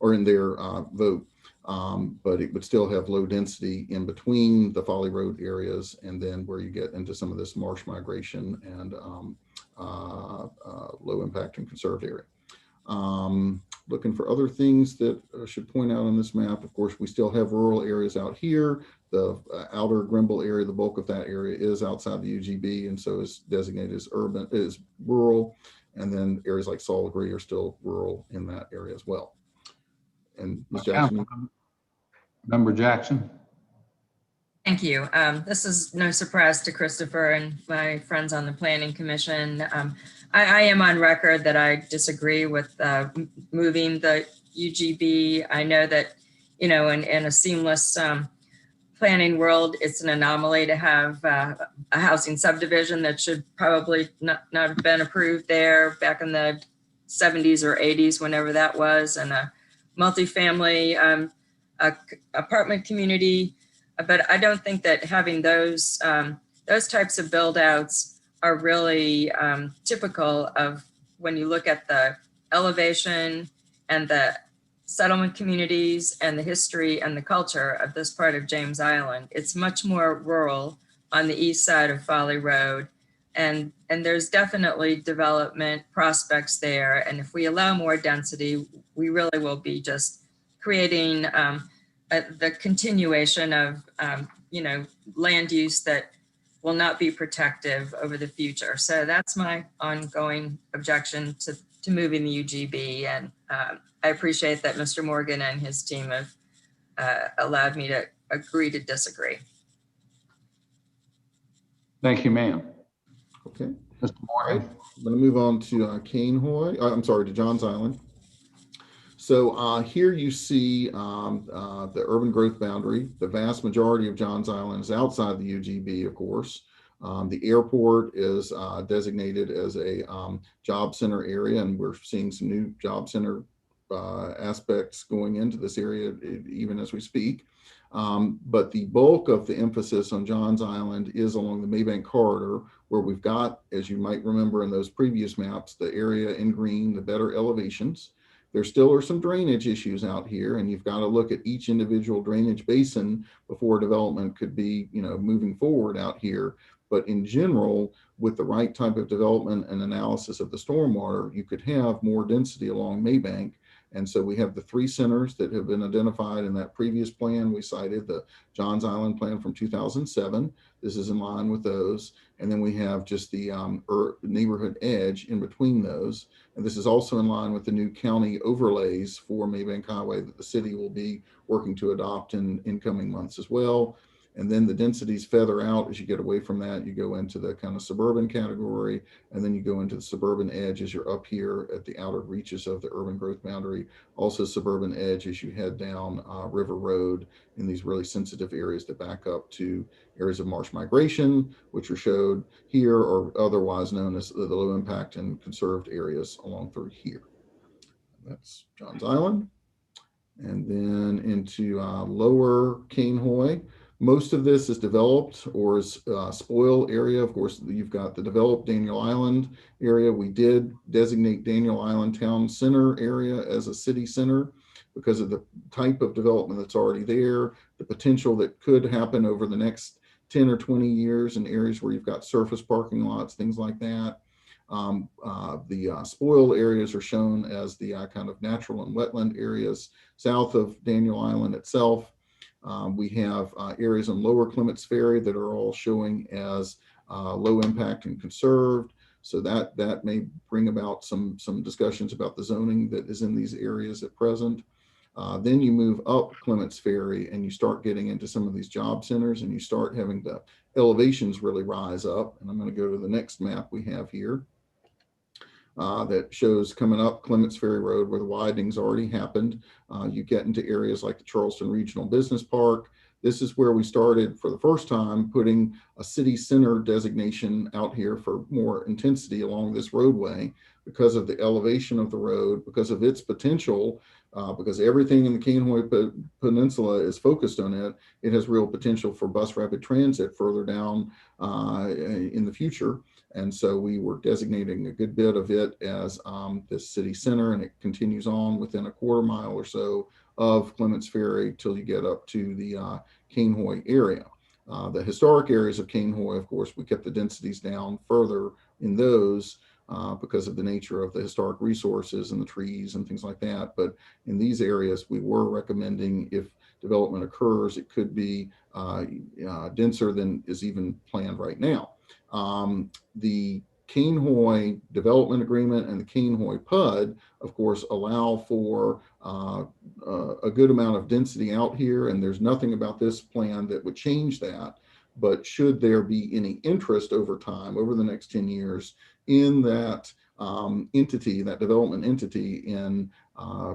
or in their vote. But it would still have low density in between the Folly Road areas and then where you get into some of this marsh migration and low impact and conserved area. Looking for other things that I should point out on this map. Of course, we still have rural areas out here. The outer Grimble area, the bulk of that area is outside the UGB, and so is designated as urban, is rural. And then areas like Soligree are still rural in that area as well. And Ms. Jackson.
Member Jackson.
Thank you. This is no surprise to Christopher and my friends on the Planning Commission. I am on record that I disagree with moving the UGB. I know that, in a seamless planning world, it's an anomaly to have a housing subdivision that should probably not have been approved there back in the 70s or 80s, whenever that was, and a multifamily apartment community. But I don't think that having those types of build outs are really typical of when you look at the elevation and the settlement communities and the history and the culture of this part of James Island. It's much more rural on the east side of Folly Road. And there's definitely development prospects there. And if we allow more density, we really will be just creating the continuation of, land use that will not be protective over the future. So that's my ongoing objection to moving the UGB. And I appreciate that Mr. Morgan and his team have allowed me to agree to disagree.
Thank you, ma'am.
Okay.
Mr. Morgan.
I'm going to move on to to Johns Island. So here you see the urban growth boundary. The vast majority of Johns Island is outside the UGB, of course. The airport is designated as a job center area, and we're seeing some new job center aspects going into this area even as we speak. But the bulk of the emphasis on Johns Island is along the Maybank corridor, where we've got, as you might remember in those previous maps, the area in green, the better elevations. There still are some drainage issues out here, and you've got to look at each individual drainage basin before development could be, moving forward out here. But in general, with the right type of development and analysis of the stormwater, you could have more density along Maybank. And so we have the 3 centers that have been identified in that previous plan. We cited the Johns Island plan from 2007. This is in line with those. And then we have just the neighborhood edge in between those. And this is also in line with the new county overlays for Maybank Highway that the city will be working to adopt in coming months as well. And then the densities feather out as you get away from that. You go into the kind of suburban category, and then you go into the suburban edge as you're up here at the outer reaches of the urban growth boundary. Also suburban edge as you head down River Road in these really sensitive areas that back up to areas of marsh migration, which are showed here, or otherwise known as the low impact and conserved areas along through here. That's Johns Island. And then into lower Cainhoy. Most of this is developed or is spoil area. Of course, you've got the developed Daniel Island area. We did designate Daniel Island Town Center area as a city center because of the type of development that's already there, the potential that could happen over the next 10 or 20 years in areas where you've got surface parking lots, things like that. The spoil areas are shown as the kind of natural and wetland areas south of Daniel Island itself. We have areas on lower Clemence Ferry that are all showing as low impact and conserved. So that may bring about some discussions about the zoning that is in these areas at present. Then you move up Clemence Ferry and you start getting into some of these job centers, and you start having the elevations really rise up. And I'm going to go to the next map we have here. That shows coming up Clemence Ferry Road where the widening's already happened. You get into areas like the Charleston Regional Business Park. This is where we started for the first time putting a city center designation out here for more intensity along this roadway because of the elevation of the road, because of its potential, because everything in the Cainhoy Peninsula is focused on it. It has real potential for bus rapid transit further down in the future. And so we were designating a good bit of it as this city center, and it continues on within a quarter mile or so of Clemence Ferry till you get up to the Cainhoy area. The historic areas of Cainhoy, of course, we kept the densities down further in those because of the nature of the historic resources and the trees and things like that. But in these areas, we were recommending if development occurs, it could be denser than is even planned right now. The Cainhoy Development Agreement and the Cainhoy PUD, of course, allow for a good amount of density out here, and there's nothing about this plan that would change that. But should there be any interest over time, over the next 10 years, in that entity, that development entity, in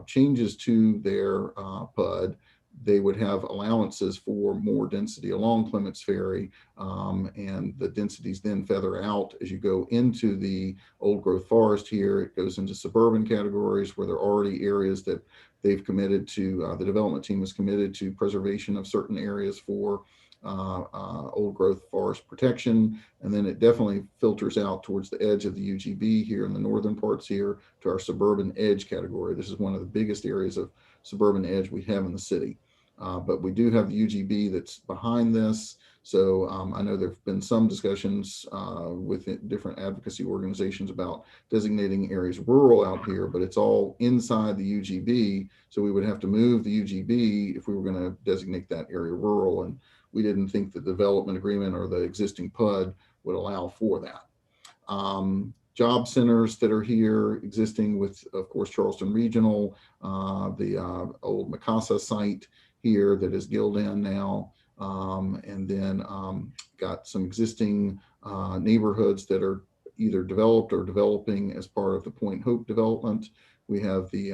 changes to their PUD, they would have allowances for more density along Clemence Ferry, and the densities then feather out as you go into the old growth forest here. It goes into suburban categories where there are already areas that they've committed to, the development team is committed to preservation of certain areas for old growth forest protection. And then it definitely filters out towards the edge of the UGB here in the northern parts here to our suburban edge category. This is one of the biggest areas of suburban edge we have in the city. But we do have the UGB that's behind this. So I know there have been some discussions with different advocacy organizations about designating areas rural out here, but it's all inside the UGB. So we would have to move the UGB if we were going to designate that area rural. And we didn't think the development agreement or the existing PUD would allow for that. Job centers that are here existing with, of course, Charleston Regional, the old Mikasa site here that is Gildan now, and then got some existing neighborhoods that are either developed or developing as part of the Point Hope development. We have the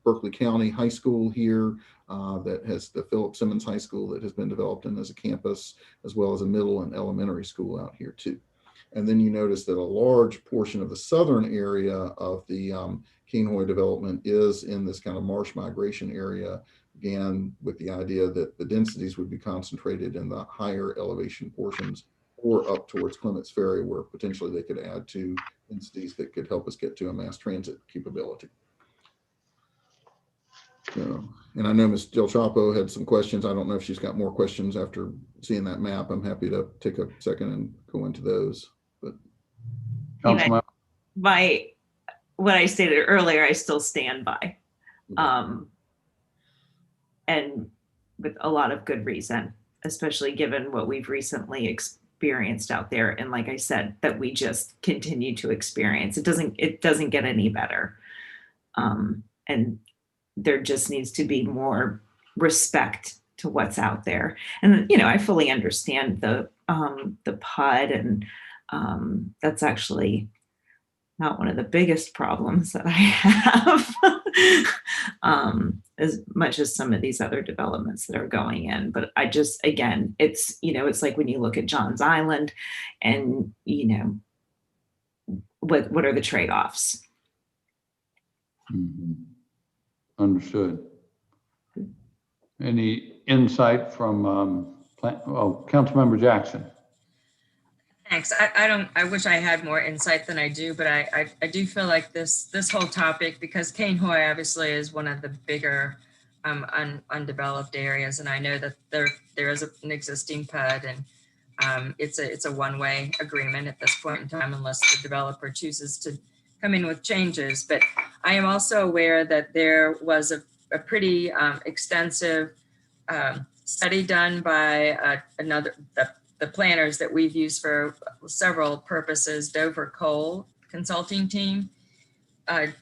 Berkeley County High School here that has the Philip Simmons High School that has been developed in as a campus, as well as a middle and elementary school out here too. And then you notice that a large portion of the southern area of the Cainhoy development is in this kind of marsh migration area, again, with the idea that the densities would be concentrated in the higher elevation portions or up towards Clemence Ferry, where potentially they could add to densities that could help us get to a mass transit capability. So, and I know Ms. Del Chapo had some questions. I don't know if she's got more questions after seeing that map. I'm happy to take a second and go into those. But
what I stated earlier, I still stand by, and with a lot of good reason, especially given what we've recently experienced out there. And like I said, that we just continue to experience. It doesn't get any better. And there just needs to be more respect to what's out there. And, you know, I fully understand the PUD, and that's actually not one of the biggest problems that I have, as much as some of these other developments that are going in. But I just, again, it's, you know, it's like when you look at Johns Island and, you know, what are the trade-offs?
Mm-hmm. Understood. Any insight from Councilmember Jackson?
Thanks. I wish I had more insight than I do, but I do feel like this whole topic, because Cainhoy obviously is one of the bigger undeveloped areas, and I know that there is an existing PUD, and it's a one-way agreement at this point in time, unless the developer chooses to come in with changes. But I am also aware that there was a pretty extensive study done by the planners that we've used for several purposes, Dover Cole consulting team,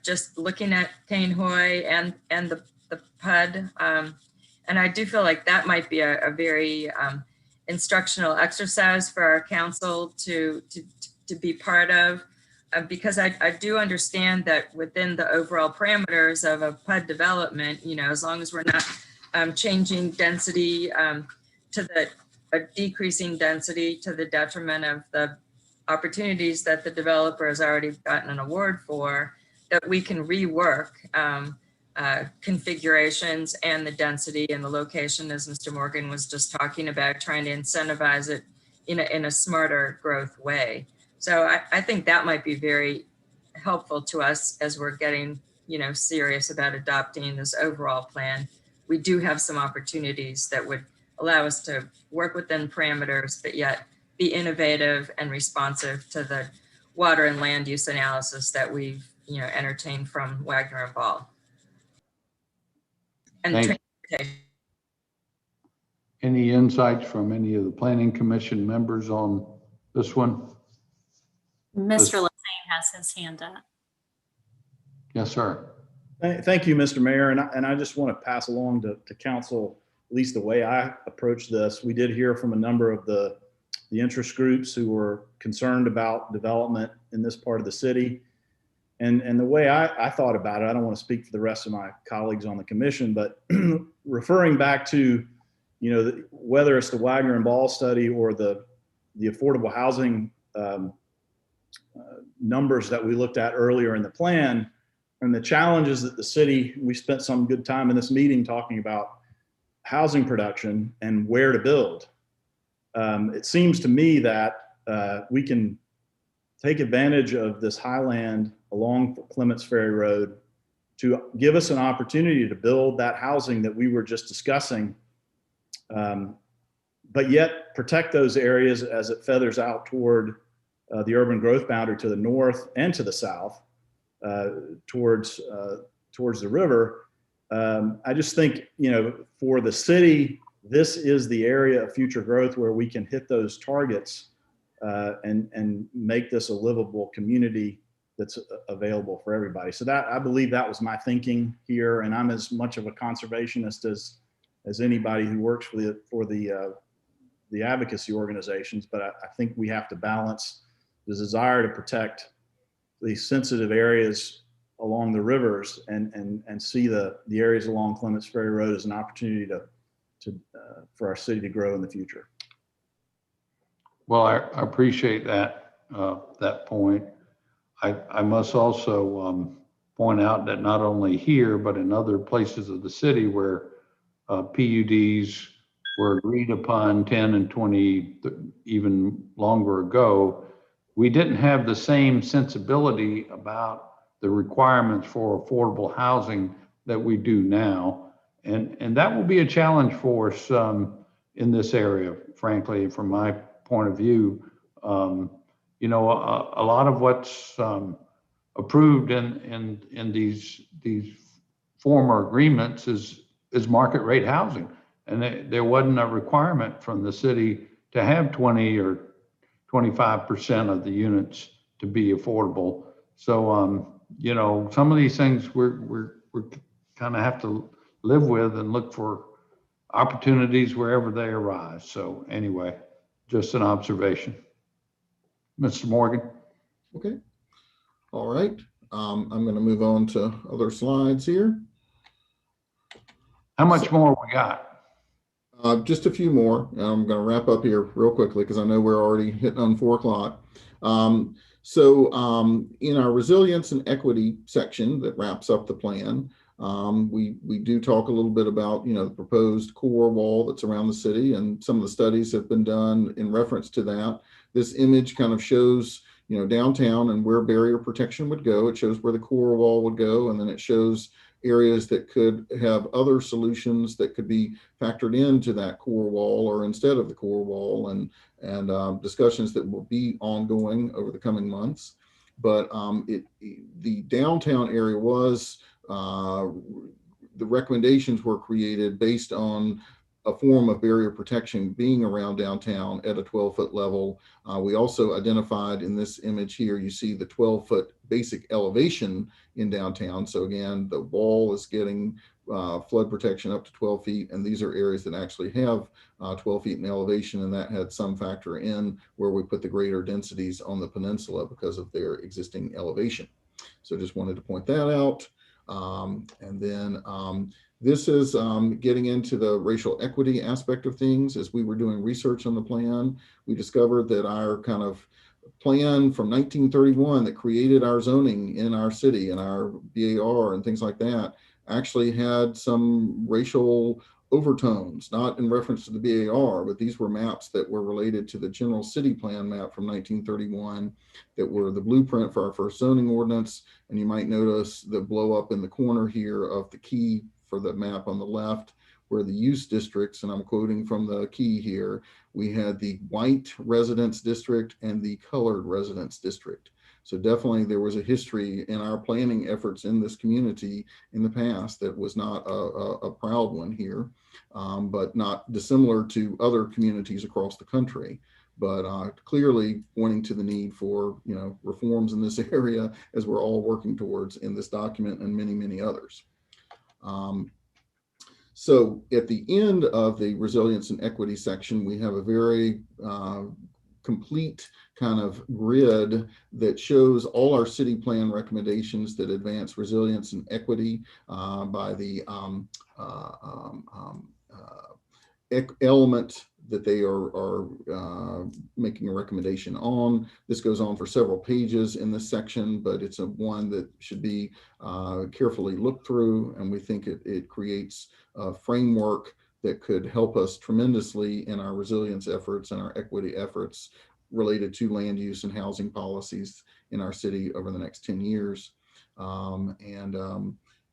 just looking at Cainhoy and the PUD. And I do feel like that might be a very instructional exercise for our council to be part of, because I do understand that within the overall parameters of a PUD development, you know, as long as we're not changing density a decreasing density to the detriment of the opportunities that the developer has already gotten an award for, that we can rework configurations and the density and the location, as Mr. Morgan was just talking about, trying to incentivize it in a smarter growth way. So I think that might be very helpful to us as we're getting, you know, serious about adopting this overall plan. We do have some opportunities that would allow us to work within parameters, but yet be innovative and responsive to the water and land use analysis that we've, you know, entertained from Wagner and Ball. And transportation.
Any insights from any of the Planning Commission members on this one?
Mr. Levine has his hand up.
Yes, sir.
Thank you, Mr. Mayor. And I just want to pass along to council, at least the way I approach this. We did hear from a number of the interest groups who were concerned about development in this part of the city. And the way I thought about it, I don't want to speak for the rest of my colleagues on the commission, but referring back to, you know, whether it's the Wagner and Ball study or the affordable housing numbers that we looked at earlier in the plan, and the challenges that the city, we spent some good time in this meeting talking about housing production and where to build. It seems to me that we can take advantage of this highland along Clemence Ferry Road to give us an opportunity to build that housing that we were just discussing, but yet protect those areas as it feathers out toward the urban growth boundary to the north and to the south, towards the river. I just think, you know, for the city this is the area of future growth where we can hit those targets and make this a livable community that's available for everybody. So that, I believe that was my thinking here, and I'm as much of a conservationist as anybody who works for the advocacy organizations, but I think we have to balance the desire to protect these sensitive areas along the rivers and see the areas along Clemence Ferry Road as an opportunity for our city to grow in the future.
Well, I appreciate that, that point. I must also point out that not only here, but in other places of the city where PUDs were agreed upon 10 and 20, even longer ago, we didn't have the same sensibility about the requirements for affordable housing that we do now. And that will be a challenge for us in this area, frankly, from my point of view. You know, a lot of what's approved in these former agreements is market rate housing. And there wasn't a requirement from the city to have 20 or 25% of the units to be affordable. So, you know, some of these things we're kind of have to live with and look for opportunities wherever they arise. So anyway, just an observation. Mr. Morgan.
Okay. All right. I'm going to move on to other slides here.
How much more we got?
Just a few more. I'm going to wrap up here real quickly because I know we're already hitting on 4 o'clock. In our resilience and equity section that wraps up the plan, we do talk a little bit about, you know, the proposed core wall that's around the city, and some of the studies have been done in reference to that. This image kind of shows, you know, downtown and where barrier protection would go. It shows where the core wall would go, and then it shows areas that could have other solutions that could be factored into that core wall or instead of the core wall, and discussions that will be ongoing over the coming months. But the downtown area was, the recommendations were created based on a form of barrier protection being around downtown at a 12-foot level. We also identified in this image here, you see the 12-foot basic elevation in downtown. So again, the wall is getting flood protection up to 12 feet. And these are areas that actually have 12 feet in elevation. And that had some factor in where we put the greater densities on the peninsula because of their existing elevation. So just wanted to point that out. This is getting into the racial equity aspect of things. As we were doing research on the plan, we discovered that our kind of plan from 1931 that created our zoning in our city and our BAR and things like that actually had some racial overtones, not in reference to the BAR, but these were maps that were related to the general city plan map from 1931 that were the blueprint for our first zoning ordinance. And you might notice the blow up in the corner here of the key for the map on the left, where the use districts, and I'm quoting from the key here, we had the white residence district and the colored residence district. So definitely there was a history in our planning efforts in this community in the past that was not a proud one here, but not dissimilar to other communities across the country. But clearly pointing to the need for, you know, reforms in this area as we're all working towards in this document and many, many others. So at the end of the resilience and equity section, we have a very complete kind of grid that shows all our city plan recommendations that advance resilience and equity by the element that they are making a recommendation on. This goes on for several pages in this section, but it's one that should be carefully looked through, and we think it creates a framework that could help us tremendously in our resilience efforts and our equity efforts related to land use and housing policies in our city over the next 10 years. I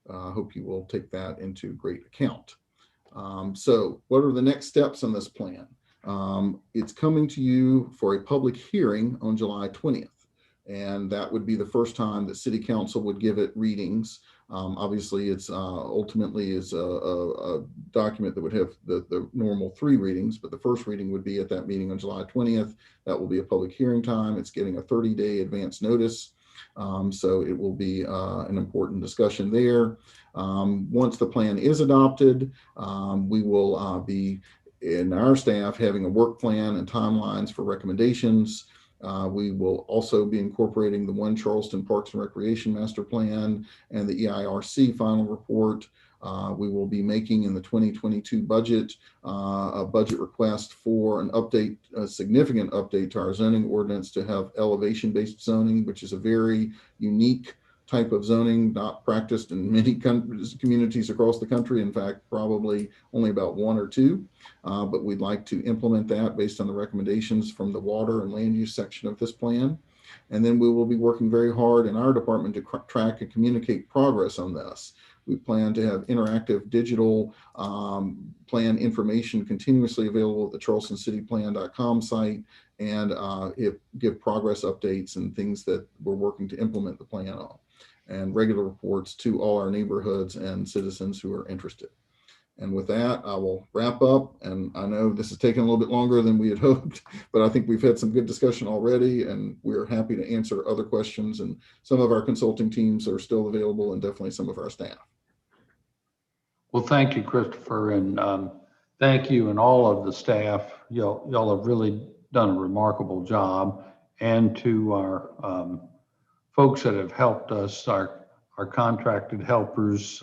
hope you will take that into great account. So what are the next steps on this plan? It's coming to you for a public hearing on July 20th. And that would be the first time that City Council would give it readings. Obviously, it's ultimately is a document that would have the normal 3 readings, but the first reading would be at that meeting on July 20th. That will be a public hearing time. It's getting a 30-day advance notice. So it will be an important discussion there. Once the plan is adopted, we will be in our staff having a work plan and timelines for recommendations. We will also be incorporating the One Charleston Parks and Recreation Master Plan and the EIRC final report. We will be making in the 2022 budget a budget request for an update, a significant update to our zoning ordinance to have elevation-based zoning, which is a very unique type of zoning not practiced in many communities across the country. In fact, probably only about 1 or 2, but we'd like to implement that based on the recommendations from the water and land use section of this plan. And then we will be working very hard in our department to track and communicate progress on this. We plan to have interactive digital plan information continuously available at the charlestoncityplan.com site, and give progress updates and things that we're working to implement the plan on, and regular reports to all our neighborhoods and citizens who are interested. And with that, I will wrap up. And I know this has taken a little bit longer than we had hoped, but I think we've had some good discussion already, and we're happy to answer other questions. And some of our consulting teams are still available, and definitely some of our staff.
Well, thank you, Christopher, and thank you and all of the staff. Y'all have really done a remarkable job. And to our folks that have helped us, our contracted helpers,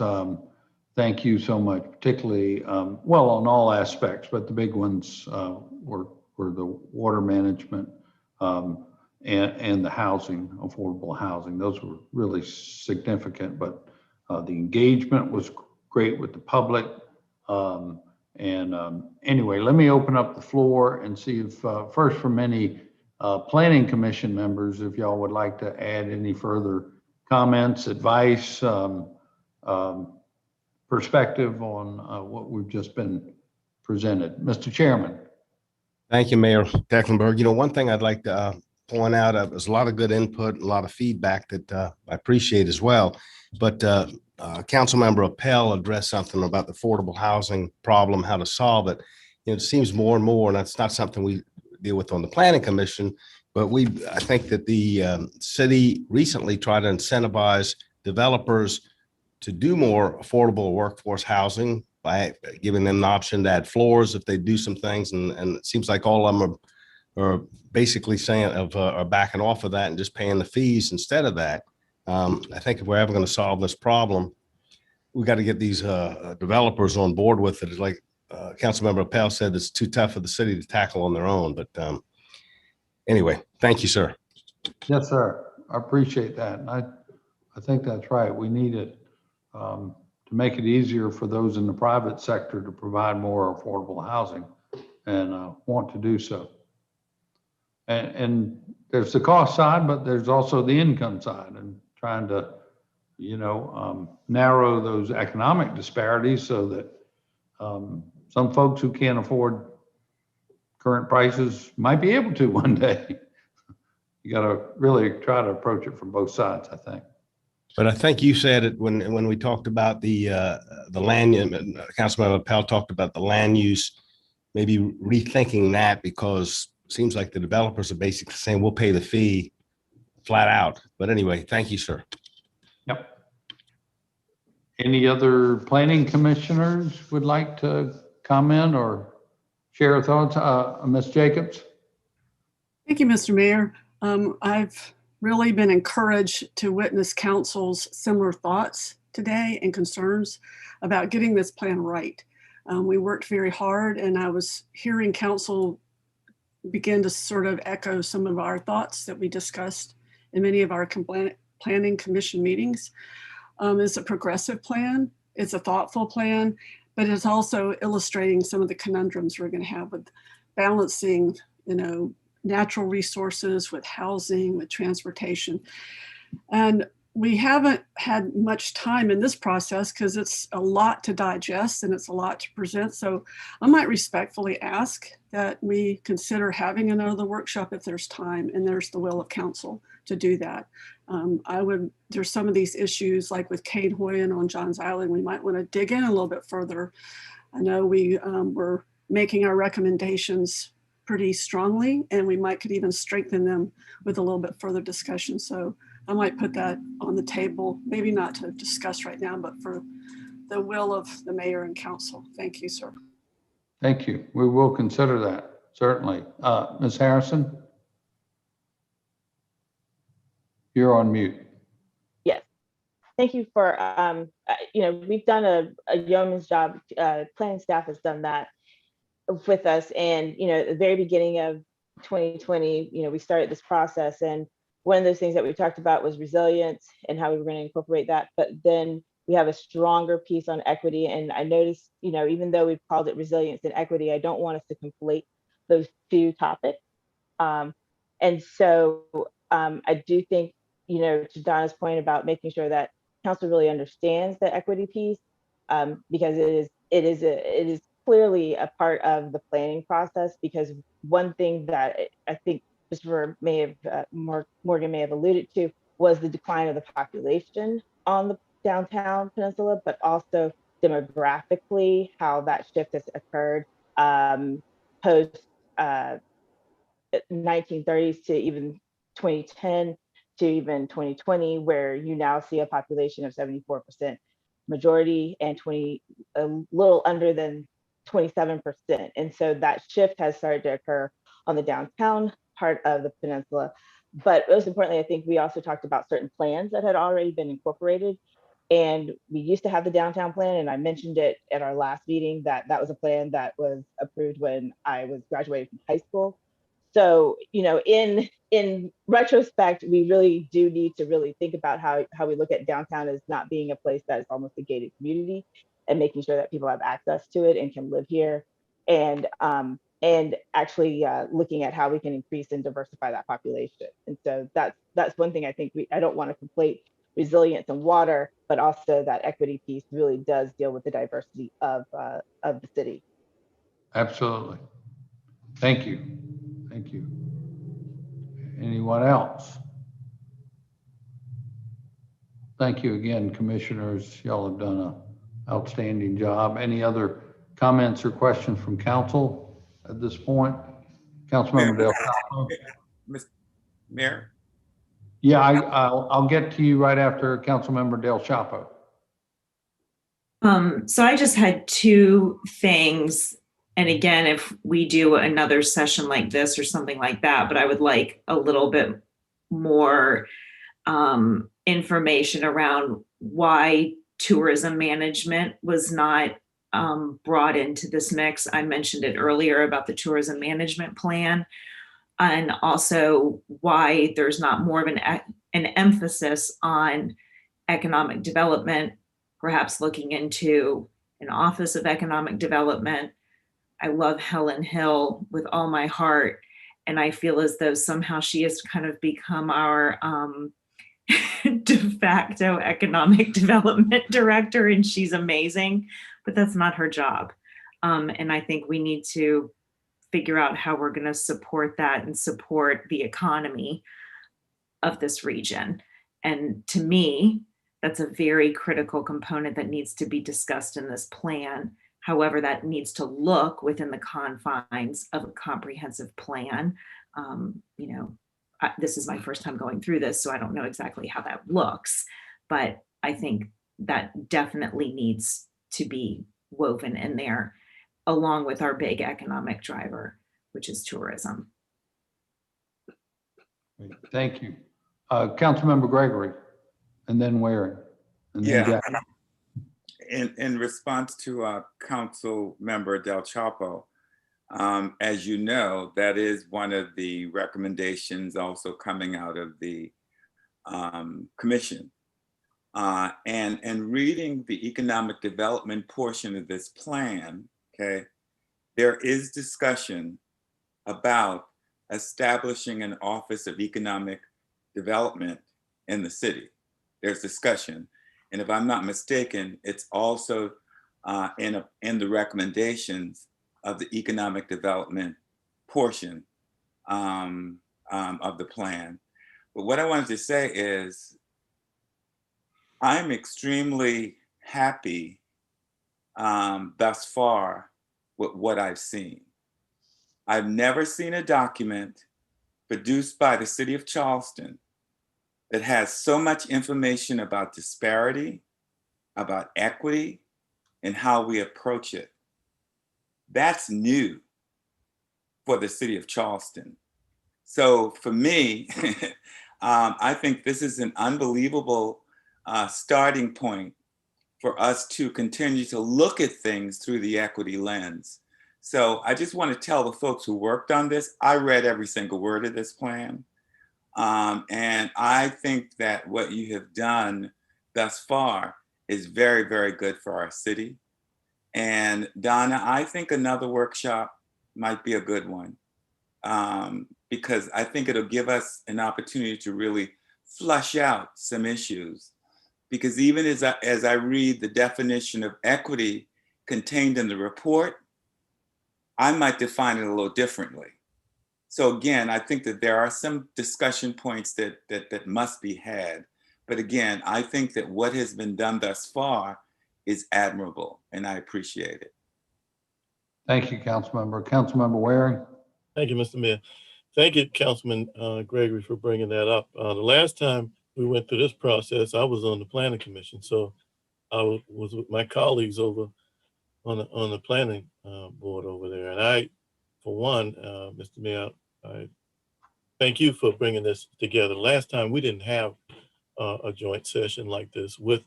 thank you so much, particularly, well, on all aspects, but the big ones were the water management and the housing, affordable housing. Those were really significant, but the engagement was great with the public. Anyway, let me open up the floor and see if first from any Planning Commission members, if y'all would like to add any further comments, advice, perspective on what we've just been presented. Mr. Chairman.
Thank you, Mayor Tecklenburg. One thing I'd like to point out, there's a lot of good input, a lot of feedback that I appreciate as well. But Councilmember Appel addressed something about the affordable housing problem, how to solve it. It seems more and more, and that's not something we deal with on the Planning Commission, but I think that the city recently tried to incentivize developers to do more affordable workforce housing by giving them the option to add floors if they do some things. And it seems like all of them are basically saying are backing off of that and just paying the fees instead of that. I think if we're ever going to solve this problem, we got to get these developers on board with it. It's like Councilmember Appel said, it's too tough for the city to tackle on their own. But anyway, thank you, sir.
Yes, sir. I appreciate that. And I think that's right. We need it to make it easier for those in the private sector to provide more affordable housing and want to do so. And there's the cost side, but there's also the income side, and trying to, narrow those economic disparities so that some folks who can't afford current prices might be able to one day. You got to really try to approach it from both sides, I think.
But I think you said it when we talked about the land, Councilmember Appel talked about the land use, maybe rethinking that, because it seems like the developers are basically saying we'll pay the fee flat out. But anyway, thank you, sir.
Yep. Any other planning commissioners would like to comment or share thoughts? Ms. Jacobs?
Thank you, Mr. Mayor. I've really been encouraged to witness council's similar thoughts today and concerns about getting this plan right. We worked very hard, and I was hearing council begin to sort of echo some of our thoughts that we discussed in many of our planning commission meetings. It's a progressive plan, it's a thoughtful plan, but it's also illustrating some of the conundrums we're going to have with balancing, natural resources with housing, with transportation. And we haven't had much time in this process because it's a lot to digest and it's a lot to present. So I might respectfully ask that we consider having another workshop if there's time and there's the will of council to do that. There's some of these issues like with Cane Hoy and on Johns Island, we might want to dig in a little bit further. I know we were making our recommendations pretty strongly, and we could even strengthen them with a little bit further discussion. So I might put that on the table, maybe not to discuss right now, but for the will of the mayor and council. Thank you, sir.
Thank you. We will consider that, certainly. Ms. Harrison? You're on mute.
Yes. Thank you for, we've done a yeoman's job. Planning staff has done that with us. And, at the very beginning of 2020, we started this process. And one of those things that we talked about was resilience and how we were going to incorporate that. But then we have a stronger piece on equity. And I noticed, even though we've called it resilience and equity, I don't want us to conflate those two topics. And so I do think, to Donna's point about making sure that council really understands the equity piece, because it is clearly a part of the planning process. Because one thing that I think Christopher Morgan may have alluded to was the decline of the population on the Downtown Peninsula, but also demographically how that shift has occurred post 1930s to even 2010 to even 2020, where you now see a population of 74% majority and a little under than 27%. And so that shift has started to occur on the downtown part of the peninsula. But most importantly, I think we also talked about certain plans that had already been incorporated. And we used to have the downtown plan, and I mentioned it at our last meeting that was a plan that was approved when I was graduating from high school. So, in retrospect, we really do need to really think about how we look at downtown as not being a place that is almost a gated community, and making sure that people have access to it and can live here, and actually looking at how we can increase and diversify that population. And so that's one thing I think I don't want to conflate resilience and water, but also that equity piece really does deal with the diversity of the city.
Absolutely. Thank you. Thank you. Anyone else? Thank you again, commissioners. Y'all have done an outstanding job. Any other comments or questions from council at this point? Councilmember Del Chapo.
Mr. Mayor?
Yeah, I'll get to you right after Councilmember Del Chapo.
So I just had two things. And again, if we do another session like this or something like that, but I would like a little bit more information around why tourism management was not brought into this mix. I mentioned it earlier about the tourism management plan, and also why there's not more of an emphasis on economic development, perhaps looking into an office of economic development. I love Helen Hill with all my heart, and I feel as though somehow she has kind of become our de facto economic development director, and she's amazing, but that's not her job. And I think we need to figure out how we're going to support that and support the economy of this region. And to me, that's a very critical component that needs to be discussed in this plan. However, that needs to look within the confines of a comprehensive plan. This is my first time going through this, so I don't know exactly how that looks, but I think that definitely needs to be woven in there, along with our big economic driver, which is tourism.
Thank you. Councilmember Gregory, and then Waring. And then
Yeah.
Jack.
In response to Council Member Del Chapo, as you know, that is one of the recommendations also coming out of the commission. And reading the economic development portion of this plan, okay, there is discussion about establishing an Office of Economic Development in the city. There's discussion. And if I'm not mistaken, it's also in the recommendations of the economic development portion of the plan. But what I wanted to say is I'm extremely happy thus far with what I've seen. I've never seen a document produced by the city of Charleston that has so much information about disparity, about equity, and how we approach it. That's new for the city of Charleston. So for me, I think this is an unbelievable starting point for us to continue to look at things through the equity lens. So I just want to tell the folks who worked on this, I read every single word of this plan. And I think that what you have done thus far is very, very good for our city. And Donna, I think another workshop might be a good one, because I think it'll give us an opportunity to really flush out some issues. Because even as I read the definition of equity contained in the report, I might define it a little differently. So again, I think that there are some discussion points that must be had. But again, I think that what has been done thus far is admirable, and I appreciate it.
Thank you, Councilmember. Councilmember Waring.
Thank you, Mr. Mayor. Thank you, Councilman Gregory, for bringing that up. The last time we went through this process, I was on the Planning Commission, so I was with my colleagues over on the planning board over there. And I, for one, Mr. Mayor, I thank you for bringing this together. Last time we didn't have a joint session like this with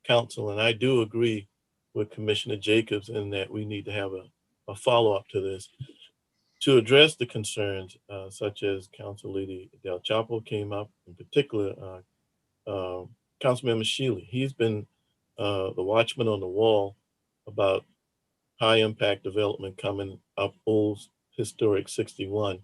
council, and I do agree with Commissioner Jacobs in that we need to have a follow-up to this to address the concerns such as Council Lady Del Chapo came up, in particular, Councilmember Shealy. He's been the watchman on the wall about high impact development coming up Old Historic 61,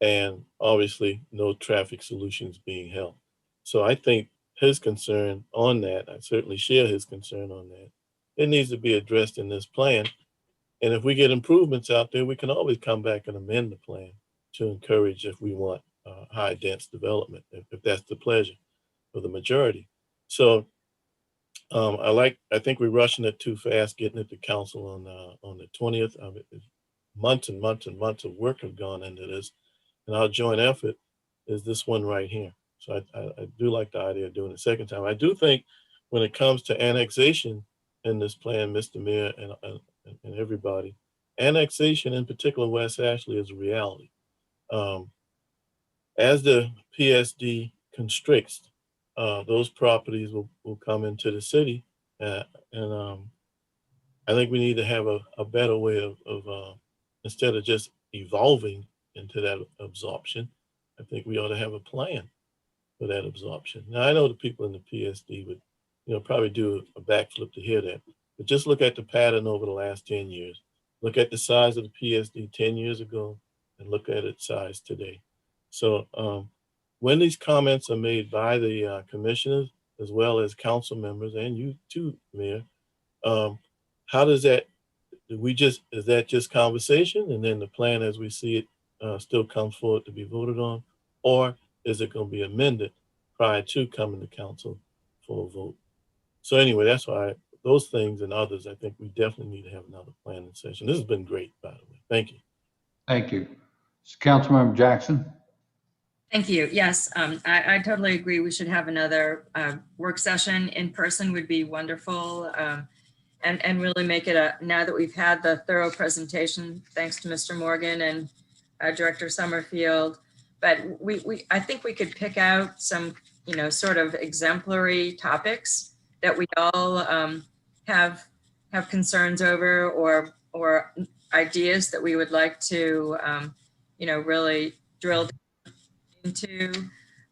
and obviously no traffic solutions being held. So I think his concern on that, I certainly share his concern on that. It needs to be addressed in this plan. And if we get improvements out there, we can always come back and amend the plan to encourage if we want high dense development, if that's the pleasure for the majority. So I think we're rushing it too fast, getting it to council on the 20th. Months and months and months of work have gone into this, and our joint effort is this one right here. So I do like the idea of doing it a second time. I do think when it comes to annexation in this plan, Mr. Mayor and everybody, annexation in particular West Ashley is a reality. As the PSD constricts, those properties will come into the city, and I think we need to have a better way of instead of just evolving into that absorption, I think we ought to have a plan for that absorption. Now I know the people in the PSD would, probably do a backflip to hear that, but just look at the pattern over the last 10 years. Look at the size of the PSD 10 years ago, and look at its size today. So when these comments are made by the commissioners, as well as council members, and you too, Mayor, how does that, is that just conversation and then the plan as we see it still comes forward to be voted on? Or is it going to be amended prior to coming to council for a vote? So anyway, that's why those things and others, I think we definitely need to have another planning session. This has been great, by the way. Thank you.
Thank you. Councilmember Jackson.
Thank you. Yes, I totally agree. We should have another work session in person would be wonderful. And really make it now that we've had the thorough presentation, thanks to Mr. Morgan and Director Summerfield. But I think we could pick out some, sort of exemplary topics that we all have concerns over or ideas that we would like to, really drill down into.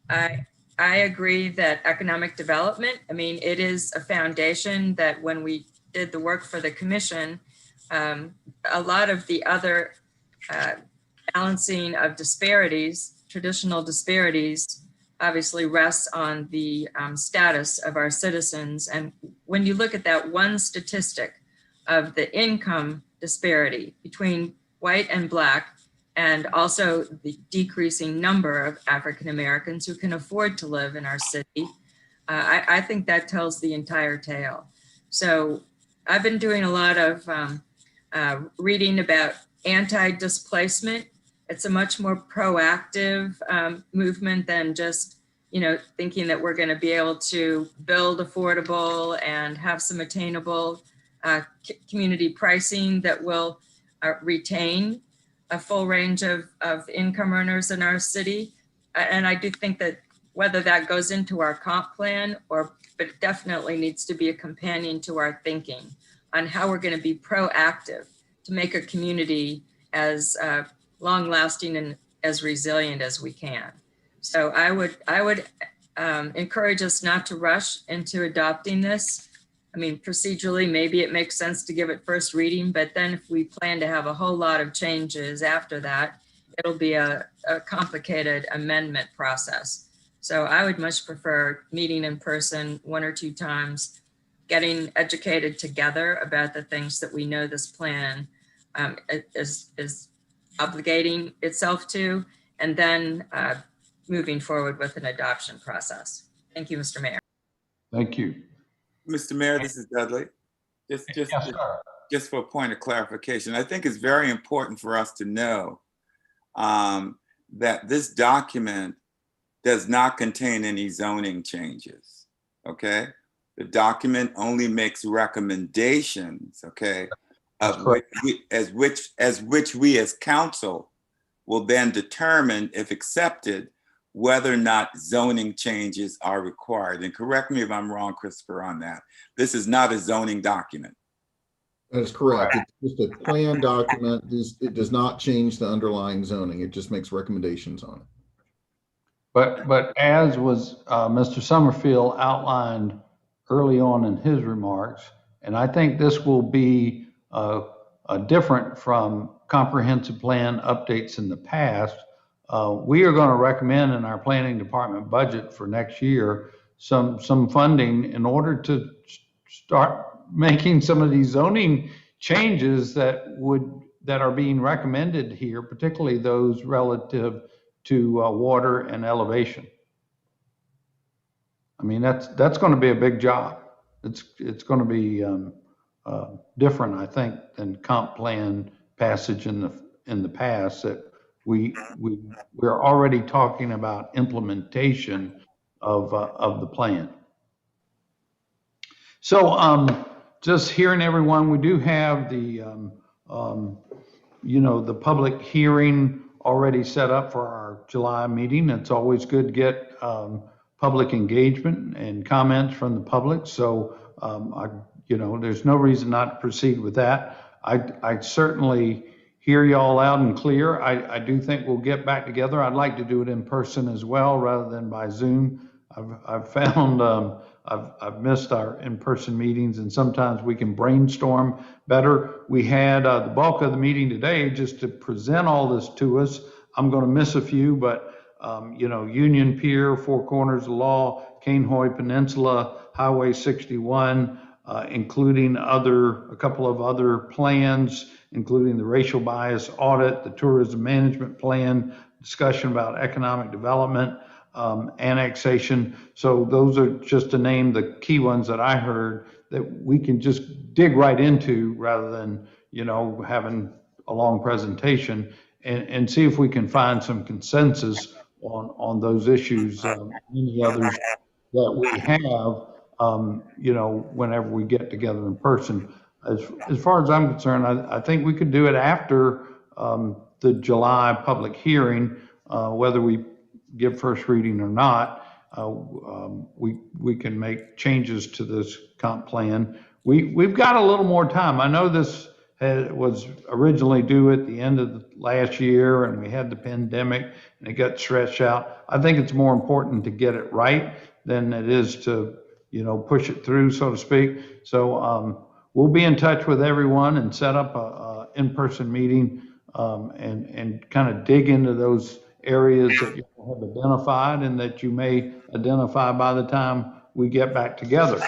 I agree that economic development, it is a foundation that when we did the work for the commission, a lot of the other balancing of disparities, traditional disparities, obviously rests on the status of our citizens. And when you look at that one statistic of the income disparity between white and Black, and also the decreasing number of African Americans who can afford to live in our city. I think that tells the entire tale. So I've been doing a lot of reading about anti-displacement. It's a much more proactive movement than just, thinking that we're going to be able to build affordable and have some attainable community pricing that will retain a full range of income earners in our city. And I do think that whether that goes into our comp plan but it definitely needs to be a companion to our thinking on how we're going to be proactive to make a community as long lasting and as resilient as we can. So I would encourage us not to rush into adopting this. I mean, procedurally, maybe it makes sense to give it first reading, but then if we plan to have a whole lot of changes after that, it'll be a complicated amendment process. So I would much prefer meeting in person 1 or 2 times, getting educated together about the things that we know this plan is obligating itself to, and then moving forward with an adoption process. Thank you, Mr. Mayor.
Thank you.
Mr. Mayor, this is Dudley. Just for a point of clarification, I think it's very important for us to know that this document does not contain any zoning changes, okay? The document only makes recommendations, okay, of which we as council will then determine, if accepted, whether or not zoning changes are required. And correct me if I'm wrong, Christopher, on that. This is not a zoning document.
That is correct. It's just a plan document. It does not change the underlying zoning. It just makes recommendations on it.
But as was Mr. Summerfield outlined early on in his remarks, and I think this will be different from comprehensive plan updates in the past, we are going to recommend in our planning department budget for next year some funding in order to start making some of these zoning changes that are being recommended here, particularly those relative to water and elevation. I mean, that's going to be a big job. It's going to be different, I think, than comp plan passage in the past, that we're already talking about implementation of the plan. So just hearing everyone, we do have the the public hearing already set up for our July meeting. It's always good to get public engagement and comments from the public. So there's no reason not to proceed with that. I certainly hear y'all loud and clear. I do think we'll get back together. I'd like to do it in person as well rather than by Zoom. I've found I've missed our in-person meetings, and sometimes we can brainstorm better. We had the bulk of the meeting today just to present all this to us. I'm going to miss a few, but Union Pier, Four Corners of Law, Cainhoy Peninsula, Highway 61, including a couple of other plans, including the racial bias audit, the tourism management plan, discussion about economic development, annexation. So those are just to name the key ones that I heard that we can just dig right into rather than, having a long presentation, and see if we can find some consensus on those issues, any others that we have, whenever we get together in person. As far as I'm concerned, I think we could do it after the July public hearing, whether we give first reading or not. We can make changes to this comp plan. We've got a little more time. I know this was originally due at the end of the last year, and we had the pandemic and it got stretched out. I think it's more important to get it right than it is to push it through, so to speak. So we'll be in touch with everyone and set up a in-person meeting and kind of dig into those areas that you have identified and that you may identify by the time we get back together.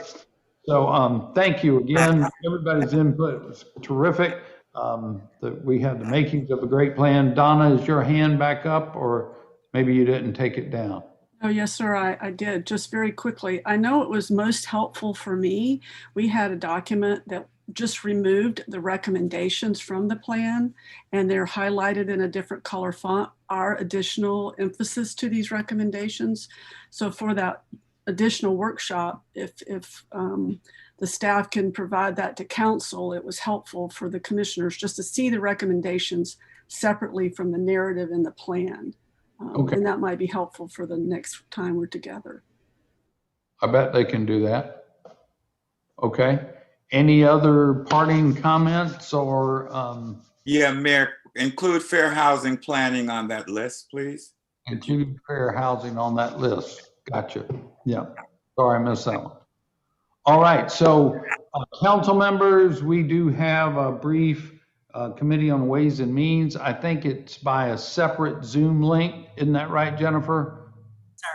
So thank you again. Everybody's input was terrific. that we have the makings of a great plan. Donna, is your hand back up, or maybe you didn't take it down?
Oh, yes, sir, I did. Just very quickly. I know it was most helpful for me. We had a document that just removed the recommendations from the plan, and they're highlighted in a different color font, our additional emphasis to these recommendations. So for that additional workshop, if the staff can provide that to council, it was helpful for the commissioners just to see the recommendations separately from the narrative in the plan.
Okay.
And that might be helpful for the next time we're together.
I bet they can do that. Okay. Any other parting comments or?
Yeah, Mayor, include fair housing planning on that list, please.
Include fair housing on that list. Gotcha. Yeah. Sorry, I missed that one. All right. So council members, we do have a brief Committee on Ways and Means. I think it's by a separate Zoom link. Isn't that right, Jennifer?
Sir.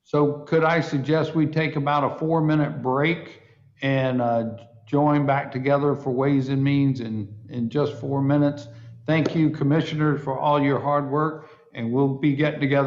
So could I suggest we take about a 4-minute break and join back together for Ways and Means in just 4 minutes? Thank you, commissioners, for all your hard work, and we'll be getting together